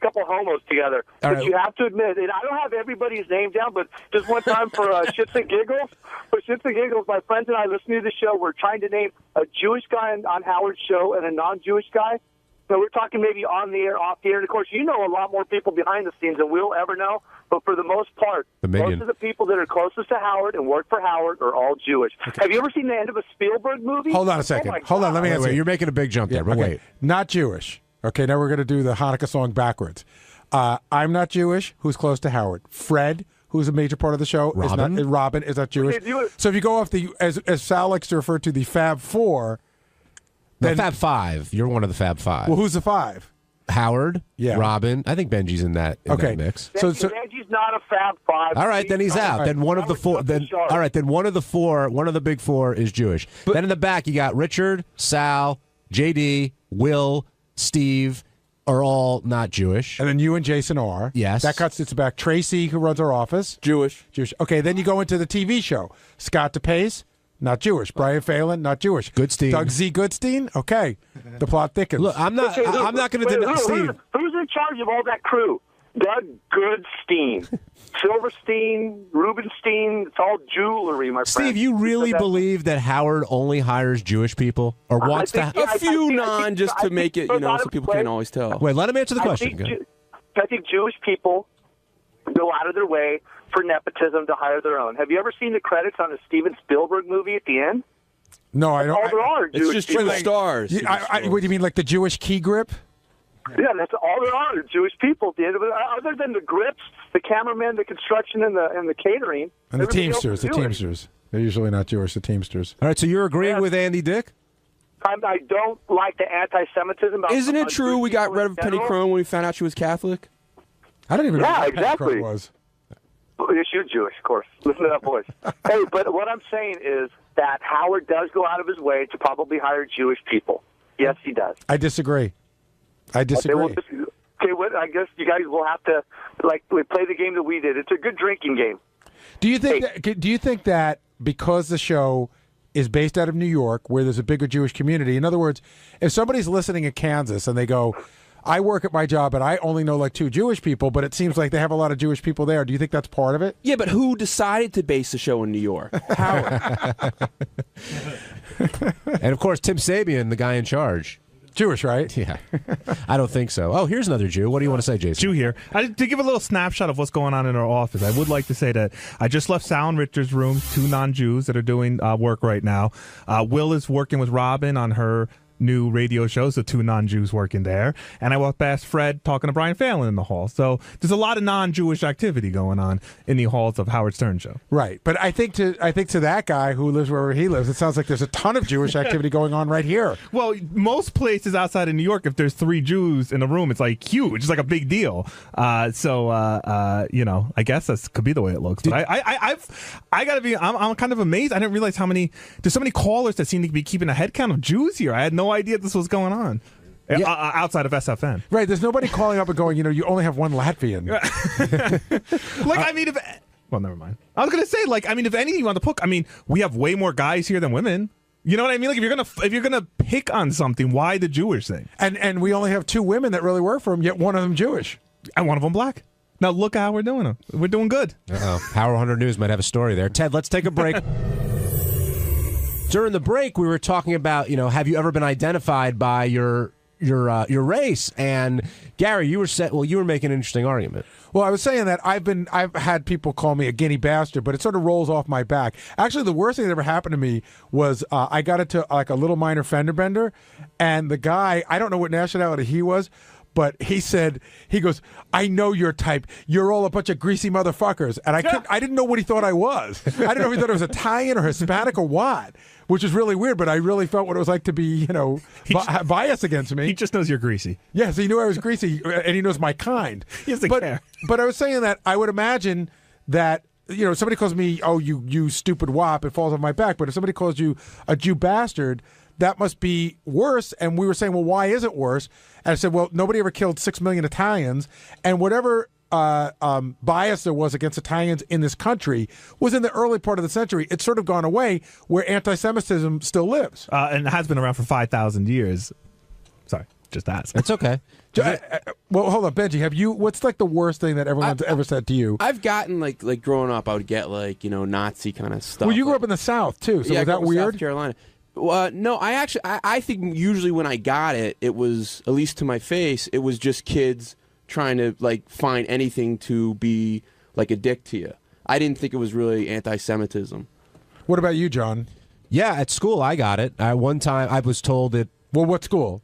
couple homos together. But you have to admit, and I don't have everybody's name down, but just one time for shits and giggles, my friends and I listening to the show, we're trying to name a Jewish guy on Howard's show and a non-Jewish guy. So we're talking maybe on the air, off the air. And of course, you know a lot more people behind the scenes than we'll ever know. But for the most part, most of the people that are closest to Howard and work for Howard are all Jewish. Okay. Have you ever seen the end of a Spielberg movie? Hold on a second. Hold on. Let me answer. You're making a big jump there, but wait. Not Jewish. Okay, now we're going to do the Hanukkah song backwards. I'm not Jewish. Who's close to Howard? Fred, who's a major part of the show, Robin is not Jewish. So if you go off as Sal likes to refer to the Fab Four, then Fab Five. You're one of the Fab Five. Well, who's the five? Howard, Robin. I think Benji's in that mix. Benji's not a Fab Five. All right, then he's out. Then one of the four. Then all right, then one of the four. One of the big four is Jewish. Then in the back, you got Richard, Sal, JD, Will, Steve. Are all not Jewish. And then you and Jason are. Yes. That cuts its back. Tracy, who runs our office. Jewish. Okay, then you go into the TV show. Scott DePace, not Jewish. Brian Phelan, not Jewish. Goodstein. Doug Z. Goodstein, okay. The plot thickens. Look, I'm not going to deny Steve. Who's in charge of all that crew? Doug Goodstein, Silverstein, Rubenstein. It's all jewelry, my friend. Steve, you really believe that Howard only hires Jewish people, or wants to? A few just to make it, so people can't always tell. Wait, let him answer the question. I think Jewish people go out of their way for nepotism to hire their own. Have you ever seen the credits on a Steven Spielberg movie at the end? No, I don't. All there are it's just two stars. What do you mean, like the Jewish key grip? Yeah, that's all there are. Jewish people at the end of it. Other than the grips, the cameramen, the construction, and the catering, and the Teamsters. The Teamsters. They're usually not Jewish. The Teamsters. All right, so you're agreeing with Andy Dick? I don't like the anti-Semitism. Isn't it true we got rid of Penny Crone when we found out she was Catholic? I don't even know what exactly. Penny Crone was. Well, she's Jewish, of course. Listen to that voice. Hey, but what I'm saying is that Howard does go out of his way to probably hire Jewish people. Yes, he does. I disagree. I disagree. Okay, I guess you guys will have to play the game that we did. It's a good drinking game. Do you think that because the show is based out of New York, where there's a bigger Jewish community, in other words, if somebody's listening in Kansas and they go, I work at my job and I only know like 2 Jewish people, but it seems like they have a lot of Jewish people there. Do you think that's part of it? Yeah, but who decided to base the show in New York? Howard. And of course, Tim Sabian, the guy in charge. Jewish, right? Yeah. I don't think so. Oh, here's another Jew. What do you want to say, Jason? Jew here. To give a little snapshot of what's going on in our office, I would like to say that I just left Sal and Richard's room, 2 non-Jews that are doing work right now. Will is working with Robin on her new radio show, so 2 non-Jews working there. And I walked past Fred talking to Brian Phelan in the hall. So there's a lot of non-Jewish activity going on in the halls of Howard Stern show. Right. But I think to that guy who lives wherever he lives, it sounds like there's a ton of Jewish activity going on right here. Well, most places outside of New York, if there's 3 Jews in a room, it's like huge. It's like a big deal. I guess that could be the way it looks. But I gotta be, I'm kind of amazed. I didn't realize there's so many callers that seem to be keeping a head count of Jews here. I had no idea this was going on outside of SFN. Right, there's nobody calling up and going, you only have 1 Latvian. Well, never mind. I was gonna say, if anything on the book, we have way more guys here than women. You know what I mean? Like, if you're gonna pick on something, why the Jewish thing? And we only have 2 women that really work for him, yet one of them Jewish, and one of them black. Now look how we're doing. We're doing good. Howard 100 News might have a story there. Ted, let's take a break. During the break, we were talking about, have you ever been identified by your race? And Gary, you were making an interesting argument. Well, I was saying that I've had people call me a guinea bastard, but it sort of rolls off my back. Actually, the worst thing that ever happened to me was I got into like a little minor fender bender, and the guy, I don't know what nationality he was, but he goes, I know your type. You're all a bunch of greasy motherfuckers. And I didn't know what he thought I was. I didn't know if he thought I was Italian or Hispanic or what, which is really weird, but I really felt what it was like to be, biased against me. He just knows you're greasy. Yes, he knew I was greasy, and he knows my kind. He doesn't care. But I was saying that I would imagine that, somebody calls me, oh, you stupid wop, it falls off my back. But if somebody calls you a Jew bastard, that must be worse. And we were saying, well, why is it worse? And I said, well, nobody ever killed 6 million Italians, and whatever bias there was against Italians in this country was in the early part of the century. It's sort of gone away, where anti-Semitism still lives. And it has been around for 5,000 years. Sorry, just ask. It's okay. Well, hold on, Benji. What's like the worst thing that everyone's ever said to you? I've gotten like growing up, I would get Nazi kind of stuff. Well, you grew up in the South too, so was that weird? South Carolina. No, I think usually when I got it, it was, at least to my face, it was just kids trying to like find anything to be like a dick to you. I didn't think it was really anti-Semitism. What about you, John? Yeah, at school I got it. One time I was told that. Well, what school?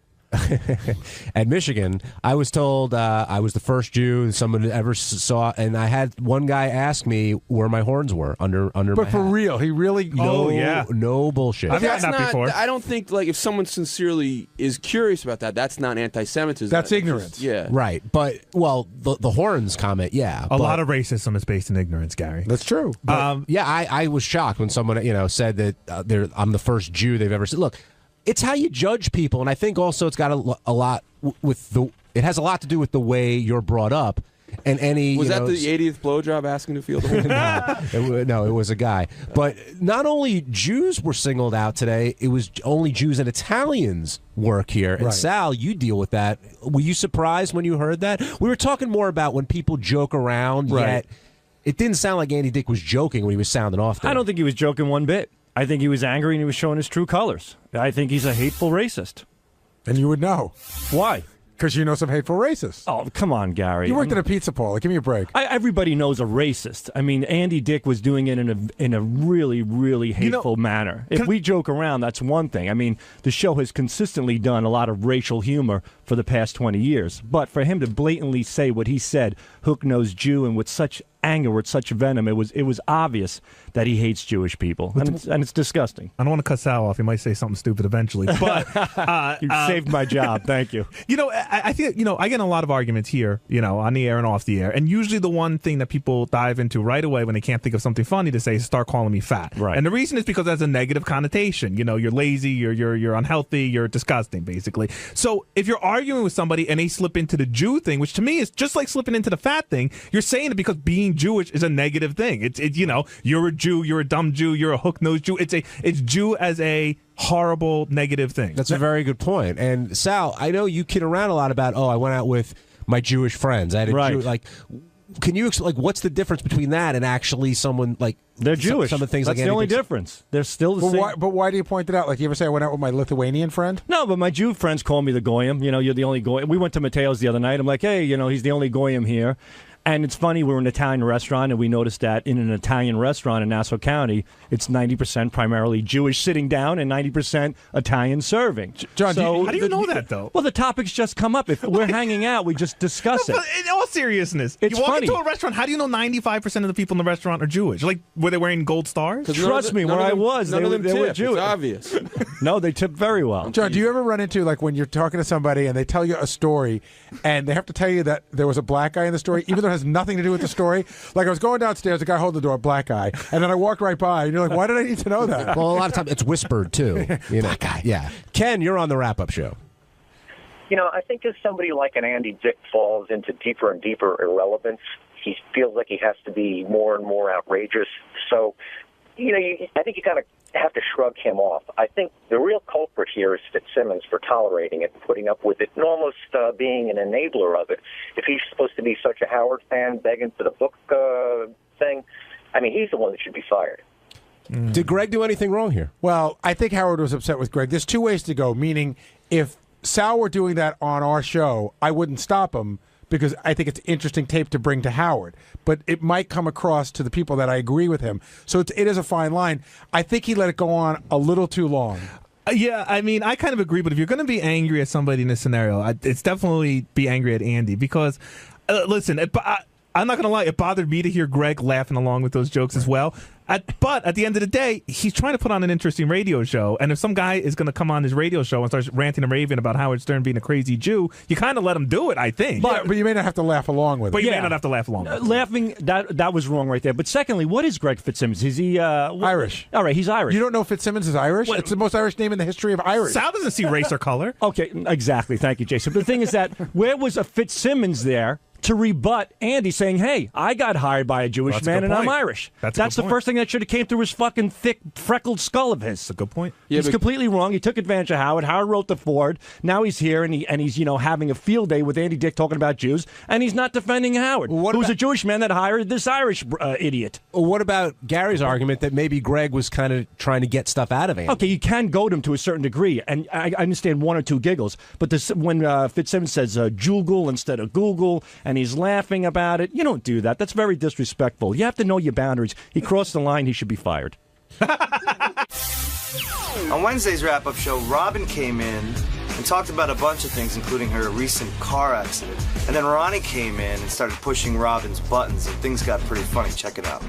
At Michigan, I was told I was the first Jew someone ever saw, and I had one guy ask me where my horns were under my But for hat. real, he really. No bullshit. I've gotten that before. I don't think like if someone sincerely is curious about that, that's not anti-Semitism. That's ignorance. Yeah. Right, but the horns comment, yeah. A lot of racism is based in ignorance, Gary. That's true. Yeah, I was shocked when someone said that I'm the first Jew they've ever seen. Look, it's how you judge people, and I think also it's got a lot with it has a lot to do with the way you're brought up. And was that the 80th blowjob asking to feel the horn? No, it was a guy. But not only Jews were singled out today, it was only Jews and Italians work here. And Right. Sal, you deal with that. Were you surprised when you heard that? We were talking more about when people joke around, yet it didn't sound like Andy Dick was joking when he was sounding off there. I don't think he was joking one bit. I think he was angry and he was showing his true colors. I think he's a hateful racist. And you would know. Why? Because you know some hateful racists. Oh, come on, Gary. You worked at a pizza parlor. Give me a break. Everybody knows a racist. I mean, Andy Dick was doing it in a really, really hateful manner. If we joke around, that's one thing. I mean, the show has consistently done a lot of racial humor for the past 20 years. But for him to blatantly say what he said, hook-nosed Jew, and with such anger, with such venom, it was obvious that he hates Jewish people, and it's disgusting. I don't want to cut Sal off. He might say something stupid eventually, but you saved my job. Thank you. I feel I get in a lot of arguments here, on the air and off the air, and usually the one thing that people dive into right away when they can't think of something funny to say is start calling me fat. Right. And the reason is because that's a negative connotation. You're lazy, you're unhealthy, you're disgusting, basically. So if you're arguing with somebody and they slip into the Jew thing, which to me is just like slipping into the fat thing, you're saying it because being Jewish is a negative thing. It's you're a Jew, you're a dumb Jew, you're a hook-nosed Jew. It's Jew as a horrible negative thing. That's a very good point. And Sal, I know you kid around a lot about, I went out with my Jewish friends. I had a Jew, can you what's the difference between that and actually someone like they're Jewish? Some of the things that's like the only difference. They're still the same. But why do you point it out? Like you ever say I went out with my Lithuanian friend? No, but my Jew friends call me the Goyim. You're the only Goyim. We went to Mateo's the other night. I'm like, hey, he's the only Goyim here. And it's funny, we're in an Italian restaurant, and we noticed that in an Italian restaurant in Nassau County, it's 90% primarily Jewish sitting down and 90% Italian serving. John, how do you know that, though? Well, the topics just come up. If we're hanging out, we just discuss it. But in all seriousness, It's you walk funny. into a restaurant, how do you know 95% of the people in the restaurant are Jewish? Like, were they wearing gold stars? Trust me, where I was, they were Jewish. It's obvious. No, they tip very well. John, do you ever run into, like, when you're talking to somebody and they tell you a story and they have to tell you that there was a black guy in the story, even though it has nothing to do with the story? Like, I was going downstairs, the guy holding the door, black guy, and then I walked right by, and you're like, why did I need to know that? Well, a lot of times it's whispered, too. Black guy. Yeah. Ken, you're on the wrap-up show. I think as somebody like an Andy Dick falls into deeper and deeper irrelevance, he feels like he has to be more and more outrageous. So, I think you kind of have to shrug him off. I think the real culprit here is Fitzsimmons for tolerating it, putting up with it, and almost being an enabler of it. If he's supposed to be such a Howard fan, begging for the book thing, he's the one that should be fired. Did Greg do anything wrong here? Well, I think Howard was upset with Greg. There's two ways to go, meaning if Sal were doing that on our show, I wouldn't stop him because I think it's interesting tape to bring to Howard. But it might come across to the people that I agree with him. So it is a fine line. I think he let it go on a little too long. Yeah, I kind of agree, but if you're going to be angry at somebody in this scenario, it's definitely be angry at Andy because, listen, I'm not going to lie, it bothered me to hear Greg laughing along with those jokes as well. But at the end of the day, he's trying to put on an interesting radio show. And if some guy is going to come on his radio show and start ranting and raving about Howard Stern being a crazy Jew, you kind of let him do it, I think. But you may not have to laugh along with it. But you may not have to laugh along with it. Laughing, that was wrong right there. But secondly, what is Greg Fitzsimmons? Is he Irish? All right, he's Irish. You don't know Fitzsimmons is Irish? It's the most Irish name in the history of Irish. Sal doesn't see race or color. Okay, exactly. Thank you, Jason. But the thing is that where was a Fitzsimmons there to rebut Andy saying, hey, I got hired by a Jewish That's a man good and I'm point. Irish. That's a good the point. first thing that should have came through his fucking thick, freckled skull of his. That's a good point. He's completely wrong. He took advantage of Howard. Howard wrote the Ford. Now he's here and he's having a field day with Andy Dick talking about Jews, and he's not defending Howard, who's a Jewish man that hired this Irish idiot. What about Gary's argument that maybe Greg was kind of trying to get stuff out of Andy? Okay, you can goad him to a certain degree, and I understand one or two giggles, but when Fitzsimmons says Joogle instead of Google, and he's laughing about it, you don't do that. That's very disrespectful. You have to know your boundaries. He crossed the line. He should be fired. On Wednesday's wrap-up show, Robin came in and talked about a bunch of things, including her recent car accident. And then Ronnie came in and started pushing Robin's buttons, and things got pretty funny. Check it out.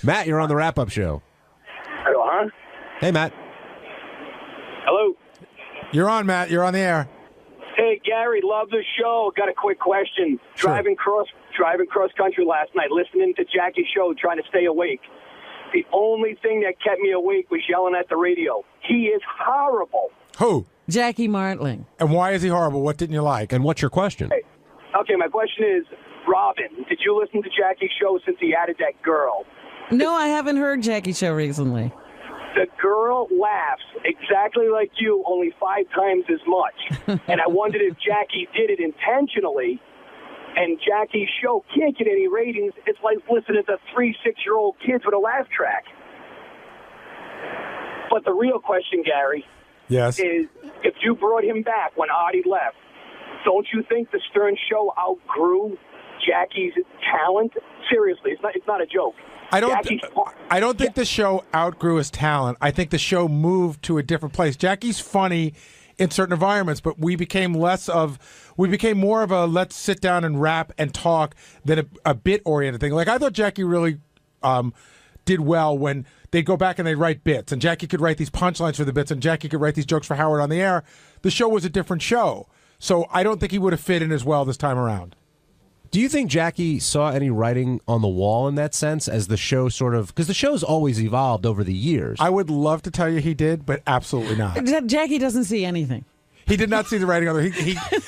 Matt, you're on the wrap-up show. Hello, huh? Hey, Matt. Hello. You're on, Matt. You're on the air. Hey, Gary, love the show. Got a quick question. Sure. Driving cross country last night, listening to Jackie's show, trying to stay awake. The only thing that kept me awake was yelling at the radio. He is horrible. Who? Jackie Martling. And why is he horrible? What didn't you like? And what's your question? Okay, my question is, Robin, did you listen to Jackie's show since he added that girl? No, I haven't heard Jackie's show recently. The girl laughs exactly like you, only 5 times as much. And I wondered if Jackie did it intentionally, and Jackie's show can't get any ratings. It's like listening to 3 6-year-old kids with a laugh track. But the real question, Gary, yes, is if you brought him back when Artie left, don't you think the Stern show outgrew Jackie's talent? Seriously, it's not a joke. I don't think the show outgrew his talent. I think the show moved to a different place. Jackie's funny in certain environments, but we became more of a let's sit down and rap and talk than a bit-oriented thing. Like, I thought Jackie really did well when they'd go back and they'd write bits, and Jackie could write these punchlines for the bits, and Jackie could write these jokes for Howard on the air. The show was a different show. So I don't think he would have fit in as well this time around. Do you think Jackie saw any writing on the wall in that sense as the show sort of... Because the show's always evolved over the years. I would love to tell you he did, but absolutely not. Jackie doesn't see anything. He did not see the writing on the...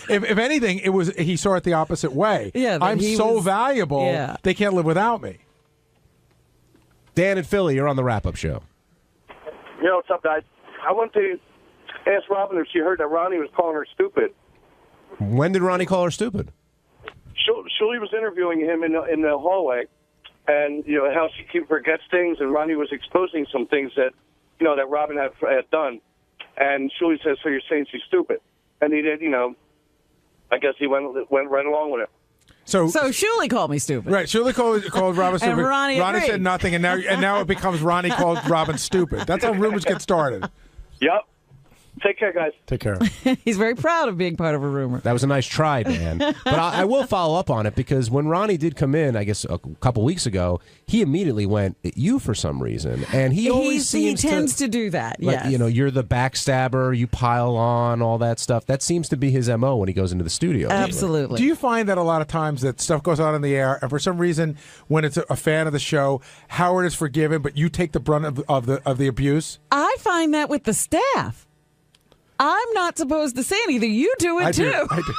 If anything, he saw it the opposite way. Yeah, I'm so valuable, they can't live without me. Dan and Philly, you're on the wrap-up show. Yo, what's up, guys? I want to ask Robin if she heard that Ronnie was calling her stupid. When did Ronnie call her stupid? Shuli was interviewing him in the hallway, and how she forgets things, and Ronnie was exposing some things that that Robin had done, and Shuli says, "So you're saying she's stupid?" And he did, I guess he went right along with it. So Shuli called me stupid. Right, Shuli called Robin stupid. And Ronnie agreed. said nothing, and now it becomes Ronnie called Robin stupid. That's how rumors get started. Yep. Take care, guys. Take care. He's very proud of being part of a rumor. That was a nice try, Dan. But I will follow up on it because when Ronnie did come in, I guess a couple weeks ago, he immediately went at you for some reason, and he always tends to do that. Like, yes, you're the backstabber, you pile on, all that stuff. That seems to be his MO when he goes into the studio. Absolutely. Do you find that a lot of times that stuff goes on in the air, and for some reason, when it's a fan of the show, Howard is forgiven, but you take the brunt of the abuse? I find that with the staff. I'm not supposed to say anything. You do it too. I do.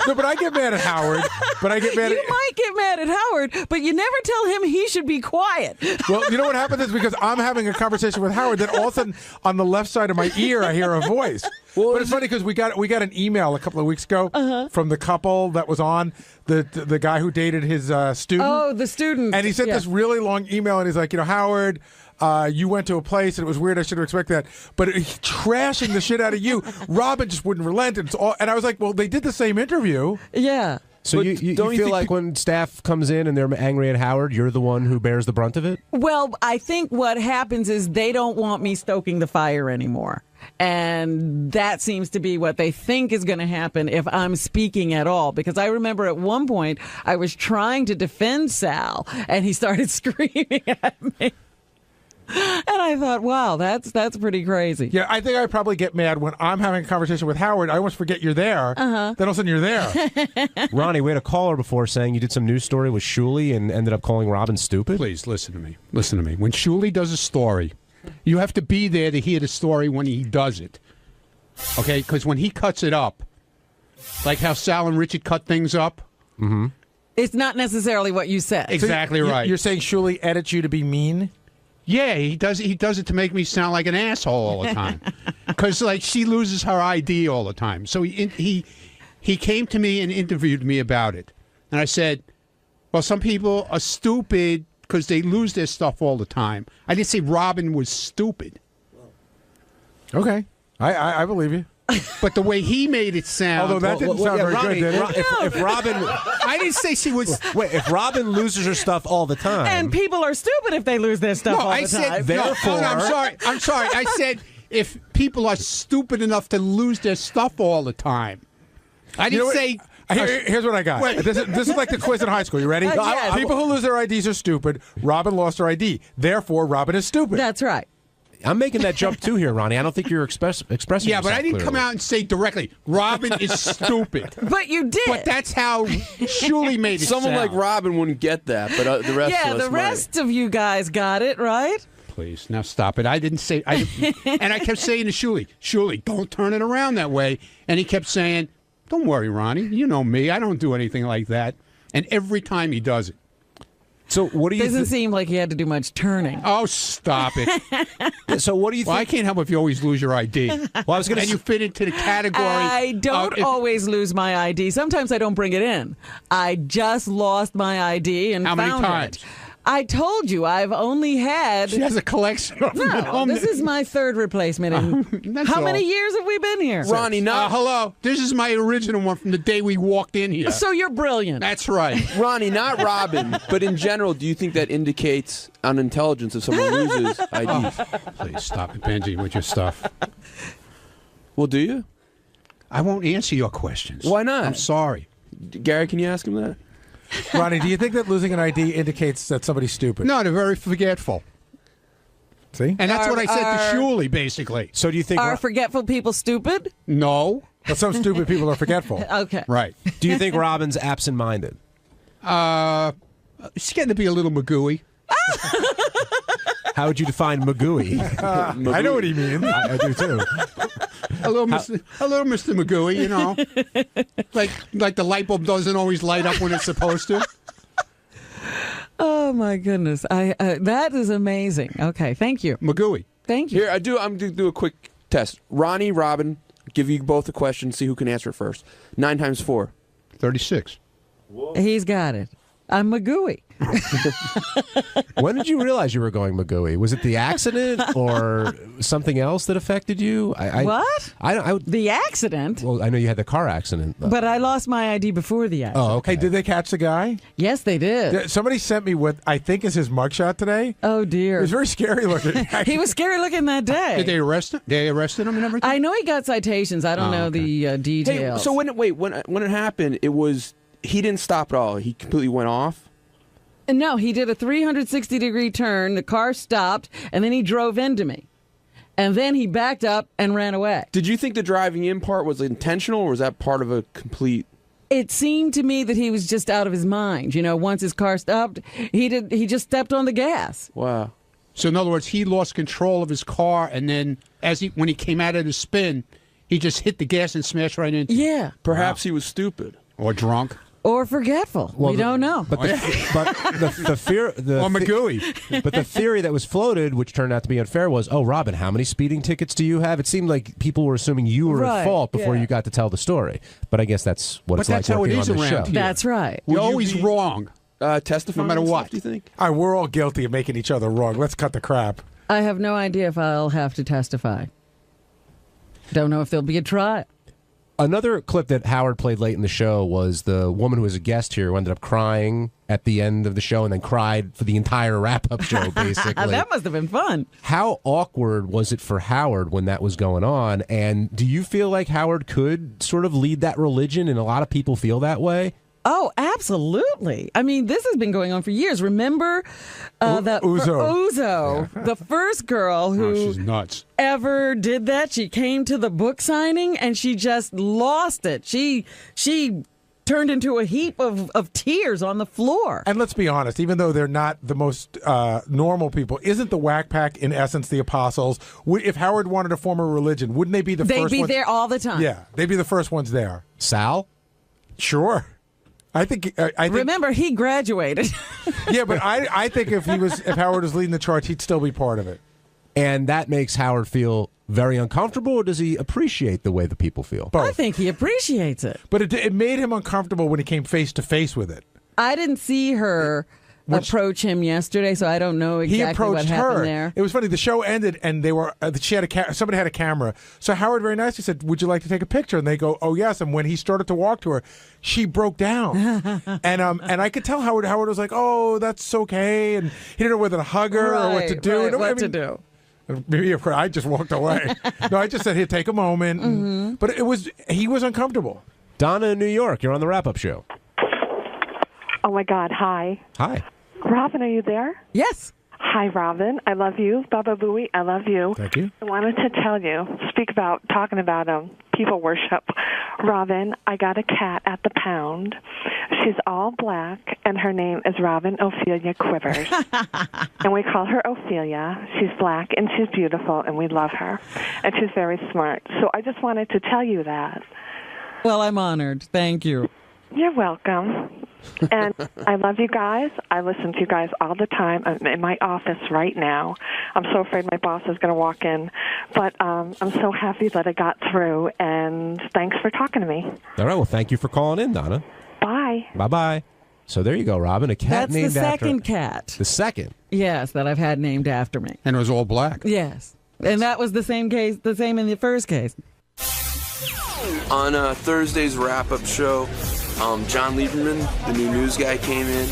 No, but I get mad at Howard. But I get mad. You might get mad at Howard, but you never tell him he should be quiet. Well, you know what happens is because I'm having a conversation with Howard, then all of a sudden on the left side of my ear I hear a voice. Well, but it's funny because we got an email a couple of weeks ago from the couple that was on the guy who dated his student. Oh, the student. And he sent this really long email, and he's like, Howard. You went to a place and it was weird. I should have expected that, but he's trashing the shit out of you. Robin just wouldn't relent, and I was like, well, they did the same interview. Yeah. So you feel like when staff comes in and they're angry at Howard, you're the one who bears the brunt of it? Well, I think what happens is they don't want me stoking the fire anymore. And that seems to be what they think is going to happen if I'm speaking at all. Because I remember at one point I was trying to defend Sal, and he started screaming at me. And I thought, wow, that's pretty crazy. Yeah, I think I probably get mad when I'm having a conversation with Howard. I almost forget you're there. Then all of a sudden you're there. Ronnie, we had a caller before saying you did some news story with Shuli and ended up calling Robin stupid. Please, listen to me. Listen to me. When Shuli does a story, you have to be there to hear the story when he does it. Okay, because when he cuts it up, like how Sal and Richard cut things up, It's not necessarily what you said. exactly right. You're saying Shuli edits you to be mean? Yeah, he does it to make me sound like an asshole all the time. Because like she loses her ID all the time. So he came to me and interviewed me about it, and I said, "Well, some people are stupid because they lose their stuff all the time." I didn't say Robin was stupid. Okay, I believe you. But the way he made it sound, Although that didn't sound very Ronnie, good, did it? If Robin, I didn't say she was. Wait, if Robin loses her stuff all the time, And people are stupid if they lose their stuff No, all I the said. time. Therefore- No, I'm sorry. I said if people are stupid enough to lose their stuff all the time. I You know didn't what? say. Here's what I got. Wait. This is like the quiz in high school. You ready? Yes. People who lose their IDs are stupid. Robin lost her ID. Therefore, Robin is stupid. That's right. I'm making that jump too here, Ronnie. I don't think you're expressing. Yeah, but I yourself didn't come clearly. out and say directly, Robin is stupid. But you did. But that's how Shuli made it Someone sound. like Robin wouldn't get that, but the rest Yeah, of us the might. rest of you guys got it, right? Please, now stop it. I didn't say... and I kept saying to Shuli, don't turn it around that way. And he kept saying, don't worry, Ronnie. You know me. I don't do anything like that. And every time he does it. So what do you? Doesn't seem like he had to do much turning. Oh, stop it. So what do you think? Well, I can't help if you always lose your ID. Well, I was going to. And you fit into the category. I don't always lose my ID. Sometimes I don't bring it in. I just lost my ID and How many found times? it. I told you I've only had. She has a collection of them at No, home. this is my third replacement. In That's how all. many years have we been here? Ronnie, not hello. This is my original one from the day we walked in here. So you're brilliant. That's right. Ronnie, not Robin, but in general, do you think that indicates unintelligence if someone loses IDs? Please stop it, Benji, with your stuff. Well, do you? I won't answer your questions. Why not? I'm sorry. Gary, can you ask him that? Ronnie, do you think that losing an ID indicates that somebody's stupid? No, they're very forgetful. See? And that's what I said Are- to Shuli, basically. So do you think? Are forgetful people stupid? No. But some stupid people are forgetful. Okay. Right. Do you think Robin's absent-minded? She's getting to be a little magooey. How would you define magooey? I know what he means. I do too. A little Mr. Magooey, you know. like the light bulb doesn't always light up when it's supposed to. Oh my goodness! That is amazing. Okay, thank you, Magooey. Thank you. Here, I'm going to do a quick test. Ronnie, Robin, give you both a question, see who can answer it first. 9 times 4. 36. He's got it. I'm Magooey. When did you realize you were going magooey? Was it the accident or something else that affected you? What? The accident? Well, I know you had the car accident. But I lost my ID before the accident. Oh, okay. Hey, did they catch the guy? Yes, they did. Somebody sent me what I think is his mugshot today. Oh, dear. It was very scary looking. He was scary looking that day. Did they arrest him? They arrested him and everything? I know he got citations. I don't know the details. Hey, so when it happened, it was he didn't stop at all. He completely went off. No, he did a 360-degree turn. The car stopped, and then he drove into me. And then he backed up and ran away. Did you think the driving in part was intentional, or was that part of a complete... It seemed to me that he was just out of his mind. You know, once his car stopped, he just stepped on the gas. Wow. So in other words, he lost control of his car, and then when he came out of the spin, he just hit the gas and smashed right into it. Yeah. Perhaps he was stupid. Or drunk. Or forgetful. We don't know. But the fear, or Magooey. But the theory that was floated, which turned out to be unfair, was, oh, Robin, how many speeding tickets do you have? It seemed like people were assuming you were at fault before you got to tell the story. But I guess that's what it's like working on this show. That's right. You're always wrong. Testify no matter and what. Stuff, do you think? All right, we're all guilty of making each other wrong. Let's cut the crap. I have no idea if I'll have to testify. Don't know if there'll be a trial. Another clip that Howard played late in the show was the woman who was a guest here who ended up crying at the end of the show and then cried for the entire wrap-up show, basically. That must have been fun. How awkward was it for Howard when that was going on? And do you feel like Howard could sort of lead that religion, and a lot of people feel that way? Oh, absolutely. I mean, this has been going on for years. Remember Uzo. The first girl who she's nuts. Ever did that. She came to the book signing and she just lost it. She turned into a heap of tears on the floor. And let's be honest, even though they're not the most normal people, isn't the Whack Pack in essence the apostles? If Howard wanted to form a religion, wouldn't they be the first ones? They'd be there all the time. Yeah, they'd be the first ones there. Sal? Sure. I think. Remember, he graduated. Yeah, but I think if Howard was leading the charge, he'd still be part of it. And that makes Howard feel very uncomfortable, or does he appreciate the way the people feel? I think he appreciates it. But it made him uncomfortable when he came face to face with it. I didn't see her approach him yesterday, so I don't know exactly He approached what happened her. there. It was funny. The show ended, and they were. Somebody had a camera. So Howard very nicely said, "Would you like to take a picture?" And they go, "Oh yes." And when he started to walk to her, she broke down, and I could tell Howard was like, "Oh, that's okay," and he didn't know whether to hug her or what to do. Right, No, what to do. Maybe I just walked away. No, I just said, "Here, take a moment." Mm-hmm. But he was uncomfortable. Donna in New York, you're on the wrap-up show. Oh my God! Hi. Hi. Robin, are you there? Yes. Hi, Robin. I love you. Baba Booey, I love you. Thank you. I wanted to tell you, talking about people worship. Robin, I got a cat at the pound. She's all black, and her name is Robin Ophelia Quivers. And we call her Ophelia. She's black, and she's beautiful, and we love her. And she's very smart. So I just wanted to tell you that. Well, I'm honored. Thank you. You're welcome. And I love you guys. I listen to you guys all the time. I'm in my office right now. I'm so afraid my boss is going to walk in. But I'm so happy that I got through, and thanks for talking to me. All right, well, thank you for calling in, Donna. Bye. Bye-bye. So there you go, Robin. A cat That's named the after... second cat. The second? Yes, that I've had named after me. And it was all black. Yes. And that was the same case, the same in the first case. On Thursday's wrap-up show, John Lieberman, the new news guy, came in,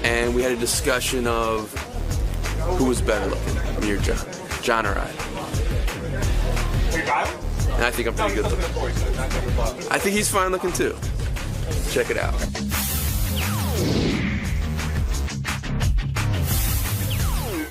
and we had a discussion of who was better looking, me or John. John or I. And I think I'm pretty good looking. I think he's fine looking too. Check it out.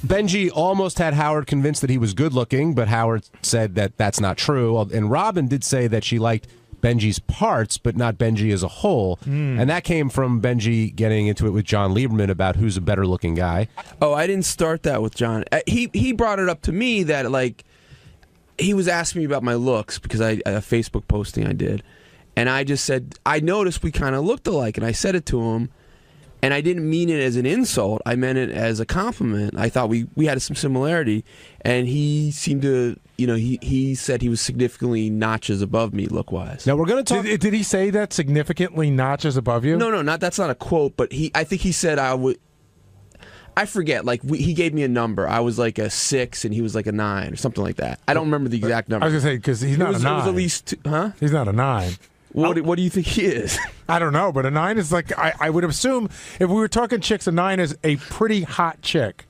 Benji almost had Howard convinced that he was good looking, but Howard said that that's not true. And Robin did say that she liked Benji's parts, but not Benji as a whole. And that came from Benji getting into it with John Lieberman about who's a better looking guy. Oh, I didn't start that with John. He brought it up to me that, like, he was asking me about my looks because a Facebook posting I did. And I just said, I noticed we kind of looked alike. And I said it to him. And I didn't mean it as an insult. I meant it as a compliment. I thought we had some similarity. And he seemed to, he said he was significantly notches above me look-wise. Now, we're going to talk... Did he say that significantly notches above you? No, that's not a quote. But I think he said I would... I forget. Like, he gave me a number. I was like a 6 and he was like a 9 or something like that. I don't remember the exact number. I was going to say, because he's not a 9. It was at least... Huh? He's not a 9. What do you think he is? I don't know, but a 9 is like, I would assume, if we were talking chicks, a 9 is a pretty hot chick.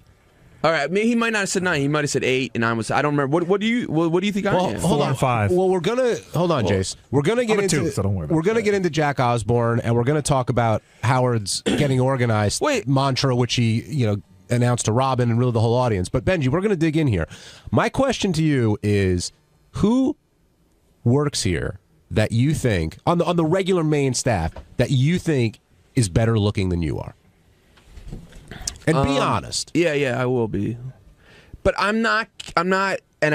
All right, he might not have said 9. He might have said 8, and I don't remember. What do you think I am? Hold on, 5. Well, we're gonna hold on, Jace. We're gonna get into 2, so don't worry about we're gonna get into Jack Osborne, and we're gonna talk about Howard's getting organized mantra, which he announced to Robin and really the whole audience. But Benji, we're gonna dig in here. My question to you is, who works here that you think on the regular main staff that you think is better looking than you are? And be honest. Yeah, I will be. But I'm not, and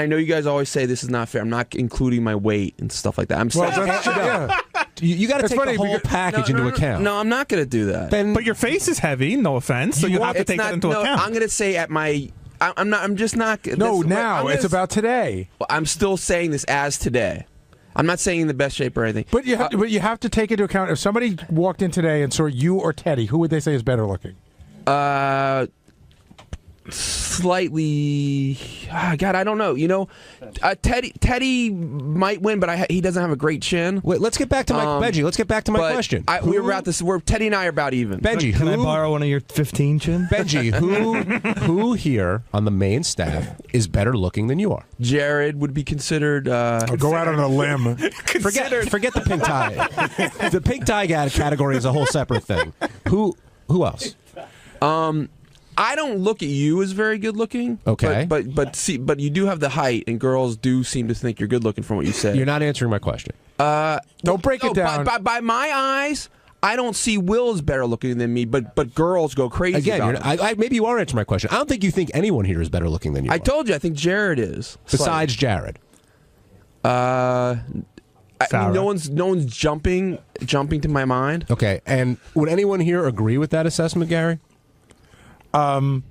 I know you guys always say this is not fair. I'm not including my weight and stuff like that. I'm saying you got to take the whole package into account. No, I'm not going to do that. But your face is heavy, no offense, so you have to take that into account. I'm going to say I'm just not. No, now it's about today. I'm still saying this as today. I'm not saying in the best shape or anything. But you have to take into account, if somebody walked in today and saw you or Teddy, who would they say is better looking? Slightly. God, I don't know. Teddy might win, but he doesn't have a great chin. Wait, let's get back to my Benji. Let's get back to my question. We're about this. Teddy and I are about even. Benji, can I borrow one of your 15 chin? Benji, who here on the main staff is better looking than you are? Jared would be considered. Go out on a limb. Forget the pink tie. The pink tie category is a whole separate thing. Who else? I don't look at you as very good looking. Okay, but you do have the height, and girls do seem to think you're good looking from what you say. You're not answering my question. Don't break it down. By my eyes, I don't see Will as better looking than me, but girls go crazy Again, about him. maybe you are answering my question. I don't think you think anyone here is better looking than you. I told you, I think Jared is. Besides Jared. I mean, no one's jumping to my mind. Okay, and would anyone here agree with that assessment, Gary? No,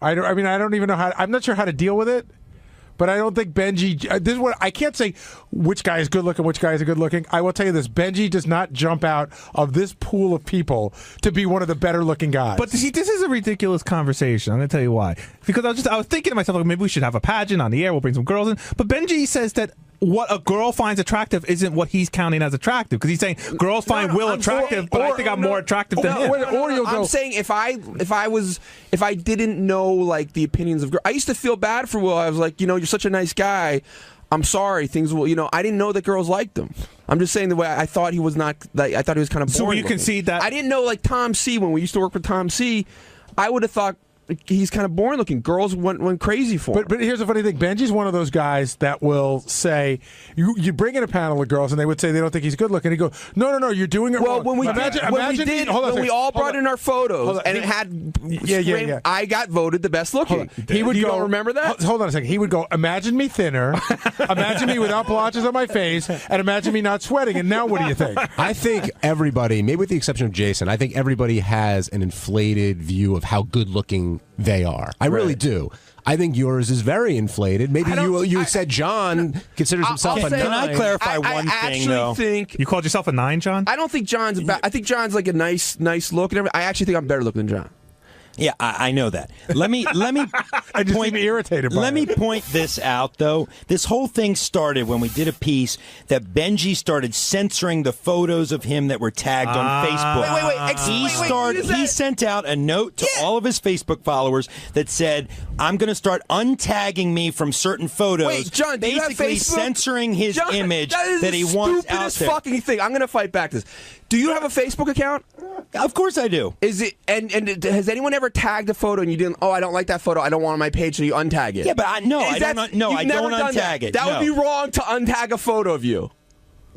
I don't. I mean, I don't even know how. I'm not sure how to deal with it. But I don't think Benji. This is what I can't say. Which guy is good looking? Which guy is good looking? I will tell you this: Benji does not jump out of this pool of people to be one of the better looking guys. But see, this is a ridiculous conversation. I'm going to tell you why. Because I was thinking to myself, like, maybe we should have a pageant on the air. We'll bring some girls in. But Benji says that what a girl finds attractive isn't what he's counting as attractive. Because he's saying girls find Will attractive, but I think I'm more attractive than him. I'm saying if I didn't know like the opinions of girls, I used to feel bad for Will. I was like, you're such a nice guy. I'm sorry, things will. I didn't know that girls liked him. I'm just saying the way I thought he was not. I thought he was kind of boring. So you concede that I didn't know like Tom C. When we used to work with Tom C. I would have thought he's kind of boring looking. Girls went crazy for him. But here's the funny thing. Benji's one of those guys that will say, you bring in a panel of girls and they would say they don't think he's good looking. He go, no, you're doing it wrong. When we all brought in our photos and it had, yeah. I got voted the best looking. He would you go, don't remember that? Hold on a second. He would go, imagine me thinner, imagine me without blotches on my face, and imagine me not sweating. And now what do you think? I think everybody, maybe with the exception of Jason, I think everybody has an inflated view of how good looking they are. I really do. I think yours is very inflated. Maybe you said John considers himself a 9. Can I clarify one thing, though? Think you called yourself a 9, John? I don't think John's bad. I think John's like a nice look and everything. I actually think I'm better looking than John. Yeah, I know that. Let me I just seem irritated by Let me point this out, though. This whole thing started when we did a piece that Benji started censoring the photos of him that were tagged on Facebook. He sent out a note to all of his Facebook followers that said, I'm going to start untagging me from certain photos. Wait, John, do basically you have Facebook? censoring his image that he wants out there. Stupidest fucking thing. I'm going to fight back this. Do you have a Facebook account? Of course I do. Is it and has anyone ever tagged a photo and you didn't? Oh, I don't like that photo. I don't want it on my page, so you untag it. Yeah, but I don't untag it. That would be wrong to untag a photo of you.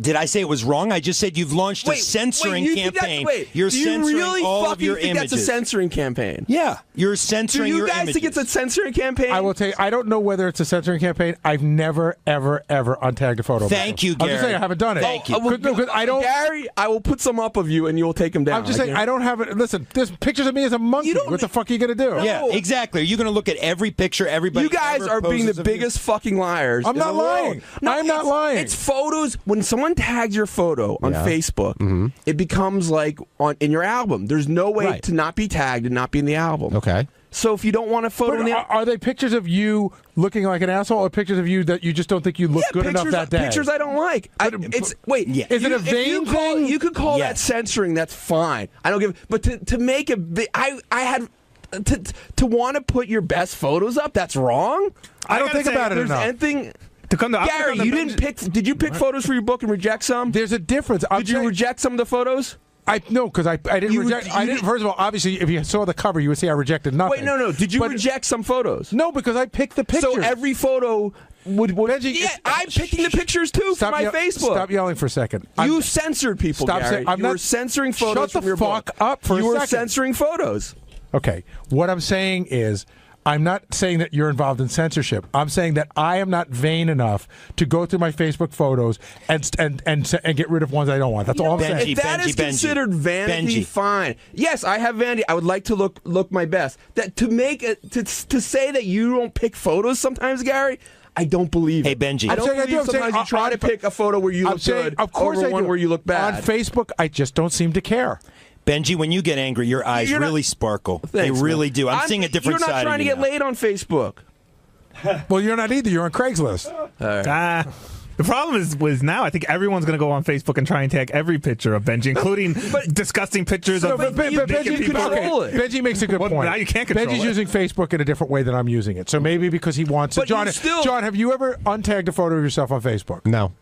Did I say it was wrong? I just said you've launched a censoring campaign. You're censoring really all of your think images. That's a censoring campaign? Yeah, you're censoring your images. Do you guys think it's a censoring campaign? I will tell you, I don't know whether it's a censoring campaign. I've never, ever, ever untagged a photo. Thank you, Gary. I'm just saying I haven't done it. Thank you. Because I don't. Gary, I will put some up of you and you'll take them down. I'm just saying I don't have it. Listen, there's pictures of me as a monkey. What the fuck are you going to do? Yeah, exactly. Are you going to look at every picture everybody You guys ever are being poses the of you? biggest fucking liars. I'm not lying. I'm not lying. It's photos. When someone tags your photo on Facebook, it becomes like in your album. There's no way to not be tagged and not be in the album. Okay. So if you don't want a photo, are they pictures of you looking like an asshole, or pictures of you that you just don't think you look good enough that day? Pictures I don't like. Is it a vain thing? You could call that censoring. That's fine. I don't give. But to make a I had. To want to put your best photos up, that's wrong. I don't think about it enough. Anything. Gary, you didn't pick. Did you pick photos for your book and reject some? There's a difference. Did you reject some of the photos? No, because I didn't reject. I didn't. First of all, obviously, if you saw the cover, you would see I rejected nothing. Wait, no. Did you reject some photos? No, because I picked the pictures. So every photo would. Benji, I'm picking the pictures too for my Facebook. Stop yelling for a second. You censored people, Gary. You were censoring photos from your book. Shut the fuck up for a second. You were censoring photos. Okay, what I'm saying is, I'm not saying that you're involved in censorship. I'm saying that I am not vain enough to go through my Facebook photos and get rid of ones I don't want. That's all I'm saying. If that is considered vanity, fine. Yes, I have vanity. I would like to look my best. That to say that you don't pick photos sometimes, Gary. I don't believe it. Hey, Benji. I don't believe sometimes you try to pick a photo where you look good over one where you look bad. On Facebook, I just don't seem to care. Benji, when you get angry, your eyes really sparkle. They really do. I'm seeing a different side of you. You're not trying to get laid on Facebook. Well, you're not either. You're on Craigslist. The problem was now I think everyone's going to go on Facebook and try and tag every picture of Benji, including disgusting pictures of Benji, Benji makes a good point. Now you can't control Benji's it. using Facebook in a different way than I'm using it. So maybe because he wants it. John, have you ever untagged a photo of yourself on Facebook? No.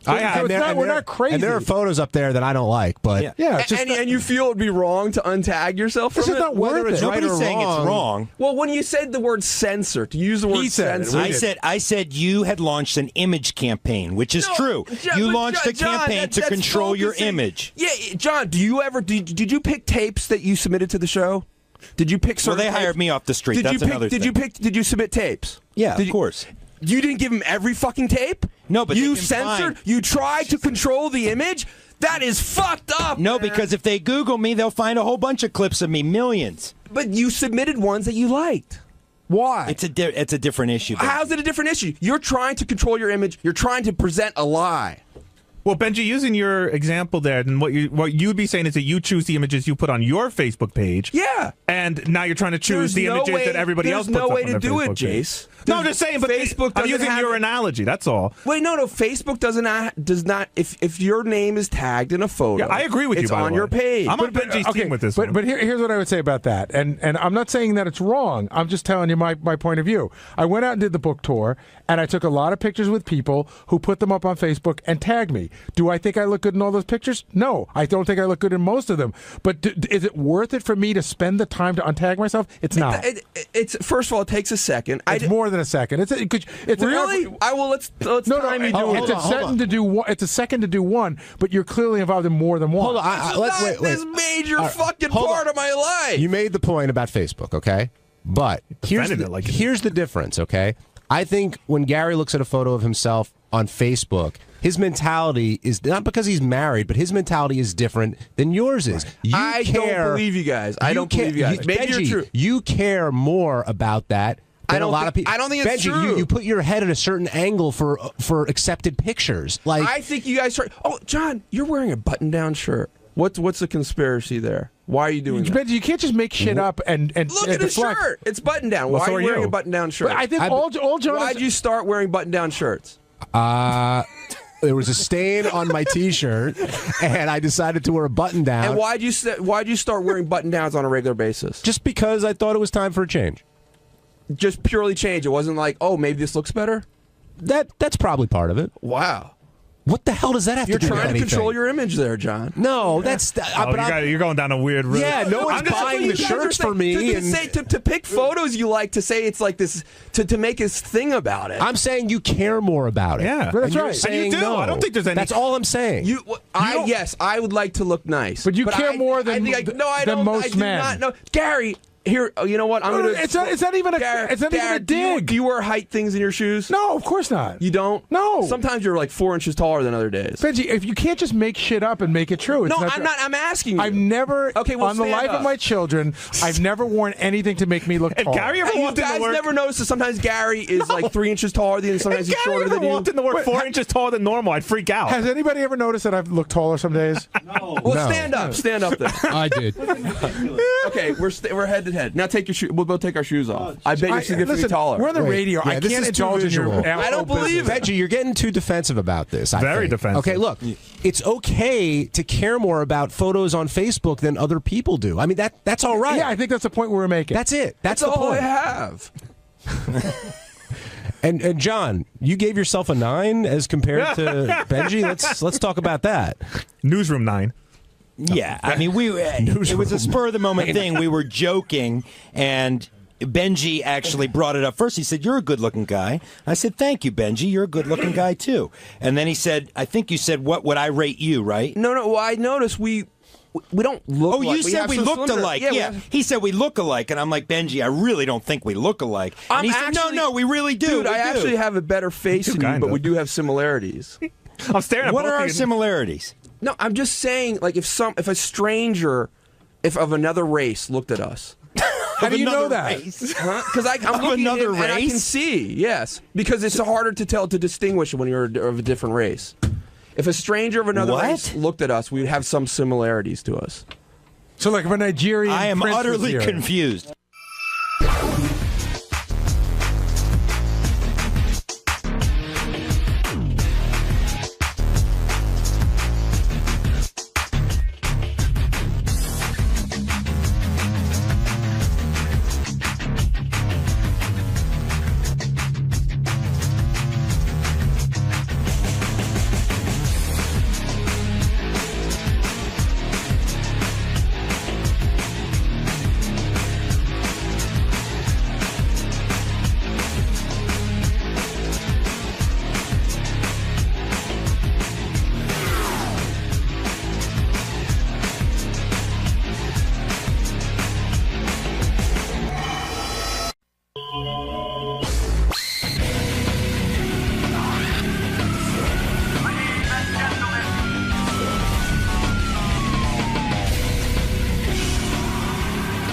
we're not crazy. And there are photos up there that I don't like, but and you feel it'd be wrong to untag yourself from This is it? not worth it. Nobody's saying it's wrong. Well, when you said the word censor, to use the word censor, I said you had launched an image campaign, which is true. You launched a campaign to control your image. Yeah, John, do you ever did you pick tapes that you submitted to the show? Did you pick certain Well, they hired tapes? me off the street. That's another thing. Did you submit tapes? Yeah, of course. You didn't give him every fucking tape? No, but you they can censored. find- You tried to control the image. That is fucked up. No, man. because if they Google me, they'll find a whole bunch of clips of me, millions. But you submitted ones that you liked. Why? It's a different issue. How's it a different issue? You're trying to control your image. You're trying to present a lie. Well, Benji, using your example there, then what you'd be saying is that you choose the images you put on your Facebook page. Yeah. And now you're trying to choose the images that everybody else puts up on their Facebook page. There's no way to do it, Jace. No, I'm just saying, but Facebook I'm doesn't using have your it. analogy. That's all. Wait, no. Facebook does not. If your name is tagged in a photo, Yeah, I agree with you. It's by the on way. your page. I'm on Benji's team with this one. But here's what I would say about that, and I'm not saying that it's wrong. I'm just telling you my point of view. I went out and did the book tour, and I took a lot of pictures with people who put them up on Facebook and tagged me. Do I think I look good in all those pictures? No, I don't think I look good in most of them. But is it worth it for me to spend the time to untag myself? It's not. It's first of all, it takes a second. It's more than a second. It's really. Let's time you do it. It's a second to do one, but you're clearly involved in more than one. Hold on. Wait. This major fucking part of my life. You made the point about Facebook, okay? But here's the difference, okay? I think when Gary looks at a photo of himself on Facebook, his mentality is not because he's married, but his mentality is different than yours is. I don't believe you guys. I don't believe you guys. Maybe Benji, you're true. You care more about that than a lot of people. I don't think it's Benji, true. You put your head at a certain angle for accepted pictures. Like I think you guys try. Oh, John, you're wearing a button-down shirt. What's the conspiracy there? Why are you doing that? Benji, you can't just make shit up and Look at his deflect. shirt. It's button down. Well, Why so are you are wearing you. a button down shirt? But I think all John. Why'd you start wearing button down shirts? there was a stain on my T-shirt, and I decided to wear a button down. And why'd you start wearing button downs on a regular basis? Just because I thought it was time for a change. Just purely change. It wasn't like, oh, maybe this looks better. That's probably part of it. Wow. What the hell does that have You're to do with trying to anything? control your image there, John. No, that's. You're going down a weird route. Yeah, no one's buying the shirts for me. To pick photos you like, to say it's like this, to make his thing about it. I'm saying you care more about it. Yeah, that's right. Saying and you do. no. I don't think there's any. That's all I'm saying. Yes, I would like to look nice, but you care more than most men. Not, no, Gary. Here, you know what? I'm gonna. It's not even a dig. Do you wear height things in your shoes? No, of course not. You don't? No. Sometimes you're like 4 inches taller than other days. Benji, if you can't just make shit up and make it true, it's no, not I'm not. I'm asking you. I've never, okay, well, on the life of my children, I've never worn anything to make me look tall. Gary ever walked into work? Never noticed that sometimes Gary is like 3 inches taller than you, sometimes he's shorter than you. If Gary ever walked into work 4 inches taller than normal, I'd freak out. Has anybody ever noticed that I've looked taller some days? No. Well, stand up. Stand up then. I did. Okay, we're head to head. Now take your shoe. We'll both take our shoes off. I bet you're significantly taller. We're on the radio. Yeah, I this can't is too indulge in your visual. I don't believe it. Benji, you're getting too defensive about this. Very defensive. Okay, look, it's okay to care more about photos on Facebook than other people do. I mean, that's all right. Yeah, I think that's the point we're making. That's it. That's the all point. I have. And John, you gave yourself a 9 as compared to Benji. Let's talk about that. Newsroom 9. Yeah, I mean, it was a spur of the moment thing. We were joking, and Benji actually brought it up first. He said, "You're a good-looking guy." I said, "Thank you, Benji. You're a good-looking guy too." And then he said, "I think you said, what would I rate you?" Right? No. Well, I noticed we don't look. Oh, like, you said we looked alike. Yeah. He said we look alike, and I'm like, Benji, I really don't think we look alike. And he said, No, we really do. Dude, I actually have a better face than you, but we do have similarities. I'm staring at What both are of our you. similarities? No, I'm just saying, like, if a stranger, of another race looked at us. How do you know that? Because I'm looking at him and I can see, yes. Because it's harder to distinguish when you're of a different race. If a stranger of another race looked at us, we would have some similarities to us. So, like, if a Nigerian I am prince was utterly here. confused.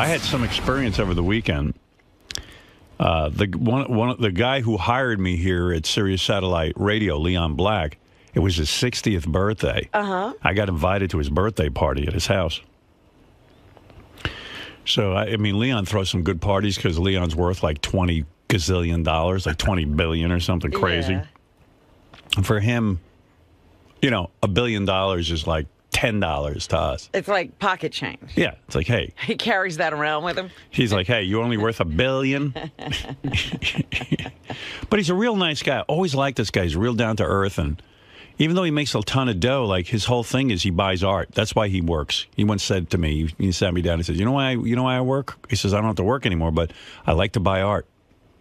I had some experience over the weekend. The guy who hired me here at Sirius Satellite Radio, Leon Black, it was his 60th birthday. Uh-huh. I got invited to his birthday party at his house. So, I mean, Leon throws some good parties because Leon's worth like $20 gazillion, like $20 billion or something crazy. Yeah. And for him, you know, $1 billion is like $10 to us. It's like pocket change. Yeah, it's like, hey. He carries that around with him. He's like, hey, you're only worth $1 billion. But he's a real nice guy. Always liked this guy. He's real down to earth, and even though he makes a ton of dough, like his whole thing is he buys art. That's why he works. He once said to me, he sat me down and said, you know why I work? He says, I don't have to work anymore, but I like to buy art.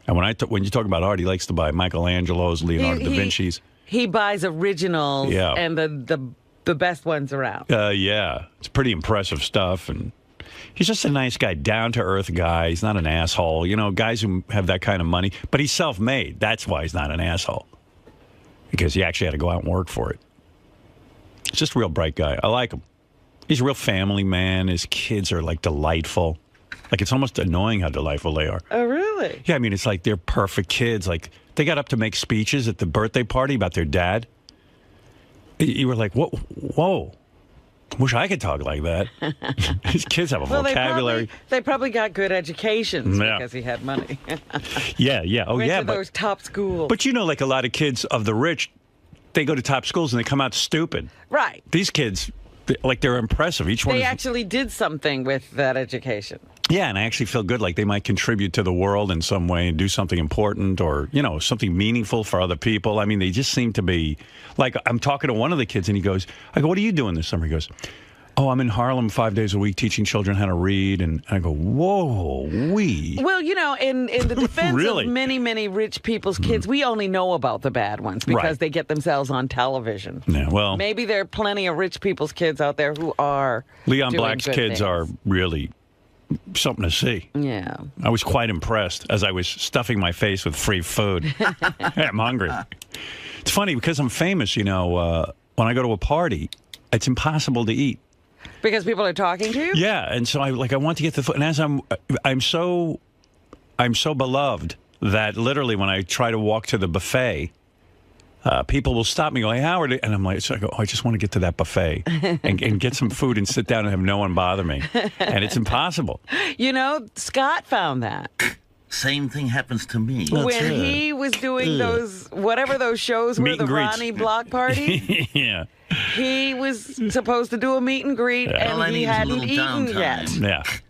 And when you talk about art, he likes to buy Michelangelo's, Leonardo da Vinci's. He buys originals Yeah. and the best ones around. Yeah, it's pretty impressive stuff, and he's just a nice guy, down-to-earth guy. He's not an asshole. You know, guys who have that kind of money, but he's self-made. That's why he's not an asshole, because he actually had to go out and work for it. He's just a real bright guy. I like him. He's a real family man. His kids are, like, delightful. Like, it's almost annoying how delightful they are. Oh, really? Yeah, I mean, it's like they're perfect kids. Like, they got up to make speeches at the birthday party about their dad. You were like, whoa. Wish I could talk like that. His kids have a vocabulary. They probably got good educations Yeah. because he had money. Yeah. Oh, Went yeah. to those top schools. But you know, like a lot of kids of the rich, they go to top schools and they come out stupid. Right. These kids, they're impressive. Each one They is... actually did something with that education. Yeah, and I actually feel good, like they might contribute to the world in some way and do something important or, you know, something meaningful for other people. I mean, they just seem to be, like, I'm talking to one of the kids and I go, what are you doing this summer? He goes, oh, I'm in Harlem 5 days a week teaching children how to read. And I go, whoa, Well, you know, in the defense Really? of many, many rich people's kids, we only know about the bad ones because Right. they get themselves on television. Yeah, well, Maybe there are plenty of rich people's kids out there who are Leon doing Black's good kids things. are really something to see. Yeah. I was quite impressed as I was stuffing my face with free food. I'm hungry. It's funny because I'm famous, you know, when I go to a party, it's impossible to eat. Because people are talking to you? Yeah, and so I want to get the food, and as I'm so beloved that literally when I try to walk to the buffet, people will stop me and go, hey, Howard, and I'm like, so I go, I just want to get to that buffet and get some food and sit down and have no one bother me, and it's impossible. You know, Scott found that. Same thing happens to me. When he was doing those, whatever those shows were, Meet the and greets. Ronnie Block Party, Yeah. he was supposed to do a meet and greet, Yeah. All I and need he is a hadn't little eaten downtime. yet.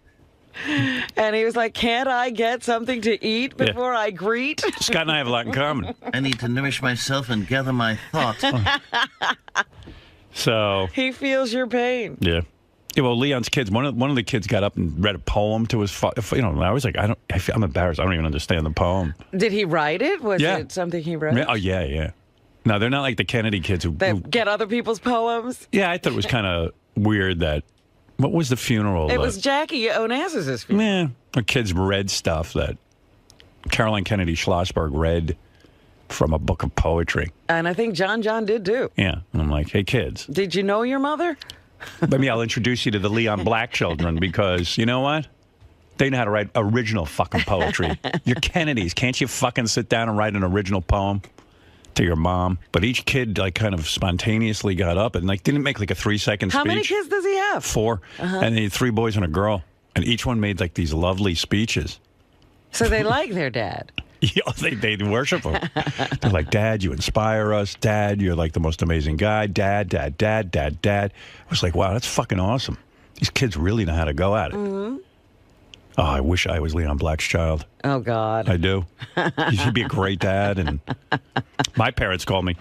Yeah. And he was like, can't I get something to eat before I greet? Scott and I have a lot in common. I need to nourish myself and gather my thoughts. So, He feels your pain. yeah. Yeah, well, Leon's kids, one of the kids got up and read a poem to his you know, and I was like, I'm embarrassed. I don't even understand the poem. Did he write it? Was Yeah. it something he wrote? Oh, yeah. No, they're not like the Kennedy kids who Get other people's poems? yeah, I thought it was kind of weird that, what was the funeral? It was Jackie Onassis' funeral. Yeah, the kids read stuff that Caroline Kennedy Schlossberg read from a book of poetry. And I think John did too. Yeah, and I'm like, hey, kids, Did you know your mother? maybe I'll introduce you to the Leon Black children because, you know what? They know how to write original fucking poetry. You're Kennedys. Can't you fucking sit down and write an original poem to your mom? But each kid, like, kind of spontaneously got up and, like, didn't make, like, a 3-second speech. How many kids does he have? 4. Uh-huh. And he had 3 boys and a girl. And each one made, like, these lovely speeches. So they like their dad. Yeah, they worship him. They're like, Dad, you inspire us. Dad, you're like the most amazing guy. Dad. I was like, wow, that's fucking awesome. These kids really know how to go at it. Mm-hmm. Oh, I wish I was Leon Black's child. Oh, God. I do. He'd be a great dad. And my parents called me.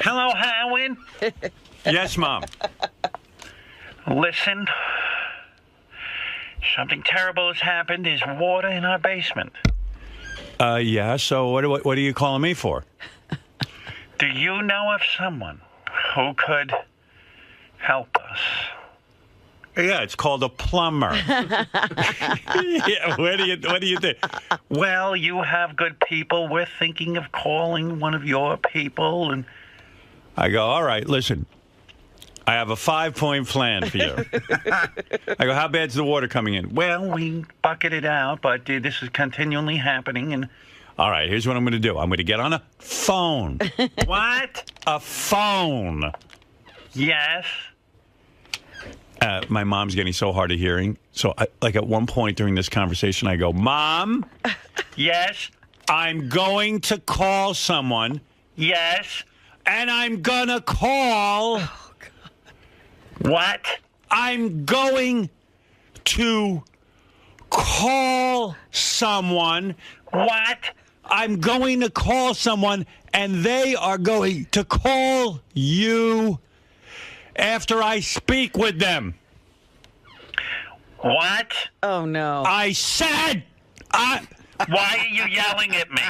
Hello, Howard. Yes, Mom. Listen. Something terrible has happened. There's water in our basement. Yeah, so what are you calling me for? Do you know of someone who could help us? Yeah, it's called a plumber. Yeah, what do you think? Well, you have good people. We're thinking of calling one of your people. And I go, all right, listen. I have a 5-point plan for you. I go, how bad's the water coming in? Well, we bucket it out, but this is continually happening. And all right, here's what I'm going to do. I'm going to get on a phone. What? A phone. Yes. My mom's getting so hard of hearing. So, at one point during this conversation, I go, Mom? Yes? I'm going to call someone. Yes? And I'm going to call... Oh, God. What? I'm going to call someone. What? I'm going to call someone, and they are going to call you after I speak with them. What? Oh, no. I said... Why are you yelling at me?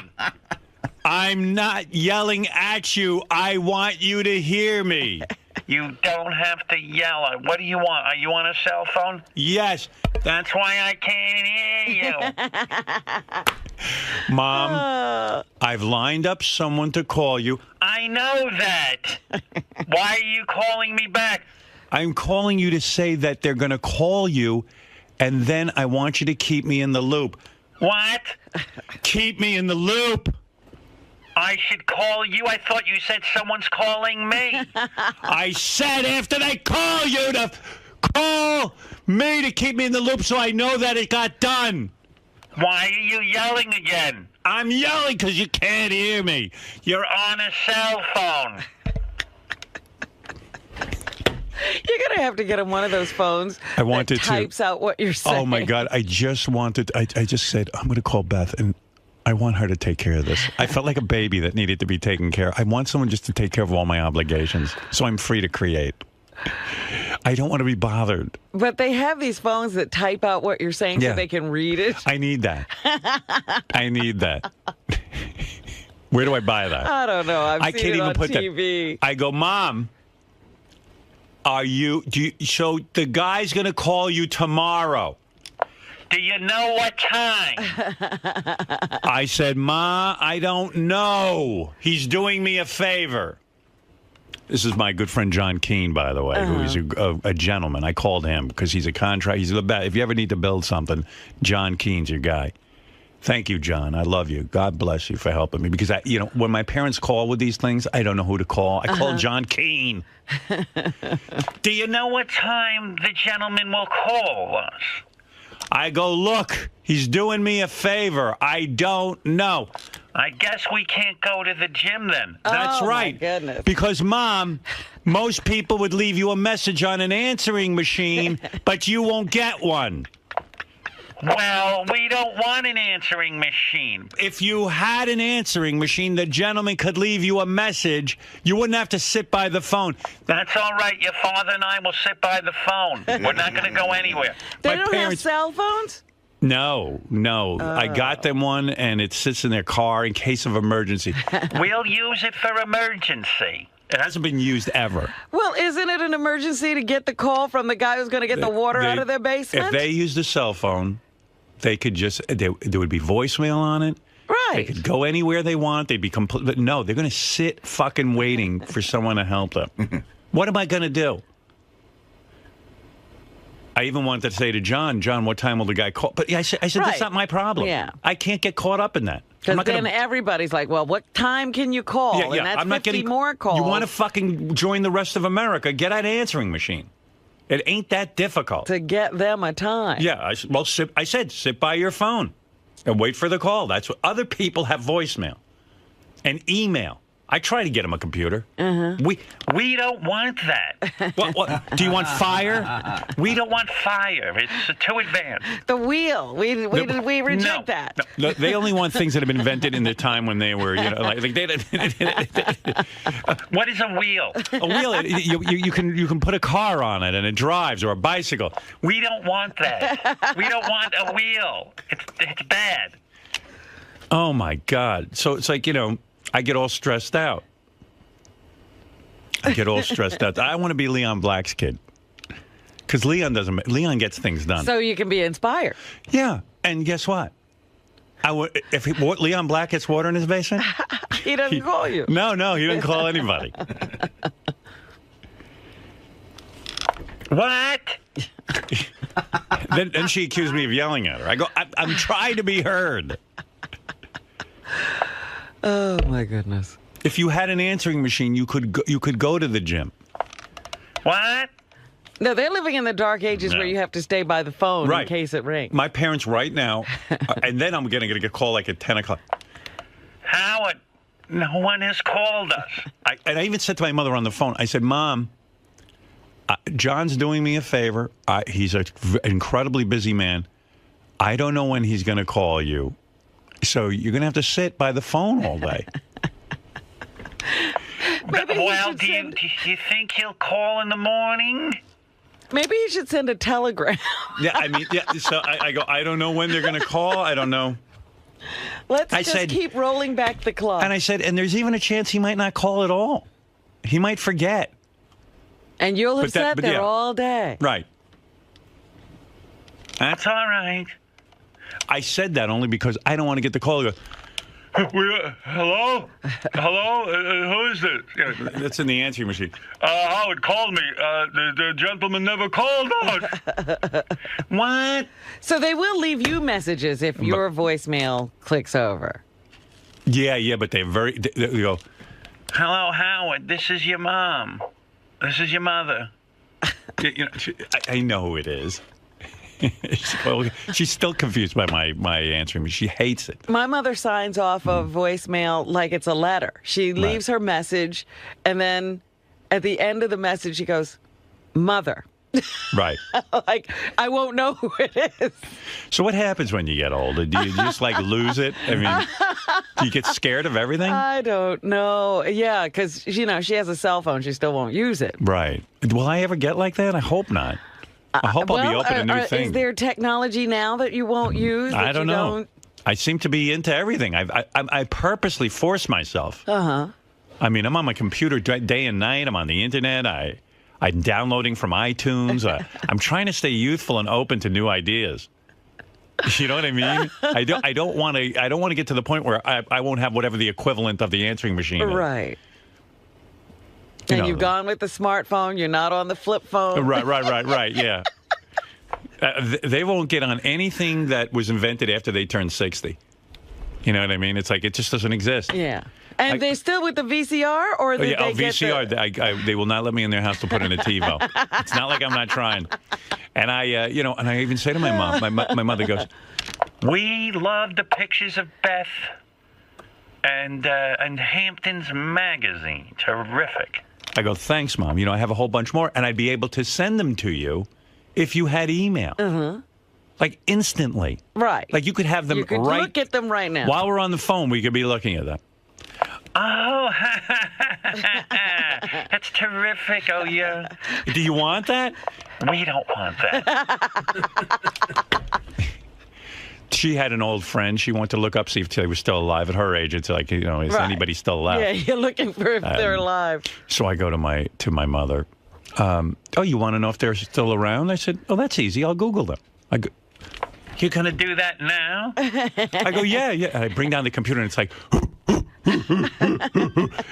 I'm not yelling at you. I want you to hear me. You don't have to yell. What do you want? Are you on a cell phone? Yes. That's why I can't hear you. Mom, I've lined up someone to call you. I know that. Why are you calling me back? I'm calling you to say that they're going to call you, and then I want you to keep me in the loop. What? Keep me in the loop. I should call you? I thought you said someone's calling me. I said after they call you to call me to keep me in the loop so I know that it got done. Why are you yelling again? I'm yelling because you can't hear me. You're on a cell phone. You're going to have to get him one of those phones that types out what you're saying. Oh, my God. I just said, I'm going to call Beth, and I want her to take care of this. I felt like a baby that needed to be taken care of. I want someone just to take care of all my obligations so I'm free to create. I don't want to be bothered. But they have these phones that type out what you're saying so they can read it. I need that. I need that. Where do I buy that? I don't know. I can't even put TV. I go, Mom, so the guy's going to call you tomorrow. Do you know what time? I said, Ma, I don't know. He's doing me a favor. This is my good friend John Keane, by the way, who is a gentleman. I called him because he's a contract. He's the best. If you ever need to build something, John Keane's your guy. Thank you, John. I love you. God bless you for helping me. Because, when my parents call with these things, I don't know who to call. I call John Keane. Do you know what time the gentleman will call us? I go, look, he's doing me a favor. I don't know. I guess we can't go to the gym then. That's right. My goodness. Because, Mom, most people would leave you a message on an answering machine, but you won't get one. Well, we don't want an answering machine. If you had an answering machine, the gentleman could leave you a message. You wouldn't have to sit by the phone. That's all right. Your father and I will sit by the phone. We're not going to go anywhere. They don't have cell phones? No. I got them one, and it sits in their car in case of emergency. We'll use it for emergency. It hasn't been used ever. Well, isn't it an emergency to get the call from the guy who's going to get the water out of their basement? If they used a cell phone, they could there would be voicemail on it. Right. They could go anywhere they want. They'd be complete. But no, they're going to sit fucking waiting for someone to help them. What am I going to do? I even wanted to say to John, what time will the guy call? But I said, that's not my problem. Yeah. I can't get caught up in that. Because then everybody's like, well, what time can you call? Yeah, and that's I'm not 50 getting more calls. You want to fucking join the rest of America? Get an answering machine. It ain't that difficult. To get them a time. Yeah, I said, sit by your phone and wait for the call. That's what other people have voicemail and email. I try to get them a computer. We don't want that. What? Do you want fire? We don't want fire. It's too advanced. The wheel. We reject that. No, they only want things that have been invented in the time when they were, what is a wheel? A wheel. You can put a car on it and it drives, or a bicycle. We don't want that. We don't want a wheel. It's bad. Oh my God! So it's like I get all stressed out. I want to be Leon Black's kid. Because Leon gets things done. So you can be inspired. Yeah. And guess what? If Leon Black gets water in his basement? He doesn't call you. No, he doesn't call anybody. What? Then she accused me of yelling at her. I go, I'm trying to be heard. Oh, my goodness. If you had an answering machine, you could go to the gym. What? No, they're living in the dark ages where you have to stay by the phone in case it rings. My parents right now, and then I'm going to get a call like at 10 o'clock. Howard, no one has called us. And I even said to my mother on the phone, I said, Mom, John's doing me a favor. He's an incredibly busy man. I don't know when he's going to call you. So you're going to have to sit by the phone all day. Well, do you think he'll call in the morning? Maybe you should send a telegram. Yeah, I mean, so I go, I don't know when they're going to call. I don't know. Let's just keep rolling back the clock. And I said, and there's even a chance he might not call at all. He might forget. And you'll have sat there all day. Right. That's all right. I said that only because I don't want to get the call. Hello? Hello? Who is this? Yeah, that's in the answering machine. Howard called me. The gentleman never called us. What? So they will leave you messages if your voicemail clicks over. Yeah, but they go, Hello, Howard. This is your mom. This is your mother. I know who it is. She's still confused by my answering me. She hates it. My mother signs off a voicemail like it's a letter. She leaves her message, and then at the end of the message, she goes, Mother. Right. Like, I won't know who it is. So what happens when you get older? Do you just like lose it? I mean, do you get scared of everything? I don't know. Yeah, because, she has a cell phone. She still won't use it. Right. Will I ever get like that? I hope not. I hope I'll be open to new things. Is there technology now that you won't use? I don't know. I seem to be into everything. I purposely force myself. Uh-huh. I mean, I'm on my computer day and night. I'm on the internet. I'm downloading from iTunes. I'm trying to stay youthful and open to new ideas. You know what I mean? I don't want to get to the point where I won't have whatever the equivalent of the answering machine is. Right. And you've gone with the smartphone. You're not on the flip phone. Right. Yeah. They won't get on anything that was invented after they turned 60. You know what I mean? It's like it just doesn't exist. Yeah. And they're still with the VCR, or did they get VCR. They will not let me in their house to put in a TiVo. It's not like I'm not trying. And I even say to my mom, my mother goes, We love the pictures of Beth and Hampton's magazine. Terrific. I go, thanks, Mom. I have a whole bunch more, and I'd be able to send them to you if you had email. Uh-huh. Like instantly. Right. Like you could have them you could look at them right now. While we're on the phone, we could be looking at them. Oh, that's terrific. Oh, yeah. Do you want that? We don't want that. She had an old friend. She wanted to look up, see if they were still alive. At her age, it's like, is anybody still alive? Yeah, you're looking for if they're alive. So I go to my mother. You want to know if they're still around? I said, oh, that's easy. I'll Google them. You're going to do that now? I go, yeah. And I bring down the computer, and it's like...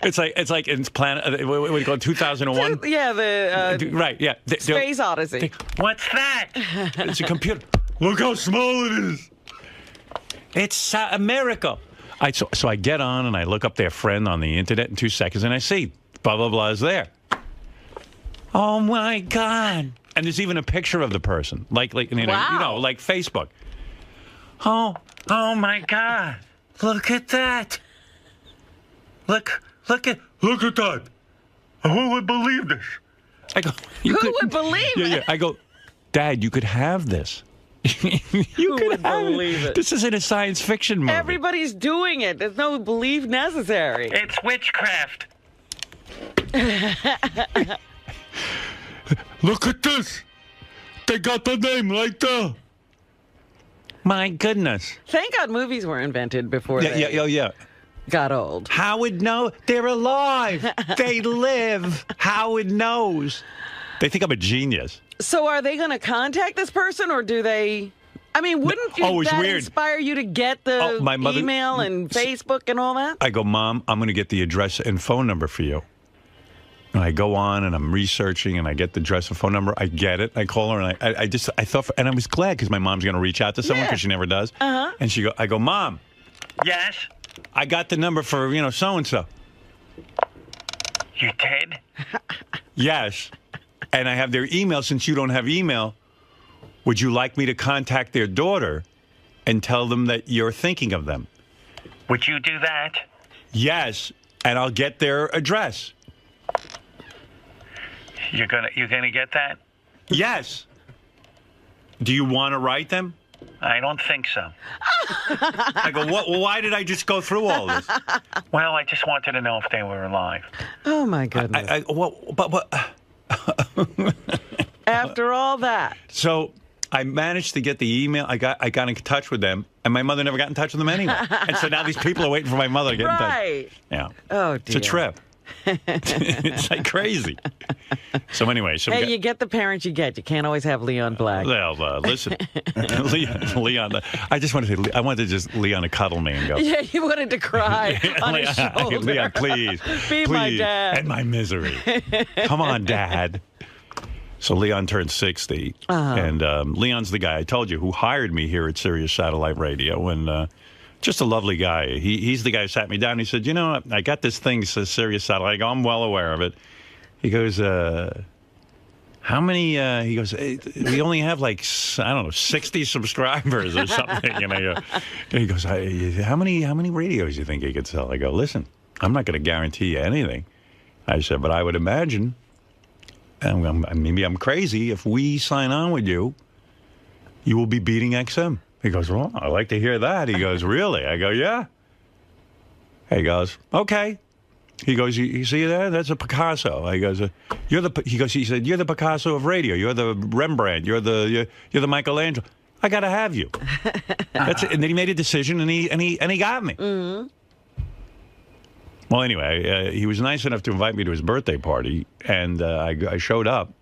it's like in Planet. What do you call it? 2001. Yeah, the right. Yeah, Space Odyssey. What's that? It's a computer. Look how small it is. It's America. So I get on and I look up their friend on the internet in 2 seconds, and I see blah blah blah is there. Oh my God! And there's even a picture of the person, like like Facebook. Oh my God! Look at that! Look at that! Who would believe this? I go, Who would believe it? Yeah. I go, Dad, you could have this. Who would believe it? This isn't a science fiction movie. Everybody's doing it. There's no belief necessary. It's witchcraft. Look at this. They got the name right there. My goodness. Thank God movies were invented before they got old. Howard knows. They're alive. They live. Howard knows. They think I'm a genius. So are they going to contact this person, or do they... I mean, wouldn't that inspire you to get the email and Facebook and all that? I go, Mom, I'm going to get the address and phone number for you. And I go on and I'm researching and I get the address and phone number. I get it. I call her and I thought, and I was glad because my mom's going to reach out to someone because she never does. Uh-huh. And I go, Mom. Yes? I got the number for, so-and-so. You did? Yes. And I have their email. Since you don't have email, would you like me to contact their daughter and tell them that you're thinking of them? Would you do that? Yes. And I'll get their address. You're gonna get that? Yes. Do you want to write them? I don't think so. I go, what? Well, why did I just go through all this? Well, I just wanted to know if they were alive. Oh, my goodness. But After all that. So I managed to get the email. I got in touch with them, and my mother never got in touch with them anyway. And so now these people are waiting for my mother to get in touch. Right. Yeah. Oh, dear. It's a trip. It's like crazy. So anyway, hey, you get the parents you get. You can't always have Leon Black. Well, listen, Leon. I just wanted to. I wanted to just Leon to cuddle me and go. Yeah, you wanted to cry on his shoulder. Leon, please, be my dad. End my misery. Come on, Dad. So Leon turned 60, and Leon's the guy I told you who hired me here at Sirius Satellite Radio, and just a lovely guy. He's the guy who sat me down. He said, I got this thing that says Sirius Satellite. I go, I'm well aware of it. He goes, how many? He goes, we only have 60 subscribers or something. And he goes, how many radios do you think you could sell? I go, listen, I'm not going to guarantee you anything. I said, but I would imagine, and maybe I'm crazy, if we sign on with you, you will be beating XM. He goes, well, I like to hear that. He goes, really? I go, yeah. He goes, okay. He goes, you see that? That's a Picasso. He goes, he said, you're the Picasso of radio. You're the Rembrandt. You're the Michelangelo. I got to have you. That's it. And then he made a decision, and he got me. Mm-hmm. Well, anyway, he was nice enough to invite me to his birthday party, and I showed up.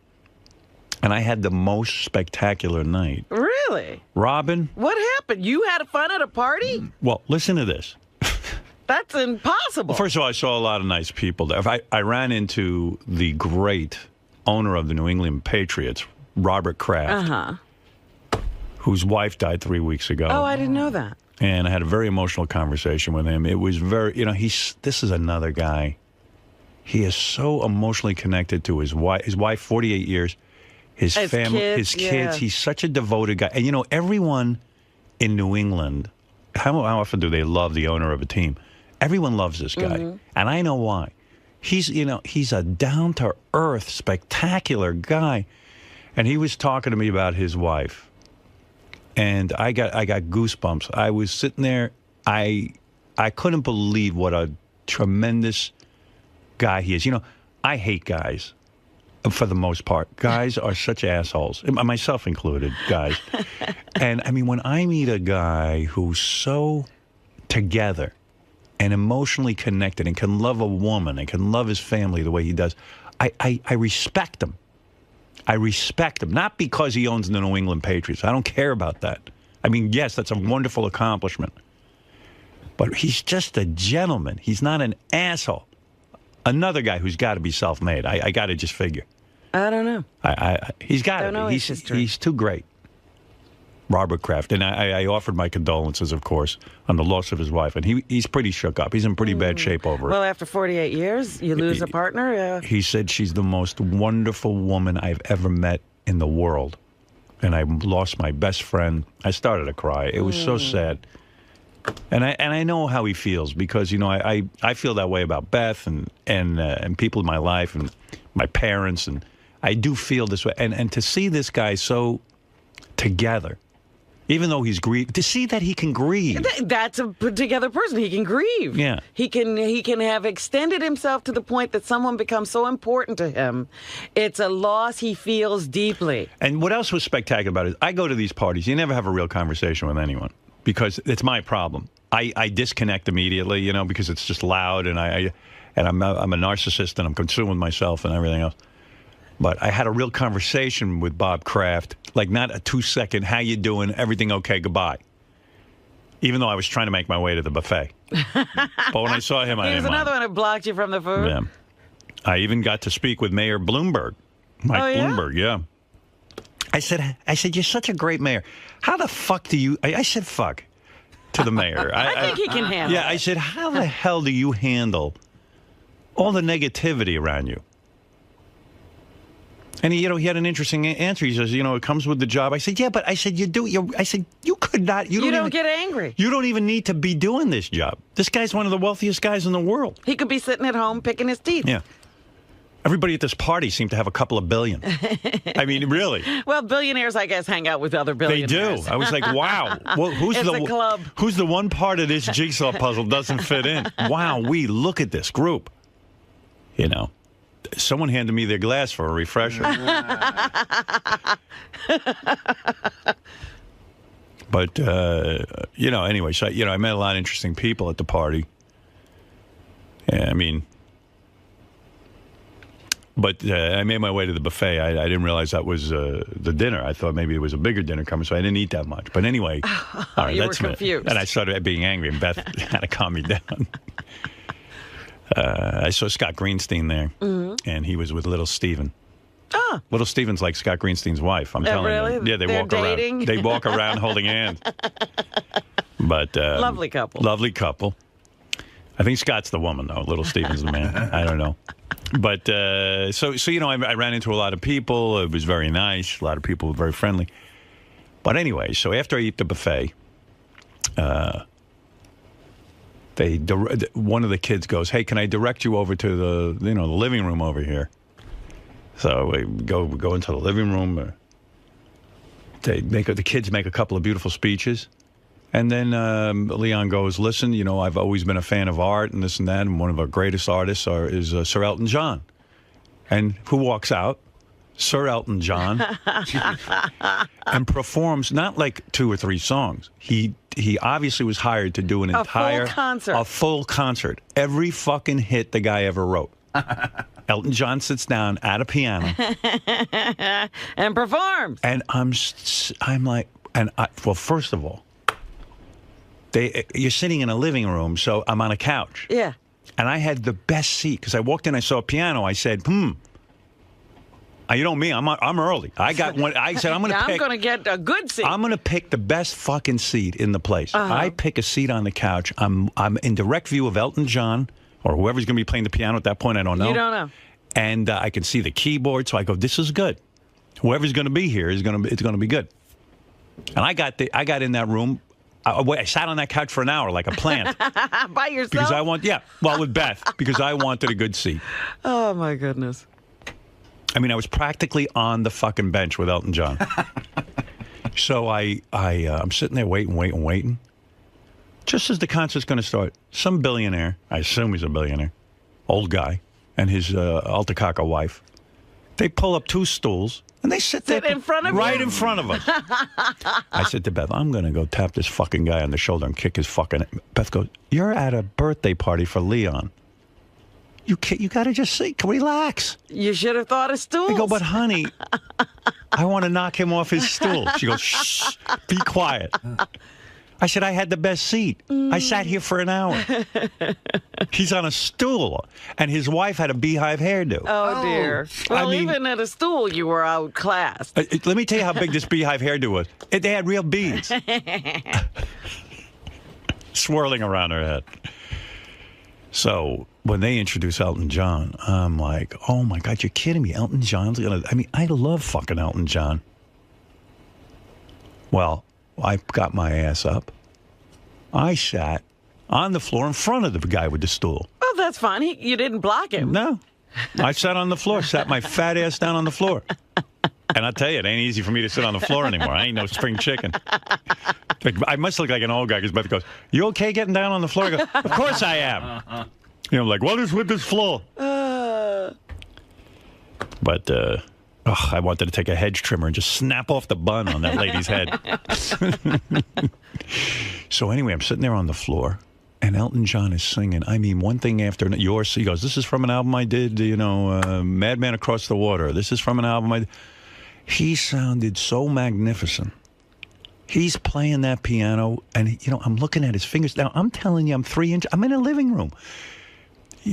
And I had the most spectacular night. Really? Robin? What happened? You had fun at a party? Well, listen to this. That's impossible. Well, first of all, I saw a lot of nice people there. I ran into the great owner of the New England Patriots, Robert Kraft, whose wife died 3 weeks ago. Oh, I didn't know that. And I had a very emotional conversation with him. It was very, this is another guy. He is so emotionally connected to his wife. His wife, 48 years. His family, his kids. Yeah. He's such a devoted guy. And, everyone in New England, how often do they love the owner of a team? Everyone loves this guy. Mm-hmm. And I know why. He's a down-to-earth, spectacular guy. And he was talking to me about his wife. And I got goosebumps. I was sitting there. I couldn't believe what a tremendous guy he is. I hate guys. For the most part, guys are such assholes, myself included, guys. And I mean, when I meet a guy who's so together and emotionally connected and can love a woman and can love his family the way he does, I respect him. I respect him, not because he owns the New England Patriots. I don't care about that. I mean, yes, that's a wonderful accomplishment. But he's just a gentleman. He's not an asshole. Another guy who's got to be self-made. I got to just figure. I don't know. He's got to be. He's too great. Robert Kraft. And I offered my condolences, of course, on the loss of his wife. And he's pretty shook up. He's in pretty bad shape over it. Well, after 48 years, you lose a partner? He said she's the most wonderful woman I've ever met in the world. And I lost my best friend. I started to cry. It was so sad. And I know how he feels because, I feel that way about Beth and people in my life and my parents. And I do feel this way. And to see this guy so together, even though he's grieved, to see that he can grieve. That's a put-together person. He can grieve. Yeah. He can have extended himself to the point that someone becomes so important to him. It's a loss he feels deeply. And what else was spectacular about it? I go to these parties. You never have a real conversation with anyone because it's my problem. I disconnect immediately, because it's just loud, and I'm a narcissist, and I'm consumed with myself and everything else. But I had a real conversation with Bob Kraft, like not a 2-second, how you doing, everything okay, goodbye. Even though I was trying to make my way to the buffet. But when I saw him, I didn't Here's mind. another one who blocked you from the food. Yeah. I even got to speak with Mayor Bloomberg, Mike Bloomberg. Yeah. I said, you're such a great mayor. How the fuck do you? I said, fuck to the mayor. I think he can handle. Yeah, I said, how the hell do you handle all the negativity around you? And he had an interesting answer. He says, it comes with the job. I said, yeah, but I said, you could not. You don't get angry. You don't even need to be doing this job. This guy's one of the wealthiest guys in the world. He could be sitting at home picking his teeth. Yeah. Everybody at this party seemed to have a couple of billion. I mean, really. Well, billionaires, I guess, hang out with other billionaires. They do. I was like, wow. Well, who's the one part of this jigsaw puzzle doesn't fit in? Wow, look at this group. Someone handed me their glass for a refresher. But, anyway, so, I met a lot of interesting people at the party. Yeah, I mean... But I made my way to the buffet. I didn't realize that was the dinner. I thought maybe it was a bigger dinner coming, so I didn't eat that much. But anyway, all right, you were confused. And I started being angry, and Beth had to calm me down. I saw Scott Greenstein there, and he was with Little Steven. Oh. Little Steven's like Scott Greenstein's wife. I'm telling you. Yeah, They're walk dating? around. They walk around holding hands. But lovely couple. Lovely couple. I think Scott's the woman, though. Little Steven's the man. I don't know. But, I ran into a lot of people. It was very nice. A lot of people were very friendly. But anyway, so after I eat the buffet, one of the kids goes, hey, can I direct you over to the living room over here? So we go into the living room. The kids make a couple of beautiful speeches. And then Leon goes, listen, I've always been a fan of art and this and that, and one of our greatest artists is Sir Elton John. And who walks out? Sir Elton John. And performs not like 2 or 3 songs. He obviously was hired to do an entire... A full concert. Every fucking hit the guy ever wrote. Elton John sits down at a piano. And performs. And I'm like... well, first of all, you're sitting in a living room, so I'm on a couch. Yeah. And I had the best seat because I walked in, I saw a piano. I said, You know me, I'm early. I got one. I said, I'm going to get a good seat. I'm going to pick the best fucking seat in the place. I pick a seat on the couch. I'm in direct view of Elton John or whoever's going to be playing the piano at that point. I don't know. You don't know. And I can see the keyboard, so I go, this is good. Whoever's going to be here it's going to be good. And I got in that room. I sat on that couch for an hour like a plant. By yourself? Because with Beth, because I wanted a good seat. Oh, my goodness. I mean, I was practically on the fucking bench with Elton John. So I'm sitting there waiting. Just as the concert's going to start, some billionaire, I assume he's a billionaire, old guy, and his Altacaca wife, they pull up 2 stools. And they sit there in front of right in front of us. I said to Beth, I'm going to go tap this fucking guy on the shoulder and kick his fucking... Beth goes, you're at a birthday party for Leon. You got to just relax. You should have thought of stools. I go, but honey, I want to knock him off his stool. She goes, shh, be quiet. I said, I had the best seat. I sat here for an hour. He's on a stool, and his wife had a beehive hairdo. Oh, dear. Well, even at a stool, you were outclassed. Let me tell you how big this beehive hairdo was. They had real beads swirling around her head. So when they introduced Elton John, I'm like, oh, my God, you're kidding me. Elton John's going to... I love fucking Elton John. Well... I got my ass up. I sat on the floor in front of the guy with the stool. Well, that's fine. You didn't block him. No. I sat on the floor, sat my fat ass down on the floor. And I'll tell you, it ain't easy for me to sit on the floor anymore. I ain't no spring chicken. I must look like an old guy because Beth goes, you okay getting down on the floor? I go, of course I am. Like, what is with this floor? But, I wanted to take a hedge trimmer and just snap off the bun on that lady's head. So anyway, I'm sitting there on the floor, and Elton John is singing. I mean, one thing after yours. He goes, this is from an album I did, Madman Across the Water. This is from an album I did. He sounded so magnificent. He's playing that piano, and, I'm looking at his fingers. Now, I'm telling you, I'm 3 inches. I'm in a living room.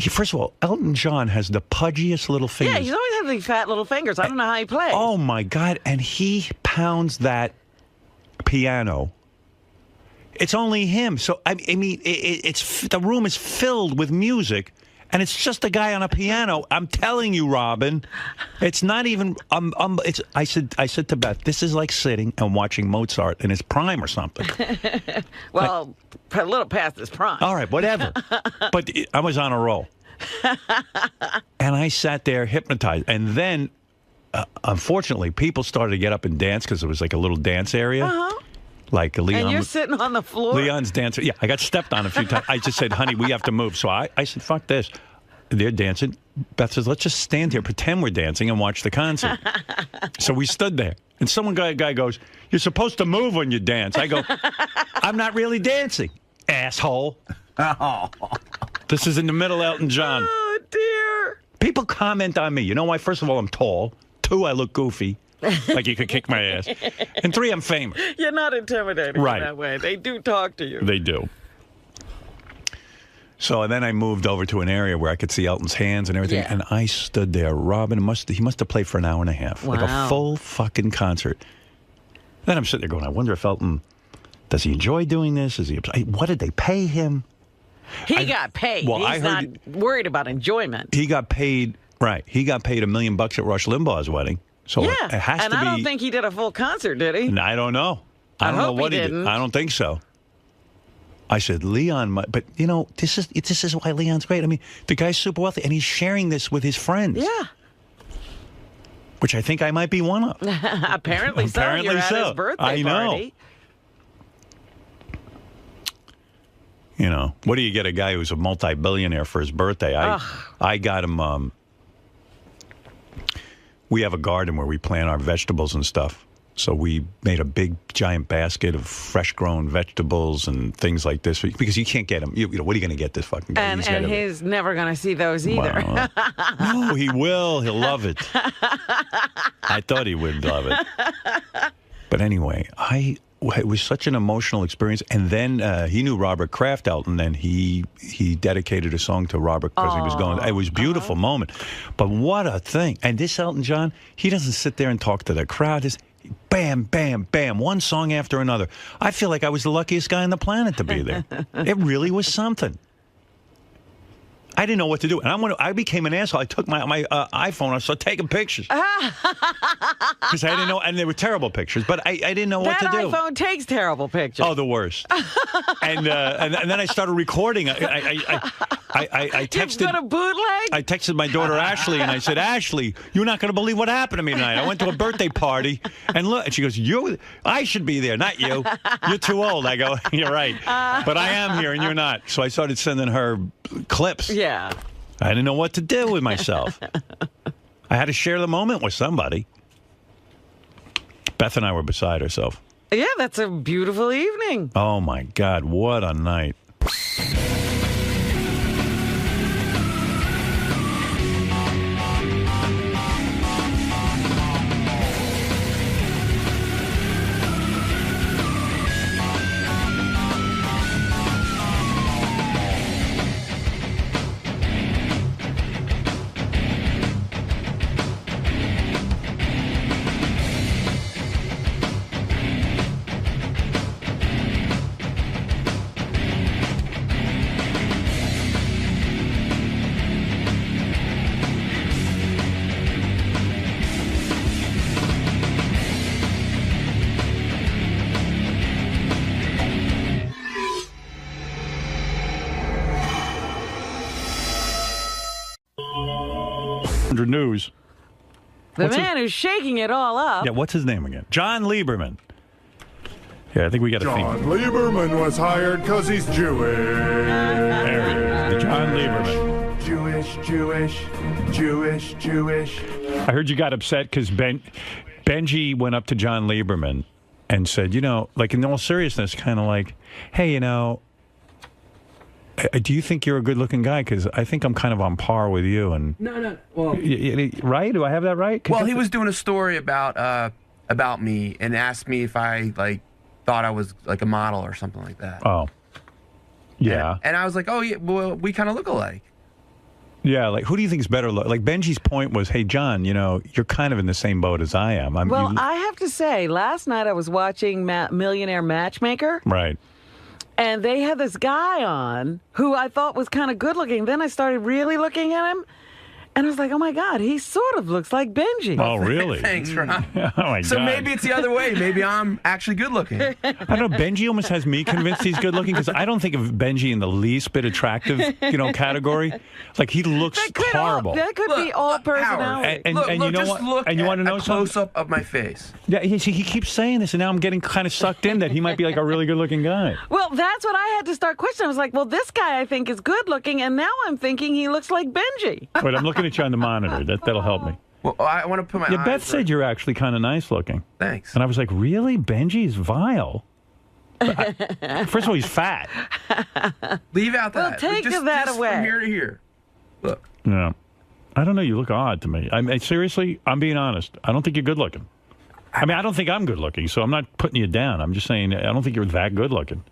First of all, Elton John has the pudgiest little fingers. Yeah, he's always had these fat little fingers. I don't know how he plays. Oh, my God. And he pounds that piano. It's only him. So, I mean, it's the room is filled with music, and it's just a guy on a piano. I'm telling you, Robin, it's not even. I said to Beth, this is like sitting and watching Mozart in his prime or something. Well, a little past his prime. All right, whatever. But I was on a roll, and I sat there hypnotized. And then, unfortunately, people started to get up and dance because it was like a little dance area. Uh-huh. Like Leon. And you're sitting on the floor? Leon's dancing. Yeah, I got stepped on a few times. I just said, honey, we have to move. So I said, fuck this. They're dancing. Beth says, let's just stand here, pretend we're dancing, and watch the concert. So we stood there. And guy goes, you're supposed to move when you dance. I go, I'm not really dancing, asshole. This is in the middle, Elton John. Oh, dear. People comment on me. You know why? First of all, I'm tall. 2, I look goofy. Like you could kick my ass. And 3, I'm famous. You're not intimidating Right. in that way. They do talk to you. They do. So then I moved over to an area where I could see Elton's hands and everything, and I stood there. Robin, he must have played for an hour and a half, like a Wow. full fucking concert. Then I'm sitting there going, I wonder if Elton, does he enjoy doing this? Is he? What did they pay him? He got paid. Well, He's I not heard worried about enjoyment. He got paid, right? He got paid $1 million at Rush Limbaugh's wedding. So yeah, it has and to be. I don't think he did a full concert, did he? And I don't know. I don't know hope what he he did. didn't. I don't think so. I said, Leon, but you know, this is why Leon's great. I mean, the guy's super wealthy, and he's sharing this with his friends. Yeah. Which I think I might be one of. Apparently so. Apparently You're so. at his birthday I know. party. You know, what do you get a guy who's a multi-billionaire for his birthday? I got him. We have a garden where we plant our vegetables and stuff. So we made a big, giant basket of fresh-grown vegetables and things like this because you can't get them. You know, what are you going to get this fucking guy? And he's never going to see those either. Wow. No, he will. He'll love it. I thought he would love it. But anyway, it was such an emotional experience. And then he knew Robert Kraft Elton, and he dedicated a song to Robert because he was going. It was a beautiful moment. But what a thing. And this Elton John, he doesn't sit there and talk to the crowd. Just bam, bam, bam, one song after another. I feel like I was the luckiest guy on the planet to be there. It really was something. I didn't know what to do. And I became an asshole. I took my iPhone. I started taking pictures. Because I didn't know. And they were terrible pictures. But I didn't know what to do. That iPhone takes terrible pictures. Oh, the worst. and then I started recording. I texted. You've got a bootleg? I texted my daughter Ashley, and I said, Ashley, you're not going to believe what happened to me tonight. I went to a birthday party, and look. And she goes, I should be there, not you. You're too old. I go, you're right. But I am here, and you're not. So I started sending her clips. Yeah. I didn't know what to do with myself. I had to share the moment with somebody. Beth and I were beside ourselves. Yeah, that's a beautiful evening. Oh, my God. What a night. News. The man who's shaking it all up. Yeah, what's his name again? John Lieberman. Yeah, I think we got a theme. John Lieberman was hired because he's Jewish. There he is, John Lieberman. Jewish. I heard you got upset because Benji went up to John Lieberman and said, you know, like in all seriousness, kind of like, hey, you know, do you think you're a good-looking guy? Because I think I'm kind of on par with you. And No. Well, right? Do I have that right? Well, he was doing a story about me and asked me if I thought I was like a model or something like that. Oh, yeah. And I was like, oh yeah, well, we kind of look alike. Yeah, like who do you think is better? Like Benji's point was, hey, John, you're kind of in the same boat as I am. I have to say, last night I was watching Millionaire Matchmaker. Right. And they had this guy on who I thought was kind of good looking. Then I started really looking at him. And I was like, oh, my God, he sort of looks like Benji. Oh, really? Thanks, Ron. Oh, my So God. maybe it's the other way. Maybe I'm actually good looking. I don't know. Benji almost has me convinced he's good looking because I don't think of Benji in the least bit attractive, category. Like he looks horrible. That could be all personality. And you know what? Look and you want to know a close up of my face. Yeah, he keeps saying this, and now I'm getting kind of sucked in that he might be like a really good looking guy. Well, that's what I had to start questioning. I was like, well, this guy I think is good looking, and now I'm thinking he looks like Benji. Wait, I'm looking at you on the monitor. That'll help me. Well, I want to put my Yeah, eyes Beth said you're actually kind of nice looking. Thanks. And I was like, really? Benji's vile. First of all, he's fat. Leave out that. Well, take just that away. From here to here. Look. Yeah. I don't know. You look odd to me. Seriously, I'm being honest. I don't think you're good looking. I mean, I don't think I'm good looking, so I'm not putting you down. I'm just saying I don't think you're that good looking.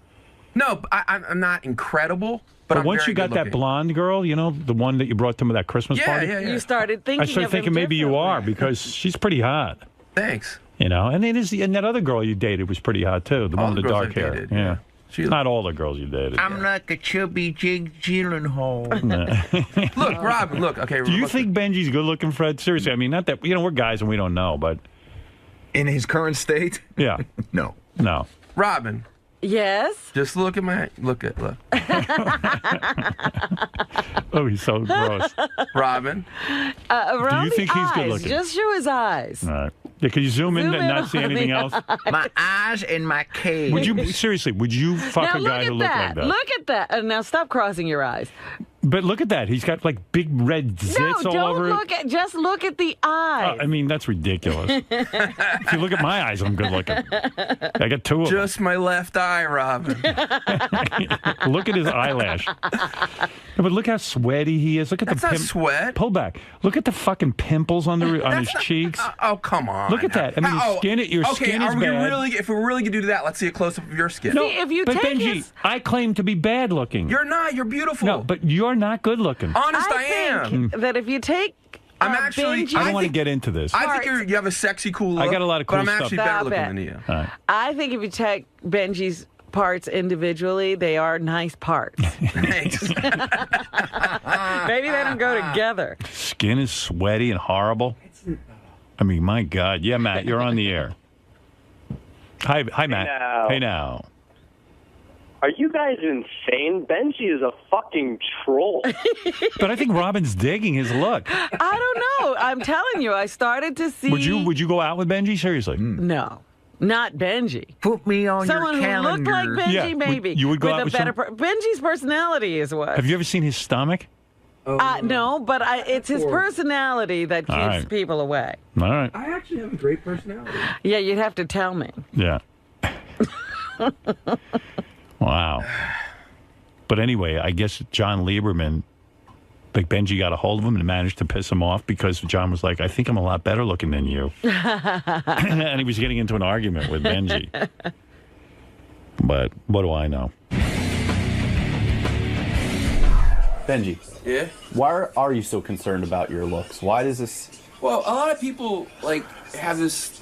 No, I'm not incredible. But once you got that blonde girl, the one that you brought to that Christmas party, You started thinking. I started thinking maybe you are because she's pretty hot. Thanks. And that other girl you dated was pretty hot too. The one with the dark hair. Dated, yeah. Not all the girls you dated. I'm like a chubby Jake Gyllenhaal. Look, Robin, look. Okay. Do you think Benji's good looking, Fred? Seriously, I mean, not that we're guys and we don't know, but in his current state, yeah, no. Robin. Yes. Just look. Oh, he's so gross. Robin. Around Do you think the he's eyes, good looking? just show his eyes. All right. Yeah, can you zoom in and not see anything else? My eyes and my cage. Would you fuck a guy who looked like that? Look at that. Now stop crossing your eyes. But look at that. He's got like big red zits all over it. Just look at the eyes. I mean, that's ridiculous. If you look at my eyes, I'm good looking. I got two of them. Just my left eye, Robin. Look at his eyelash. Yeah, but look how sweaty he is. Look at That's not sweat. Pull back. Look at the fucking pimples on his cheeks. Oh, come on. Look at that. I mean, your skin is bad. If we're really gonna do that, let's see a close up of your skin. No, but Benji, I claim to be bad looking. You're not. You're beautiful. No, but you're not good looking. Honest, I am. That if you take. I'm actually. Benji, I don't want to get into this. I think you have a sexy, cool look. I got a lot of cool but I'm stuff. actually better looking than you. All right. I think if you take Benji's parts individually, they are nice parts. Thanks. Maybe they don't go together. Skin is sweaty and horrible. I mean, my God. Yeah, Matt, you're on the air. Hi, Matt. Hey now. Are you guys insane? Benji is a fucking troll. But I think Robin's digging his look. I don't know. I'm telling you, I started to see. Would you go out with Benji? Seriously? No. Not Benji. Put me on Someone your calendar. who looked like Benji, maybe. You would go out with Benji's personality is what. Have you ever seen his stomach? No, but it's his personality that keeps people away. All right. I actually have a great personality. Yeah, you'd have to tell me. Yeah. Wow. But anyway, I guess John Lieberman, like Benji got a hold of him and managed to piss him off because John was like, I think I'm a lot better looking than you. And he was getting into an argument with Benji. But what do I know? Benji. Yeah? Why are you so concerned about your looks? Why does this... Well, a lot of people have this.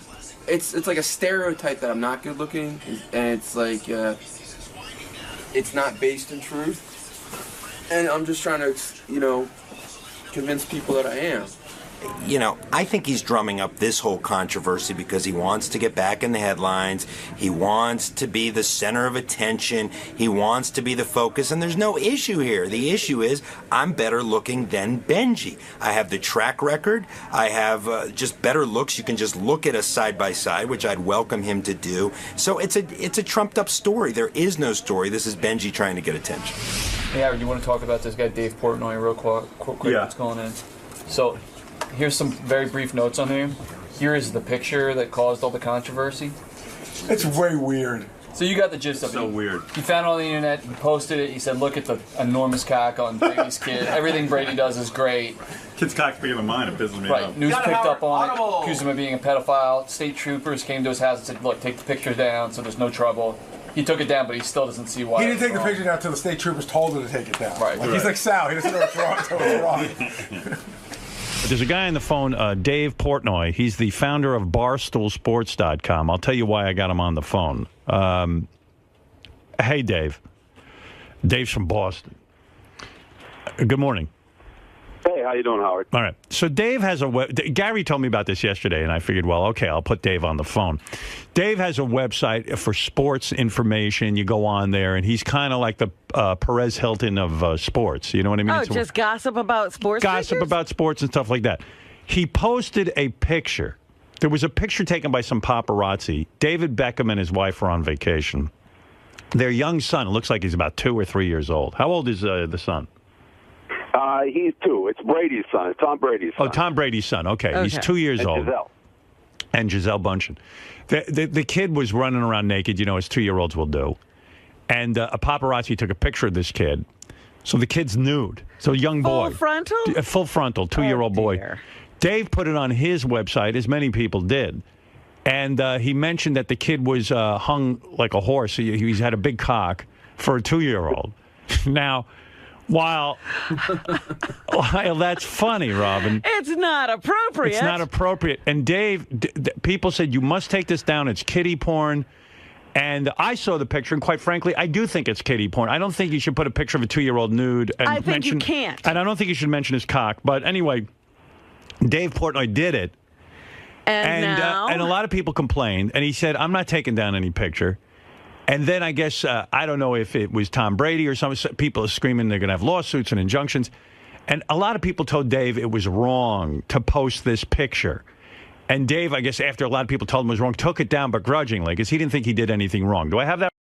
It's like a stereotype that I'm not good looking, and it's like it's not based in truth. And I'm just trying to, convince people that I am. I think he's drumming up this whole controversy because he wants to get back in the headlines. He wants to be the center of attention. He wants to be the focus, and there's no issue here. The issue is I'm better looking than Benji. I have the track record. I have just better looks. You can just look at us side by side, which I'd welcome him to do. So it's a trumped up story. There is no story. This is Benji trying to get attention. Hey, Howard, you want to talk about this guy Dave Portnoy real quick? Yeah. What's going in? So, here's some very brief notes on him. Here is the picture that caused all the controversy. It's way weird. So you got the gist of it. So weird. He found it on the internet. He posted it. He said, "Look at the enormous cock on Brady's kid. Everything Brady does is great." Kid's cock's bigger than mine. It pisses me Right. off. News picked up on it. Accused him of being a pedophile. State troopers came to his house and said, "Look, take the picture down, so there's no trouble." He took it down, but he still doesn't see why. He didn't take the it's picture down until the state troopers told him to take it down. Right. Like, he's like Sal. He doesn't know what's wrong until it's wrong. There's a guy on the phone, Dave Portnoy. He's the founder of BarstoolSports.com. I'll tell you why I got him on the phone. Hey, Dave. Dave's from Boston. Good morning. Hey, how you doing, Howard? All right. So Dave has Gary told me about this yesterday, and I figured, well, okay, I'll put Dave on the phone. Dave has a website for sports information. You go on there, and he's kind of like the Perez Hilton of sports. You know what I mean? Oh, just gossip about sports? Gossip about sports and stuff like that. He posted a picture. There was a picture taken by some paparazzi. David Beckham and his wife are on vacation. Their young son, it looks like he's about 2 or 3 years old. How old is the son? He's 2. It's Brady's son. It's Tom Brady's son. Oh, Tom Brady's son. Okay. He's 2 years and old. Giselle. And Giselle Bundchen. The kid was running around naked, as 2-year-olds will do. And a paparazzi took a picture of this kid. So the kid's nude. So a young boy. Full frontal? Full frontal, 2-year-old boy. Dave put it on his website, as many people did. And he mentioned that the kid was hung like a horse. He's had a big cock for a 2-year-old. Now, while that's funny, Robin. It's not appropriate. It's not appropriate. And Dave, people said, you must take this down. It's kiddie porn. And I saw the picture, and quite frankly, I do think it's kiddie porn. I don't think you should put a picture of a 2-year-old nude. And I think you can't. And I don't think you should mention his cock. But anyway, Dave Portnoy did it. And now? And a lot of people complained. And he said, I'm not taking down any picture. And then I guess, I don't know if it was Tom Brady or some people are screaming they're going to have lawsuits and injunctions. And a lot of people told Dave it was wrong to post this picture. And Dave, I guess after a lot of people told him it was wrong, took it down begrudgingly because he didn't think he did anything wrong. Do I have that?